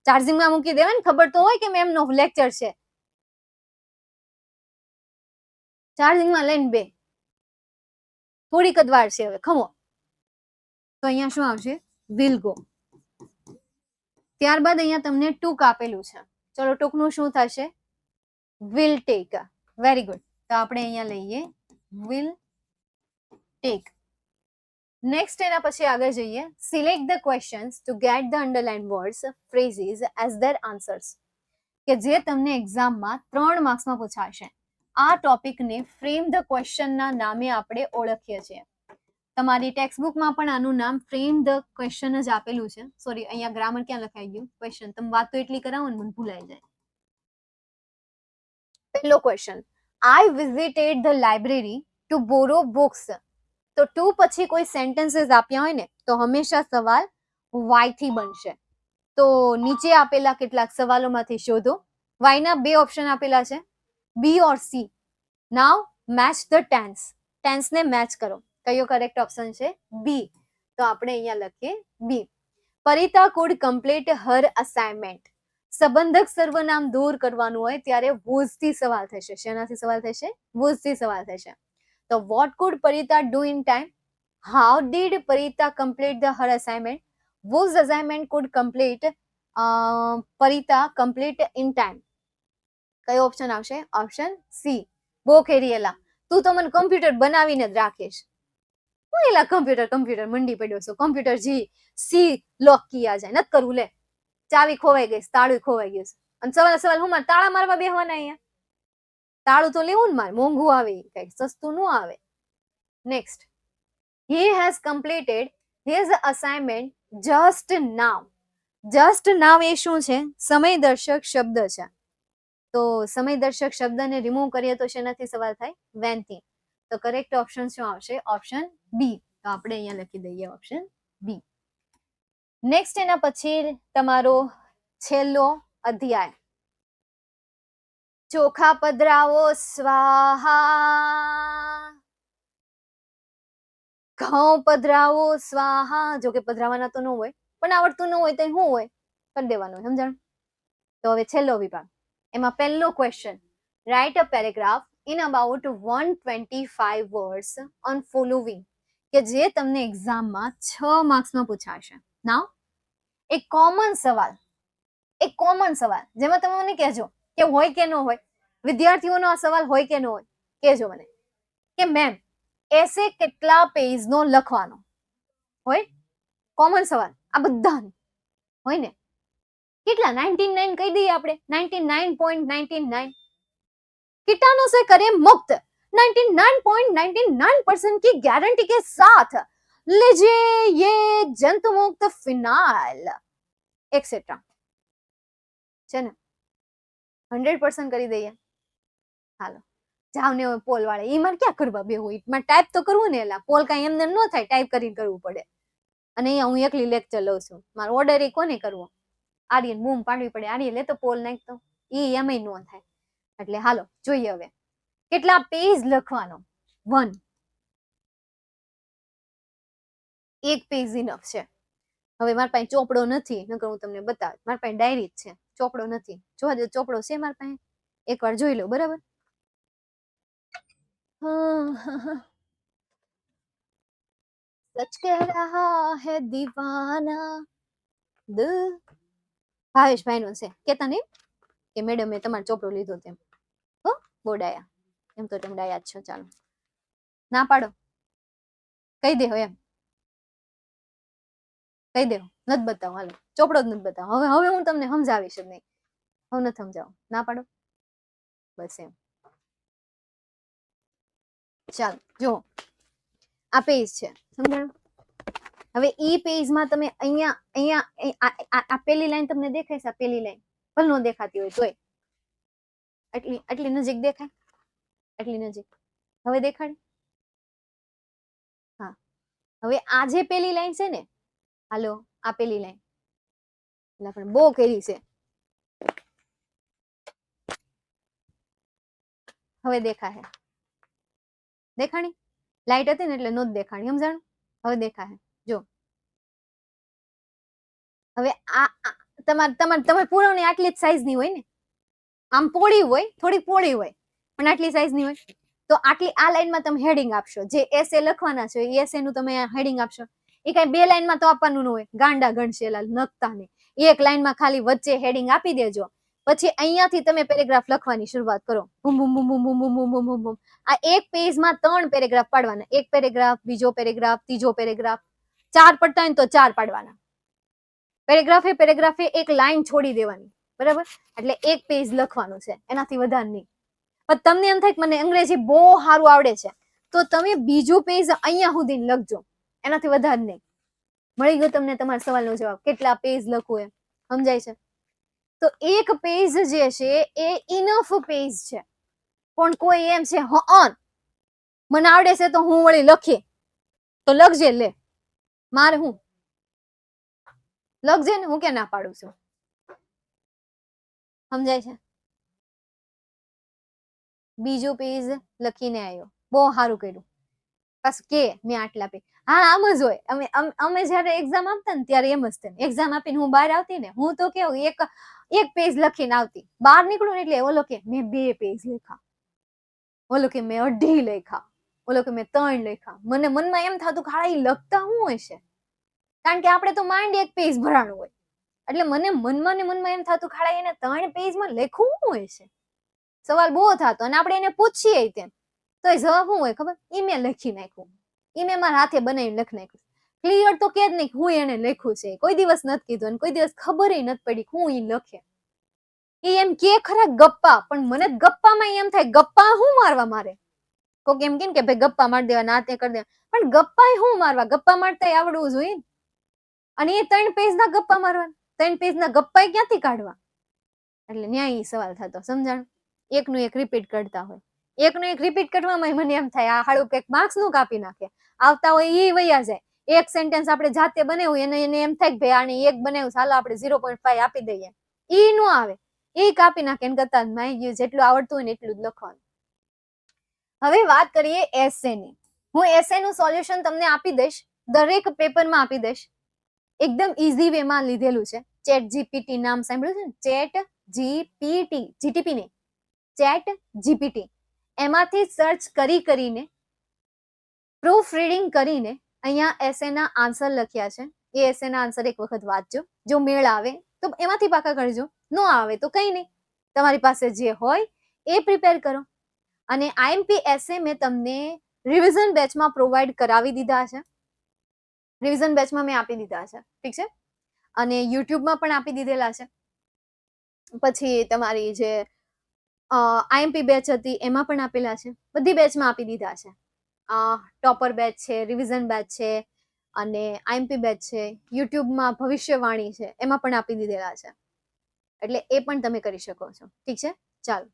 ચાર્જિંગમાં મૂકી દેવાય ને. ખબર તો હોય કે મેમ નો લેક્ચર છે. ચાર્જિંગમાં લઈને બે. થોડીક જ વાર છે હવે, ખમો. તો અહીંયા શું આવશે? Will go. ત્યારબાદ અહીંયા તમને ટૂંક આપેલું છે. ચલો ટૂંકનું શું થશે? Will take. Very good. તો આપણે અહીંયા લઈએ વિલ ટેક. નેક્સ્ટ એના પછી આગળ જઈએ. Select the questions to get the underline words phrases as their answers. કે જે તમને એક્ઝામમાં 3 માર્ક્સમાં પૂછાશે. આ ટોપિકને ફ્રેમ ધ ક્વેશ્ચનના નામે આપણે ઓળખીએ છીએ. તમારી ટેક્સ્ટબુકમાં પણ આનું નામ ફ્રેમ ધ ક્વેશ્ચન જ આપેલું છે. સોરી, અહીંયા ગ્રામર ક્યાં લખાઈ ગયું? ક્વેશ્ચન. તમે વાત તો એટલી કરાવો ને મને ભૂલાઈ જાય. પહેલો question, I visited the library to borrow books. તો ટુ પછી કોઈ સેન્ટેન્સીસ આપ્યા હોય ને તો હંમેશા સવાલ વાય થી બનશે. તો નીચે આપેલા કેટલાક સવાલોમાંથી શોધો. વાય ના બે ઓપ્શન આપેલા છે, B or C. Now match the tense. Tense ને મેચ કરો. કયો કરેક્ટ ઓપ્શન છે? બી. તો આપણે અહીંયા લખીએ બી. પરિતા કુડ કમ્પ્લીટ હર અસાઇનમેન્ટ. સંબંધક સર્વનામ દૂર કરવાનું હોય ત્યારે વોઝ થી સવાલ થશે. શેનાથી સવાલ થશે? વોઝ થી સવાલ થશે. તો what could Parita do in time? How did Parita complete her assignment? Whose assignment could Parita complete in time? કયો ઓપ્શન આવશે? Option C. બહુ ખેરીએલા, તું તો મને કમ્પ્યુટર બનાવીને જ રાખીશ. હું એલા કમ્પ્યુટર મંડી પડ્યો છું. કમ્પ્યુટર જી સી લોક કિયા જાય. નથી કરવું લે. ચાવી ખોવાઈ ગઈ, તાળું ખોવાઈ ગયું. અને સવાલ હું મારે તાળા મારવા બેહવાના અહીંયા? તાળું તો લેવું ને મારે, મોંઘું આવે, કઈ સસ્તું ન આવે. Next, he has completed his assignment just now. just now એ શું છે? સમયદર્શક શબ્દ છે. તો સમયદર્શક શબ્દને રિમૂવ કરીએ તો શેનાથી સવાલ થાય? when થી. તો કરેક્ટ ઓપ્શન શું આવશે? Option B. તો આપણે અહીંયા લખી દઈએ ઓપ્શન બી. નેક્સ્ટ એના પછી તમારો છેલ્લો અધ્યાય. ચોખા પધરાવો સ્વાહા, ઘઉં પધરાવો સ્વાહા. જો કે પધરાવાના તો ન હોય, પણ આવડતું ન હોય તો શું હોય? કરી દેવાનું. સમજણ? તો હવે છેલ્લો વિભાગ. એમાં પહેલો question, write a paragraph in about 125 words on following. કે જે તમને એક્ઝામમાં 6 માર્ક્સમાં પૂછાશે. નાઉ એક કોમન સવાલ જેમાં તમે મને કહેજો કે હોય કે ન હોય. વિદ્યાર્થીઓનો આ સવાલ હોય કે ન હોય? કહેજો મને કે મેમ એસે કેટલા પેજ નો લખવાનો હોય? કોમન સવાલ આ બધાનો હોય ને. કેટલા? 99 કહી દઈએ આપણે. 99.99. કેટલાનો से करें मुक्त 99.99% की गारंटी के साथ लीजिए ये जंतु मुक्त फिनाइल एक्सेट्रा. છે ને 100% કરી દઈએ. હાલો જાવ ને પોલ વાળે. એ મારે ક્યાં કરવા બેહું? મારે ટાઈપ તો કરવું ને. એલા પોલ કાંઈ એમને ન થાય, ટાઈપ કરીને કરવું પડે. અને અહીંયા હું એકલી લેક્ચર લઉં છું. મારો ઓર્ડર એ કોને કરવો? આર્યન બૂમ પાડવી પડે. આર્ય લે તો પોલ નાખતો. એ એમાંય ન થાય. એટલે હાલો જોઈએ હવે કેટલા પેજ લખવાનો. 1. એક પેજ ઇનફ છે. હવે મારી પાસે ચોપડો નથી, નકર હું તમને બતાવું. મારી પાસે ડાયરી જ છે, ચોપડો નથી. જોવા દે, ચોપડો છે મારી પાસે, એકવાર જોઈ લો. બરાબર. સચ કહ રહા હૈ દીવાના દિલ. ભાવેશભાઈ નું છે, કેતા નહીં કે મેડમ મેં તમારો ચોપડો લીધો તેમ. હો બોડાયા, એમ તો તમે ડાયા જ છો. ચાલો ના પાડો, કહી દે એમ કહી દે, નથી બતાવો. હાલો, ચોપડો જ નથી બતાવો. હવે હું તમને સમજાવીશ જ નહીં. હવે નથી સમજાવો, ના પાડો બસ એમ. ચાલો જો આ પેજ છે, સમજાણું? હવે ઈ પેજમાં તમે અહીંયા અહીંયા આ પેલી લાઈન તમને દેખાય છે? આ પેલી લાઈન ભલે ન દેખાતી હોય તોય આટલી નજીક દેખાય, આટલી નજીક. હવે દેખાડે? હા. હવે આ જે પેલી લાઈન છે ને, હાલો આ પેલી લાઈન એટલે આપણે બહુ કરી છે. હવે દેખાશે? દેખાણી? લાઈટ હતી ને એટલે નહોતી દેખાણી, સમજાણું? હવે દેખાશે જો. હવે આ તમારે પૂરવની આટલી જ સાઈઝ ની હોય ને, આમ પોળી હોય, થોડી પોળી હોય, પણ આટલી સાઈઝ ની હોય. તો આટલી આ લાઈનમાં તમે હેડિંગ આપશો, જે એસે લખવાના છે એ એસે નું તમે હેડિંગ આપશો. એ કઈ બે લાઈનમાં તો આપવાનું ન હોય, ગાંડા ગણશેલા નખતા ને. એક લાઈનમાં ખાલી વચ્ચે હેડિંગ આપી દેજો. પછી અહીંયાથી તમે પેરેગ્રાફ લખવાની શરૂઆત કરો. બુમ બુમ બુમ બુમ બુમ બુમ બુમ બુમ બુમ બુમ. આ એક પેજમાં 3 પેરેગ્રાફ પાડવાના. એક પેરેગ્રાફ, બીજો પેરેગ્રાફ, ત્રીજો પેરેગ્રાફ. 4 પડતા હોય તો 4 પાડવાના. પેરેગ્રાફે એક લાઈન છોડી દેવાની. બરાબર? એટલે એક પેજ લખવાનું છે, એનાથી વધારે નહીં. પણ તમને એમ થાય કે મને અંગ્રેજી બહુ સારું આવડે છે, તો તમે બીજું પેજ અહીંયા સુધી લખજો, એનાથી વધારે નહીં. મળી ગયો તમને તમારા સવાલનો જવાબ? કેટલા પેજ લખવું એમ સમજાય છે? તો એક પેજ જે છે એ ઇનફ પેજ છે. પણ કોઈ એમ છે મને આવડે છે તો હું વળી લખી, તો લખજે. લે મારે હું લખજે ને, હું કે ના પાડું છું? સમજાય છે? બીજું પેજ લખીને આવ્યો, બહુ સારું કર્યું. બસ કે મેં આટલા પેજ. હા આમ જ હોય. અમે જયારે એક્ઝામ આપતા ને ત્યારે એમ જ થાય. એક્ઝામ આપીને હું બહાર આવતી ને, હું તો કેવું એક પેજ લખીને આવતી. બહાર નીકળું એટલે ઓલો કે મેં 2 પેજ લખ્યા, ઓલો કે મેં 2.5 લખ્યા, ઓલો કે મેં 3 લખ્યા. મને મનમાં એમ થતું કે એ લખતા શું હશે, કારણ કે આપણે તો માઇન્ડ એક પેજ ભરાણું હોય. એટલે મને મનમાં ને મનમાં એમ થતું કે એને 3 પેજમાં લખવું શું હશે. સવાલ બહુ થતો, અને આપણે એને પૂછીએ તેમ તો એ જવાબ શું હોય ખબર? ઈ મેં લખી નાખ્યું, ઈ મેં મારા હાથે બનાવીને લખી નાખ્યું. ક્લિયર તો કે જ નહીં હું એને લખ્યું છે, કોઈ દિવસ નથી કીધું, અને કોઈ દિવસ ખબર નથી પડી હું ઈ લખે. એ એમ કે ખરા ગપ્પા, પણ મને ગપ્પામાં એમ થાય ગપ્પા શું મારવા મારે. કોક એમ કે ભાઈ ગપ્પા મારી દેવા, ના તે કરી દેવા, પણ ગપ્પા શું મારવા? ગપ્પા મારતા આવડવું જોઈએ. અને એ 3 પેજના ગપ્પા મારવા, 3 પેજના ગપ્પા ક્યાંથી કાઢવા? એટલે ન્યાય સવાલ થતો, સમજાણ? એકનું એક રિપીટ કરતા હોય, એકનું એક રિપીટ કરવામાં મને એમ થાય આ હાળું કંઈક માર્ક્સ નું કાપી નાખે. આવતા હોય એ વયા જાય. એક સેન્ટેન્સ આપણે જાતે બનાવ્યું, એને એમ થાય કે ભાઈ આને એક બનાવ્યું, ચાલો આપણે 0.5 આપી દઈએ. ઈ નો આવે, એ કાપી નાખે. એને કરતા માઈ ગયું જેટલું આવડતું હોય ને એટલું જ લખવાનું. હવે વાત કરીએ એસે ની. હું એસે નું સોલ્યુશન તમને આપી દઈશ, દરેક પેપરમાં આપી દઈશ. એકદમ ઈઝી વે માં લીધેલું છે. ચેટ જીપીટી નામ સાંભળ્યું છે ને? ચેટ જીપીટી, જીટીપી નહીં, ચેટ જીપીટી. એમાંથી સર્ચ કરીને પ્રૂફ રીડિંગ કરીને અહીંયા એસે ના આન્સર લખ્યા છે. એ એસે ના આન્સર એક વખત વાંચજો. જો મેળ આવે તો એમાંથી પાકા કરજો, નો આવે તો કઈ નહીં, તમારી પાસે જે હોય એ પ્રિપેર કરો. અને આઈએમપી એસે મેં તમને રિવિઝન બેચમાં પ્રોવાઈડ કરાવી દીધા છે. રિવિઝન બેચમાં મેં આપી દીધા છે, ઠીક છે? અને યુટ્યુબમાં પણ આપી દીધેલા છે. પછી તમારી જે આઈએમપી બેચ હતી એમાં પણ આપેલા છે. બધી બેચમાં આપી દીધા છે. ટોપર બેચ છે, રિવિઝન બેચ છે, અને આઈએમપી બેચ છે. યુટ્યુબમાં ભવિષ્યવાણી છે, એમાં પણ આપી દીધેલા છે. એટલે એ પણ તમે કરી શકો છો, ઠીક છે? ચાલો,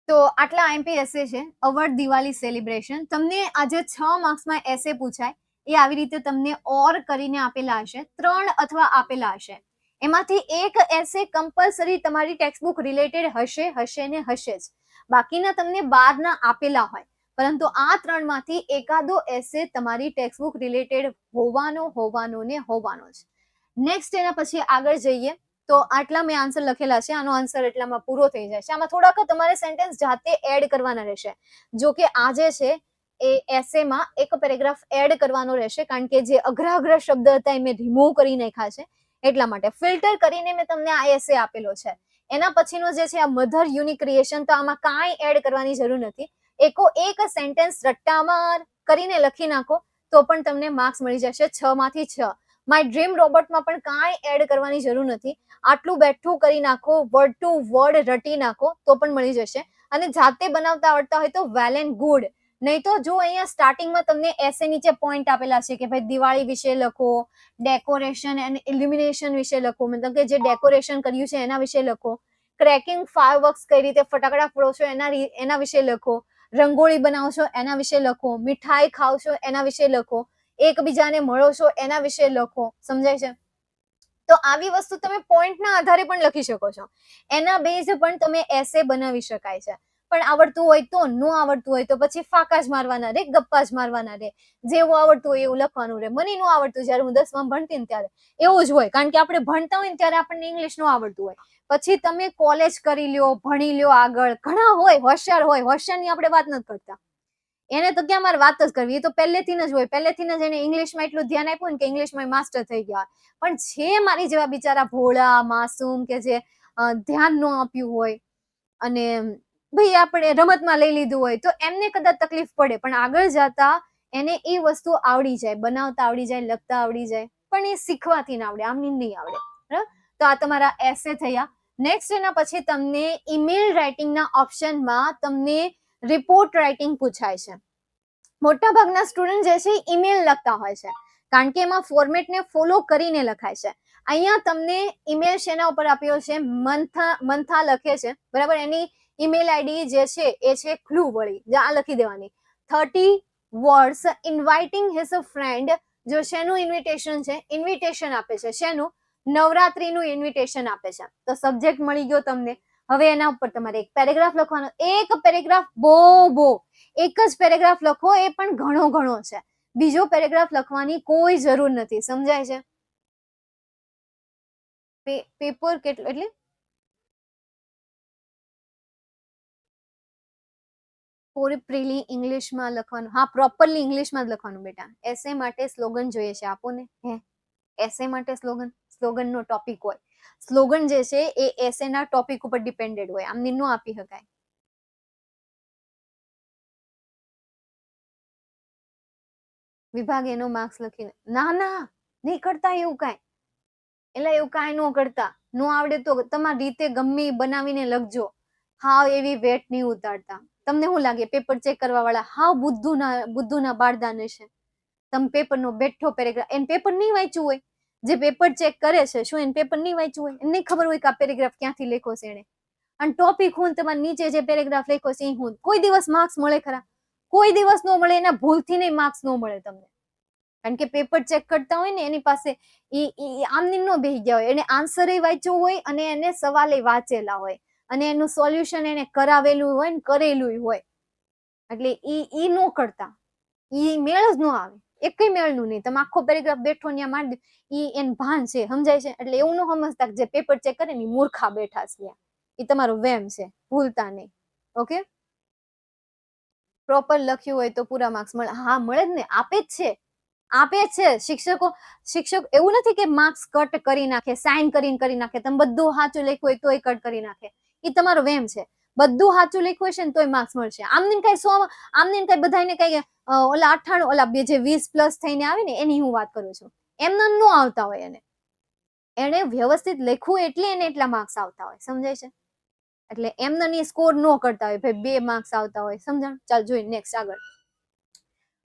તો આટલા આઈએમપી એસે છે. અવર્ડ દિવાળી સેલિબ્રેશન. તમને આજે 6 માર્ક્સમાં એસે પૂછાય એ આવી રીતે તમને ઓર કરીને આપેલા હશે, 3 અથવા આપેલા હશે. એમાંથી એક એસે કમ્પલસરી તમારી ટેક્સ્ટબુક રિલેટેડ હશે ને હશે જ. બાકીના તમને 12 ના આપેલા હોય પરંતુ આ ત્રણમાંથી એકાદો એસે તમારી ટેક્સ્ટબુક રિલેટેડ હોવાનો જ. નેક્સ્ટ એના પછી આગળ જઈએ તો આટલા મેં આન્સર લખેલા છે, આનો આન્સર એટલામાં પૂરો થઈ જાય છે. આમાં થોડાક તમારે સેન્ટેન્સ જાતે એડ કરવાના રહેશે. જો કે આ જે છે એ એસેમાં એક પેરેગ્રાફ એડ કરવાનો રહેશે, કારણ કે જે અઘરા શબ્દ હતા એ મેં રિમૂવ કરી નાખ્યા છે. એટલા માટે ફિલ્ટર કરીને મેં તમને આ એસે આપેલો છે. એના પછીનો જે છે આ મધર યુનિક ક્રિએશન, તો આમાં કાંઈ એડ કરવાની જરૂર નથી. એક સેન્ટેન્સ રટ્ટામાર કરીને લખી નાખો તો પણ તમને માર્ક્સ મળી જશે 6 માંથી 6. માય ડ્રીમ રોબોટમાં પણ કાંઈ એડ કરવાની જરૂર નથી. આટલું બેઠું કરી નાખો, વર્ડ ટુ વર્ડ રટી નાખો તો પણ મળી જશે. અને જાતે બનાવતા આવડતા હોય તો વેલ એન્ડ ગુડ. નહીં તો જો અહીંયા સ્ટાર્ટિંગમાં તમને એસે નીચે પોઈન્ટ આપેલા છે કે ભાઈ દિવાળી વિશે લખો, ડેકોરેશન એન્ડ ઇલ્યુમિનેશન વિશે લખો, મતલબ કે જે ડેકોરેશન કર્યું છે એના વિશે લખો, ક્રેકિંગ ફાયરવર્ક્સ કઈ રીતે ફટાકડા ફોડો છો એના વિશે લખો, રંગોળી બનાવો છો એના વિશે લખો, મીઠાઈ ખાવ છો એના વિશે લખો, એકબીજાને મળો છો એના વિશે લખો. સમજાય છે? તો આવી વસ્તુ તમે પોઈન્ટના આધારે પણ લખી શકો છો. એના બેઝ પણ તમે એસે બનાવી શકાય છે. પણ આવડતું હોય તો, ન આવડતું હોય તો પછી ફાકા જ મારવાના રે, ગપ્પા જ મારવાના રે. જેવું આવડતું હોય એવું લખવાનું રે. મને ન આવડતું જયારે હું 10માં ભણતી ને ત્યારે એવું જ હોય, કારણ કે આપણે ભણતા હોય ને ત્યારે આપણને ઇંગ્લિશ ન આવડતું હોય. પછી તમે કોલેજ કરી લ્યો, ભણી લ્યો, આગળ ઘણા હોય હોશિયારની આપણે વાત નથી કરતા. એને તો ક્યાં મારે વાત જ કરવી, એ તો પહેલેથી જ હોય, પહેલેથી જ એને ઇંગ્લિશમાં એટલું ધ્યાન આપ્યું ને કે ઇંગ્લિશમાં માસ્ટર થઈ ગયા. પણ જે મારી જેવા બિચારા ભોળા માસૂમ કે જે ધ્યાન ન આપ્યું હોય અને ભાઈ આપણે રમતમાં લઈ લીધું હોય તો એમને કદાચ તકલીફ પડે, પણ આગળ જતા એને એ વસ્તુ આવડી જાય, બનાવતા આવડી જાય, લખતા આવડી જાય. પણ એ શીખવાથી ના આવડે, આમની નહીં આવડે. બરાબર? તો આ તમારા એસે થયા. નેક્સ્ટ એના પછી તમને ઈમેલ રાઇટિંગના ઓપ્શનમાં તમને રિપોર્ટ રાઇટિંગ પૂછાય છે. મોટા ભાગના સ્ટુડન્ટ જે છે ઈમેલ લખતા હોય છે, કારણ કે એમાં ફોર્મેટને ફોલો કરીને લખાય છે. અહીંયા તમને ઈમેલ શેના ઉપર આપ્યો છે? મંથા લખે છે, બરાબર? એની ઈમેલ આઈડી જે છે એ છે ક્લુ વળી, જે આ લખી દેવાની 30 વર્ડ્સ ઇન્વાઇટિંગ હિઝ અ ફ્રેન્ડ. જો શેનું ઇન્વિટેશન છે? ઇન્વિટેશન આપે છે. શેનું? નવરાત્રીનું ઇન્વિટેશન આપે છે. તો સબ્જેક્ટ મળી ગયો તમને. હવે એના ઉપર તમારે એક પેરેગ્રાફ લખવાનો. એક પેરેગ્રાફ બહુ એક જ પેરેગ્રાફ લખો, એ પણ ઘણો છે. બીજો પેરેગ્રાફ લખવાની કોઈ જરૂર નથી. સમજાય છે? પેપર કેટલું એટલે પ્રોપરલી ઇંગ્લિશમાં લખવાનું. હા, પ્રોપરલી ઇંગ્લિશમાં જ લખવાનું બેટા. એસે માટે સ્લોગન જોઈએ છે, આપો ને. એસે માટે સ્લોગનનો ટોપિક હોય. સ્લોગન જે છે એ એસેના ટોપિક ઉપર ડિપેન્ડેડ હોય, આમને ન આપી શકાય. વિભાગ એનો માર્ક્સ લખીને ના નહીં કરતા એવું કાંઈ. એટલે એવું કાંઈ ન કરતા. ન આવડે તો તમારી રીતે ગમે બનાવીને લખજો. હાવ એવી વેટ નહીં ઉતારતા. તમને શું લાગે પેપર ચેક કરવા વાળા હાવ બુદ્ધુના બાળદાને છે? તમે પેપરનો બેઠો પેરેગ્રાફ, એને પેપર નહીં વાંચ્યું હોય. જે પેપર ચેક કરે છે શું એને પેપર નહીં વાંચ્યું હોય? એને નહીં ખબર હોય કે આ પેરેગ્રાફ ક્યાંથી લખ્યો છે એને? અને ટોપિક હું તમારે નીચે જે પેરેગ્રાફ લખ્યો છે એ હું કોઈ દિવસ માર્ક્સ મળે ખરા? કોઈ દિવસ ન મળે. એના ભૂલથી નહીં માર્ક્સ ન મળે તમને, કારણ કે પેપર ચેક કરતા હોય ને એની પાસે આમની ન બેસી ગયા હોય. એને આન્સર વાંચ્યો હોય અને એને સવાલે વાંચેલા હોય અને એનું સોલ્યુશન એને કરાવેલું હોય ને કરેલું હોય. એટલે ઈ ન કરતા, ઈ મેળ જ ન આવે. એકય મેળનું નહીં. તમે આખો પેરેગ્રાફ બેઠો ત્યાં મારી દો, ઈ એન ભાન છે. સમજાય છે? એટલે એવું ન સમજતા કે જે પેપર ચેક કરે ને મૂર્ખા બેઠા છે. એ તમારો વેમ છે, ભૂલતા નહીં. ઓકે, પ્રોપર લખ્યું હોય તો પૂરા માર્ક્સ મળે. હા, મળે જ ને, આપે જ છે. શિક્ષક એવું નથી કે માર્ક્સ કટ કરી નાખે, સાઇન કરી નાખે. તમે બધું સાચું લખ્યું હોય તોય કટ કરી નાખે. એ તમારો વેમ છે. બધું સાચું લખ્યું હશે ને તોય માર્ક્સ મળશે. આમને કઈ બધાને કઈ ઓલા 98 ઓલા બે જે 20+ થઈને આવે ને એની હું વાત કરું છું. એમને ન આવતા હોય. એને વ્યવસ્થિત લખ્યું એટલે એને એટલા માર્ક્સ આવતા હોય. સમજાય છે? એટલે એમને સ્કોર ન કરતા હોય ભાઈ 2 માર્ક્સ આવતા હોય. સમજણ? ચાલ જોઈ નેક્સ્ટ આગળ.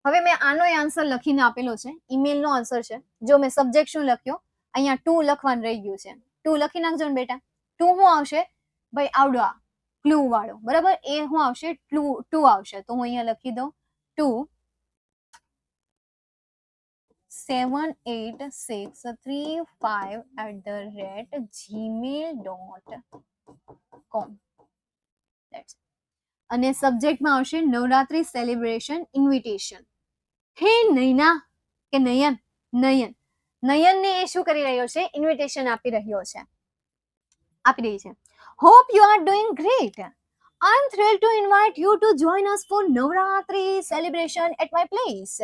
હવે મેં આનો આન્સર લખીને આપેલો છે, ઈમેલ નો આન્સર છે. જો મેં સબ્જેક્ટ શું લખ્યો, અહીંયા 2 લખવાનું રહી ગયું છે. 2 લખી નાખજો ને બેટા. 2 શું આવશે? ભાઈ આવડો આ ક્લુ વાળો, બરાબર? એ શું આવશે? 2 આવશે. તો હું અહીંયા લખી દઉં 2 78635@gmail.com. અને સબ્જેક્ટમાં આવશે નવરાત્રી સેલિબ્રેશન ઇન્વિટેશન. હે નયના કે નયન, નયનને એ શું કરી રહ્યો છે? ઇન્વિટેશન આપી રહ્યો છે, આપી રહી છે. Hope you are doing great. I am thrilled to invite you to join us for Navratri celebration at my place.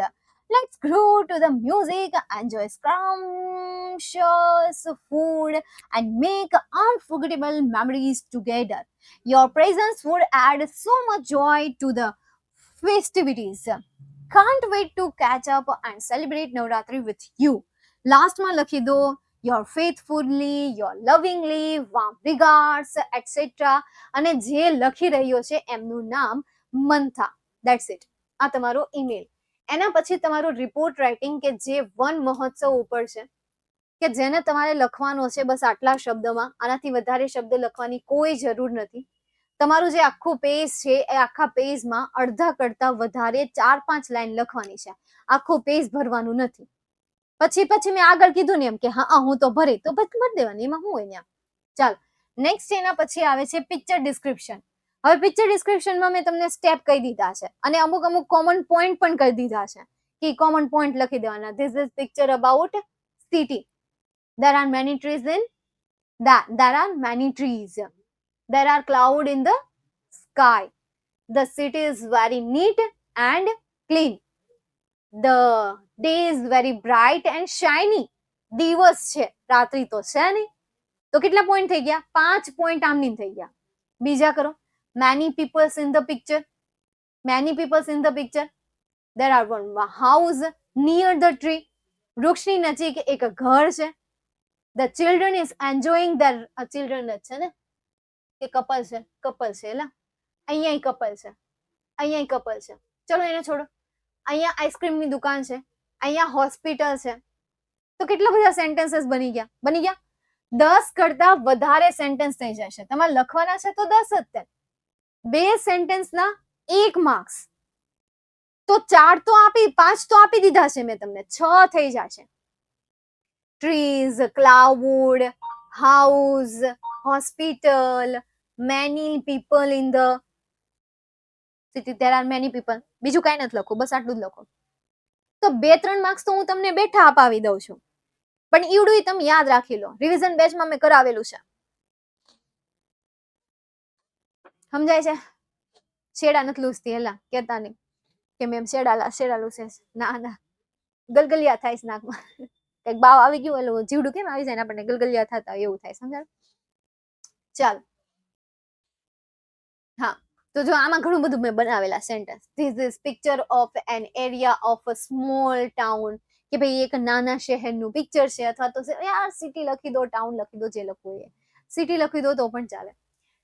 Let's groove to the music, enjoy scrumptious food, and make unforgettable memories together. Your presence would add so much joy to the festivities. Can't wait to catch up and celebrate Navratri with you. Last માં લખી દો your faithfully, your lovingly, warm regards, etc. અને જે લખી રહ્યો છે એમનું નામ મંથા. That's it. આ તમારો ઈમેલ. એના પછી તમારું રિપોર્ટ રાઇટિંગ કે જે વન મહોત્સવ ઉપર છે, કે જેને તમારે લખવાનો છે બસ આટલા શબ્દમાં, આનાથી વધારે શબ્દ લખવાની કોઈ જરૂર નથી. તમારું જે આખું પેજ છે એ આખા પેજમાં અડધા કરતા વધારે 4-5 લાઈન લખવાની છે, આખું પેજ ભરવાનું નથી. પછી મેં આગળ કીધું ને એમ કે હા હું તો ભરી, તો પછી ભરી દેવાની, એમાં શું હોય? ચાલો નેક્સ્ટ એના પછી આવે છે પિક્ચર ડિસ્ક્રિપ્શન. હવે પિક્ચર ડિસ્ક્રિપ્શનમાં મેં તમને સ્ટેપ કહી દીધા છે અને અમુક કોમન પોઈન્ટ પણ કહી દીધા છે કે કોમન પોઈન્ટ લખી દેવાના. This is picture about city. there are many trees in there are many trees. There are clouds in the sky. The city is very neat and clean. The day is very bright and shiny. દિવસ છે, રાત્રિ તો છે નહીં. તો કેટલા પોઈન્ટ થઈ ગયા? 5 પોઈન્ટ આમની થઈ ગયા. બીજા કરો. many peoples in the picture. many peoples in the picture. there are one house near the tree. વૃક્ષની નજીક એક ઘર છે. the children is enjoying their children છે ને કે કપલ છે? કપલ છે. એલા અહીંયા કપલ છે, અહીંયા કપલ છે. ચલો એને છોડો. અહીંયા આઈસ્ક્રીમની દુકાન છે, અહીંયા હોસ્પિટલ છે. તો કેટલા બધા સેન્ટેન્સીસ બની ગયા? 10 કરતા વધારે સેન્ટેન્સ થઈ જશે. તમારે લખવાના છે તો 10 જ તે. 2 સેન્ટેન્સના 1 માર્ક્સ. તો 4 તો 5 તો આપી દીધા છે મેં તમને, 6 થઈ જશે. Trees, cloud, house, hospital, many people in the city. there are many people. બીજું કઈ નથી લખવું, બસ આટલું જ લખો. તો 2-3 માર્ક્સ તો હું તમને બેઠા અપાવી દઉં છું, પણ ઈવડું તમે યાદ રાખી લો. રિવિઝન બેચમાં મેં કરાવેલું છે. સમજાય છે? શેડા નથી લૂસતી, હેલા કેતા નહીં કે મેમ શેડા લૂસે. ના ગલગલિયા થાય છે નાકમાં. કઈક બાવ આવી ગયું એટલે જીવડું કેમ આવી જાય ને આપણને ગલગલિયા થતા એવું થાય. સમજાય? ચાલો હા, તો જો આમાં ઘણું બધું મેં બનાવેલા sentence. This is picture of an area of a small town. કે ભાઈ એક નાના શહેરનું પિક્ચર છે, અથવા તો યાર સિટી લખી દો, ટાઉન લખી દો, જે લખવું એ. સિટી લખી દો તો પણ ચાલે.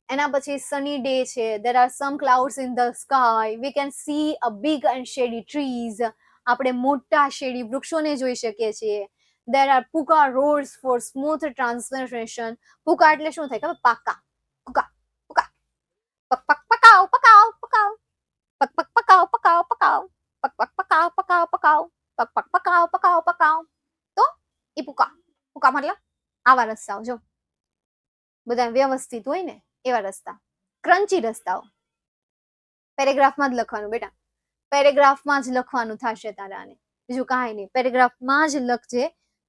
એના પછી સની ડે છે. there are some clouds in the sky. we can see a big and shady trees. આપણે મોટા શેડી વૃક્ષોને જોઈ શકીએ છીએ. there are puka roads for smooth transportation. puka એટલે શું થાય ખબર? પાકા. પુકા પુકા પક પક પકાવ પકાવ પકાવ પક પક પકાવ પકાવ પકાવ પક પક પકાવ પકાવ પકાવ પક પક પકાવ પકાવ પકાવ. તો એ પુકા. પુકા મતલબ આવા રસ્તાઓ જો બધા વ્યવસ્થિત હોય ને એવા રસ્તા, ક્રન્ચી રસ્તાઓ. પેરેગ્રાફમાં જ લખવાનું બેટા, પેરેગ્રાફમાં જ લખવાનું થશે તારે. આને બીજું કાંઈ નહીં, પેરેગ્રાફમાં જ લખજે,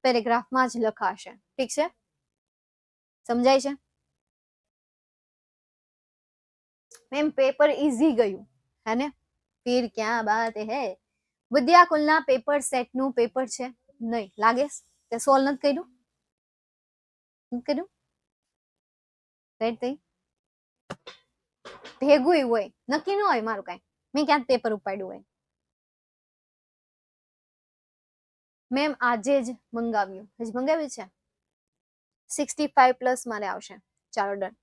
પેરેગ્રાફમાં જ લખાશે. ઠીક છે? સમજાય છે? મેમ પેપર ઈઝી ગયું હે ને? ફિર ક્યાં બાત હે. વિદ્યાકુલના પેપર સેટનું પેપર છે નહીં લાગે? તે સોલ્વ નથી કર્યું? ભેગું હોય, નક્કી ન હોય મારું કઈ. મેં ક્યાંક પેપર ઉપાડ્યું હોય. મેમ આજે જ મંગાવ્યું. હજી મંગાવ્યું છે? 65+ મારે આવશે. ચાલો ડન.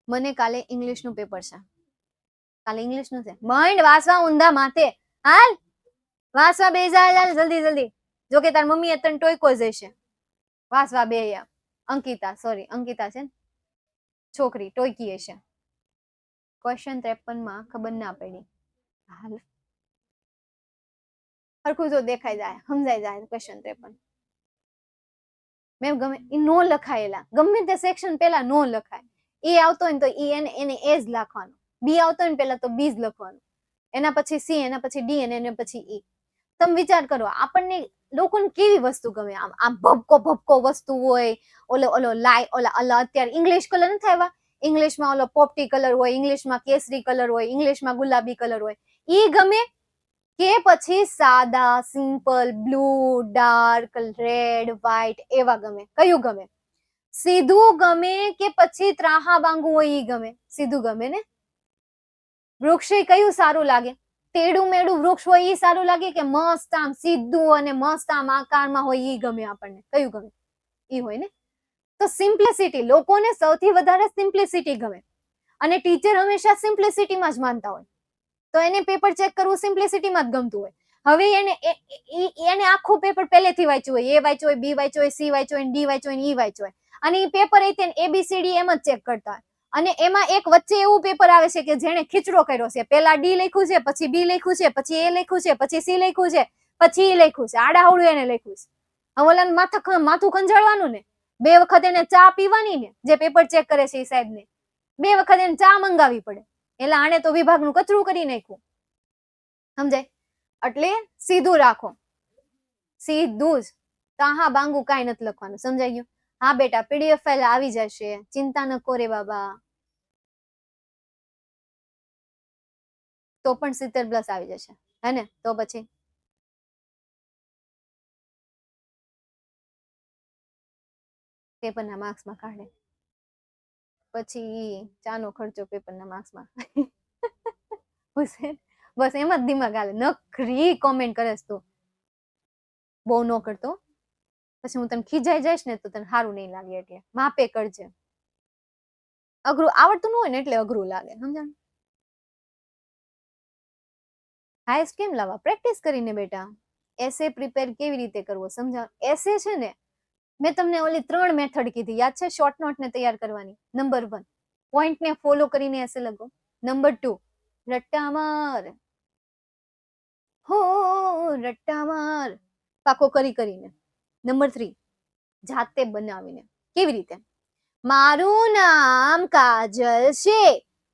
મને કાલે ઇંગ્લિશનું પેપર છે. કાલે ઇંગ્લિશનું છે. માઇન્ડ વાસવા ઊંધા માથે. હાલ વાસવા બે જાય જલ્દી. જો કે તાર મમ્મી તને ટોયકો જશે. વાસવા બે. અંકિતા છે ને છોકરી, ટોયકી હશે. ક્વેશ્ચન 53 માં ખબર ના પડી. હાલ હરખું જો દેખાઈ જાય, સમજાઈ જાય. ક્વેશ્ચન 53 મેમ ગમે એ નો લખાયેલા, ગમે તે સેક્શન પેલા નો લખાય. એ આવતો હોય ને તો એને એ જ લખવાનું. બી આવતો હોય ને પેલા તો બી જ લખવાનું, એના પછી સી, એના પછી ડી અને એના પછી ઈ. તમે વિચાર કરો આપણને લોકોને કેવી વસ્તુ ગમે, આમ ભપકો વસ્તુ હોય, ઓલો અત્યારે ઇંગ્લિશ કલર નથી આવ્યા, ઇંગ્લિશમાં ઓલો પોપટી કલર હોય, ઇંગ્લિશમાં કેસરી કલર હોય, ઇંગ્લિશમાં ગુલાબી કલર હોય, ઈ ગમે કે પછી સાદા simple blue, dark, red, white એવા ગમે? કયું ગમે? સીધું ગમે કે પછી ત્રાહા બાંગુ હોય ઈ ગમે? સીધું ગમે ને. વૃક્ષે કયું સારું લાગે? તેડું મેડું વૃક્ષ હોય ઈ સારું લાગે કે મસ્ત આમ સીધું અને મસ્ત આમ આકારમાં હોય ઈ ગમે આપણને? કયું ગમે? ઈ હોય ને. તો સિમ્પ્લિસિટી, લોકોને સૌથી વધારે સિમ્પ્લિસિટી ગમે અને ટીચર હંમેશા સિમ્પ્લિસિટીમાં જ માનતા હોય, તો એને પેપર ચેક કરવું સિમ્પ્લિસિટીમાં જ ગમતું હોય. હવે એને આખું પેપર પહેલેથી વાંચ્યું હોય, એ વાંચ્યું હોય, બી વાંચ્યું હોય, સી વાંચ્યું હોય, ડી વાંચ્યું હોય, ઈ વાંચ્યું હોય, અને એ પેપર ABCD એમ જ ચેક કરતા હોય. અને એમાં એક વચ્ચે એવું પેપર આવે છે કે જેને ખીચડો કર્યો છે, પેલા ડી લખ્યું છે, પછી બી લખ્યું છે, પછી એ લખ્યું છે, પછી સી લખ્યું છે, પછી ઈ લખ્યું છે, આડાહવડું એને લખ્યું છે. હવે ઓલાને માથું ખંજાળવાનું ને, 2 વખત એને ચા પીવાની ને, જે પેપર ચેક કરે છે એ સાહેબ ને 2 વખત એને ચા મંગાવી પડે, એટલે આને તો વિભાગનું કચરું કરી નાખ્યું. સમજાય? એટલે સીધું રાખો, સીધું જ, તાહા બાંગુ કાંઈ નથી લખવાનું. સમજાઈ ગયું? હા બેટા, PDF ફાઇલ આવી જશે, ચિંતા ન કરે બાબા. તો પણ 70+ આવી જશે, હે ને? તો પછી પેપરના માર્ક્સમાં કાઢે, પછી ચાનો ખર્ચો પેપરના માર્ક્સમાં. બસ એમ જ દિમાગ હાલે, નખરી કોમેન્ટ કરેસ તું, બહુ ન કરતો, પછી હું તને ખીજાઈ જઈશ ને તો તને સારું નહીં લાગે, એટલે માપે કરજે. અઘરું આવડતું ન હોય ને એટલે અઘરું લાગે, સમજાણ? હાઈએસ્ટ કેમ લાવવા? પ્રેક્ટિસ કરીને બેટા. એસે પ્રિપેર કેવી રીતે કરવો સમજાવ. એસે છે ને, મેં તમને ઓલી 3 મેથડ કીધી, યાદ છે? શોર્ટ નોટ ને તૈયાર કરવાની. નંબર 1, પોઈન્ટ ને ફોલો કરીને એસે લખો. નંબર 2, રટ્ટા માર, હો રટ્ટા માર, પાકો કરીને. નંબર 3, જાતે બનાવીને. કેવી રીતે? મારું નામ કાજલ છે,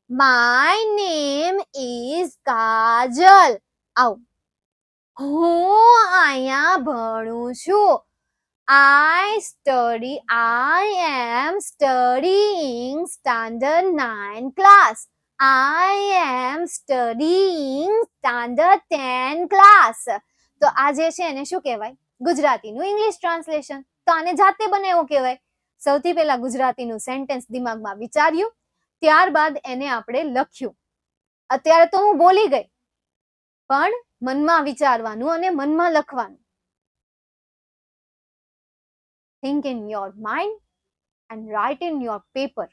માય નેમ ઇઝ કાજલ. આવ, હું અહીંયા ભણું છું, I am studying standard 9 class. I am studying standard 10 class. તો આ જે છે એને શું કહેવાય? ગુજરાતીનું ઇંગ્લિશ ટ્રાન્સલેશન. તો આને જાતે બનાવ્યો કહેવાય. સૌથી પહેલા ગુજરાતીનું સેન્ટેન્સ દિમાગમાં વિચાર્યું, ત્યારબાદ એને આપણે લખ્યું. અત્યારે તો હું બોલી ગઈ, પણ મનમાં વિચારવાનું અને મનમાં લખવાનું. Think in your mind and write in your paper.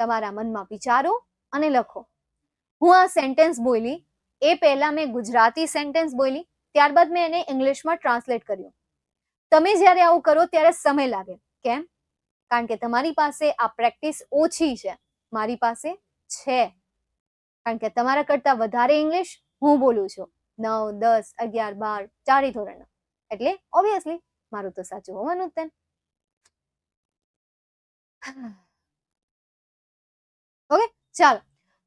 તમારા મનમાં વિચારો અને લખો. હું આ સેન્ટેન્સ બોલી એ પહેલા મેં ગુજરાતી સેન્ટેન્સ બોલી, ત્યારબાદ મેં એને ઇંગ્લિશમાં ટ્રાન્સલેટ કર્યું. તમે જ્યારે આવું કરો ત્યારે સમય લાગે. કેમ? કારણ કે તમારી પાસે આ પ્રેક્ટિસ ઓછી છે, મારી પાસે છે. કારણ કે તમારા કરતા વધારે ઇંગ્લિશ હું બોલું છું, 9, 10, 11, 12 ચારે ધોરણના. એટલે ઓબ્વિયસલી મારું તો સાચું હોવાનું જ. ઓકે, ચાલો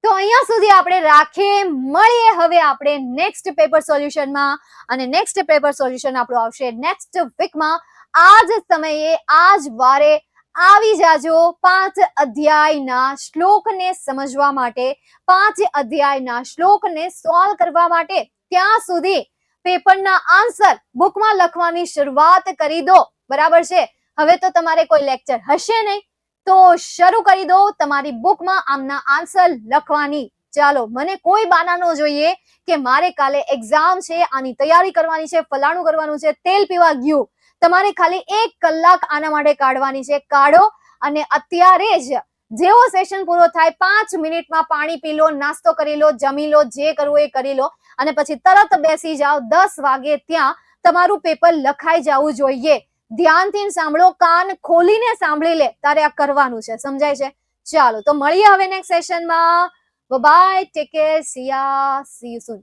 તો અહીંયા સુધી આપણે રાખીએ, મળીએ હવે આપણે નેક્સ્ટ પેપર સોલ્યુશનમાં. અને નેક્સ્ટ પેપર સોલ્યુશન આપણું આવશે નેક્સ્ટ વીકમાં. આ જ સમયે આ જ વારે આવી જાજો 5 અધ્યાયના શ્લોકને સમજવા માટે, 5 અધ્યાયના શ્લોકને સોલ્વ કરવા માટે. ત્યાં સુધી પેપરના આન્સર બુકમાં લખવાની શરૂઆત કરી દો, બરાબર છે? હવે તો તમારે કોઈ લેક્ચર હશે નહીં, તો શરૂ કરી દો તમારી બુકમાં આમના આન્સર લખવાની. ચાલો, મને કોઈ બાના ન જોઈએ કે મારે કાલે એક્ઝામ છે, આની તૈયારી કરવાની છે, ફલાણું કરવાનું છે, તેલ પીવા ગયું. તમારે ખાલી 1 કલાક આના માટે કાઢવાની છે, કાઢો. અને અત્યારે જ જેવો સેશન પૂરો થાય 5 મિનિટમાં પાણી પી લો, નાસ્તો કરી લો, જમી લો, જે કરવું એ કરી લો, અને પછી તરત બેસી જાઓ. 10 વાગે ત્યાં તમારું પેપર લખાઈ જવું જોઈએ. ધ્યાનથી સાંભળો, કાન ખોલીને સાંભળી લે, તારે આ કરવાનું છે. સમજાય છે? ચાલો તો મળીએ હવે નેક્સ્ટ સેશનમાં. Bye, take care, see you soon.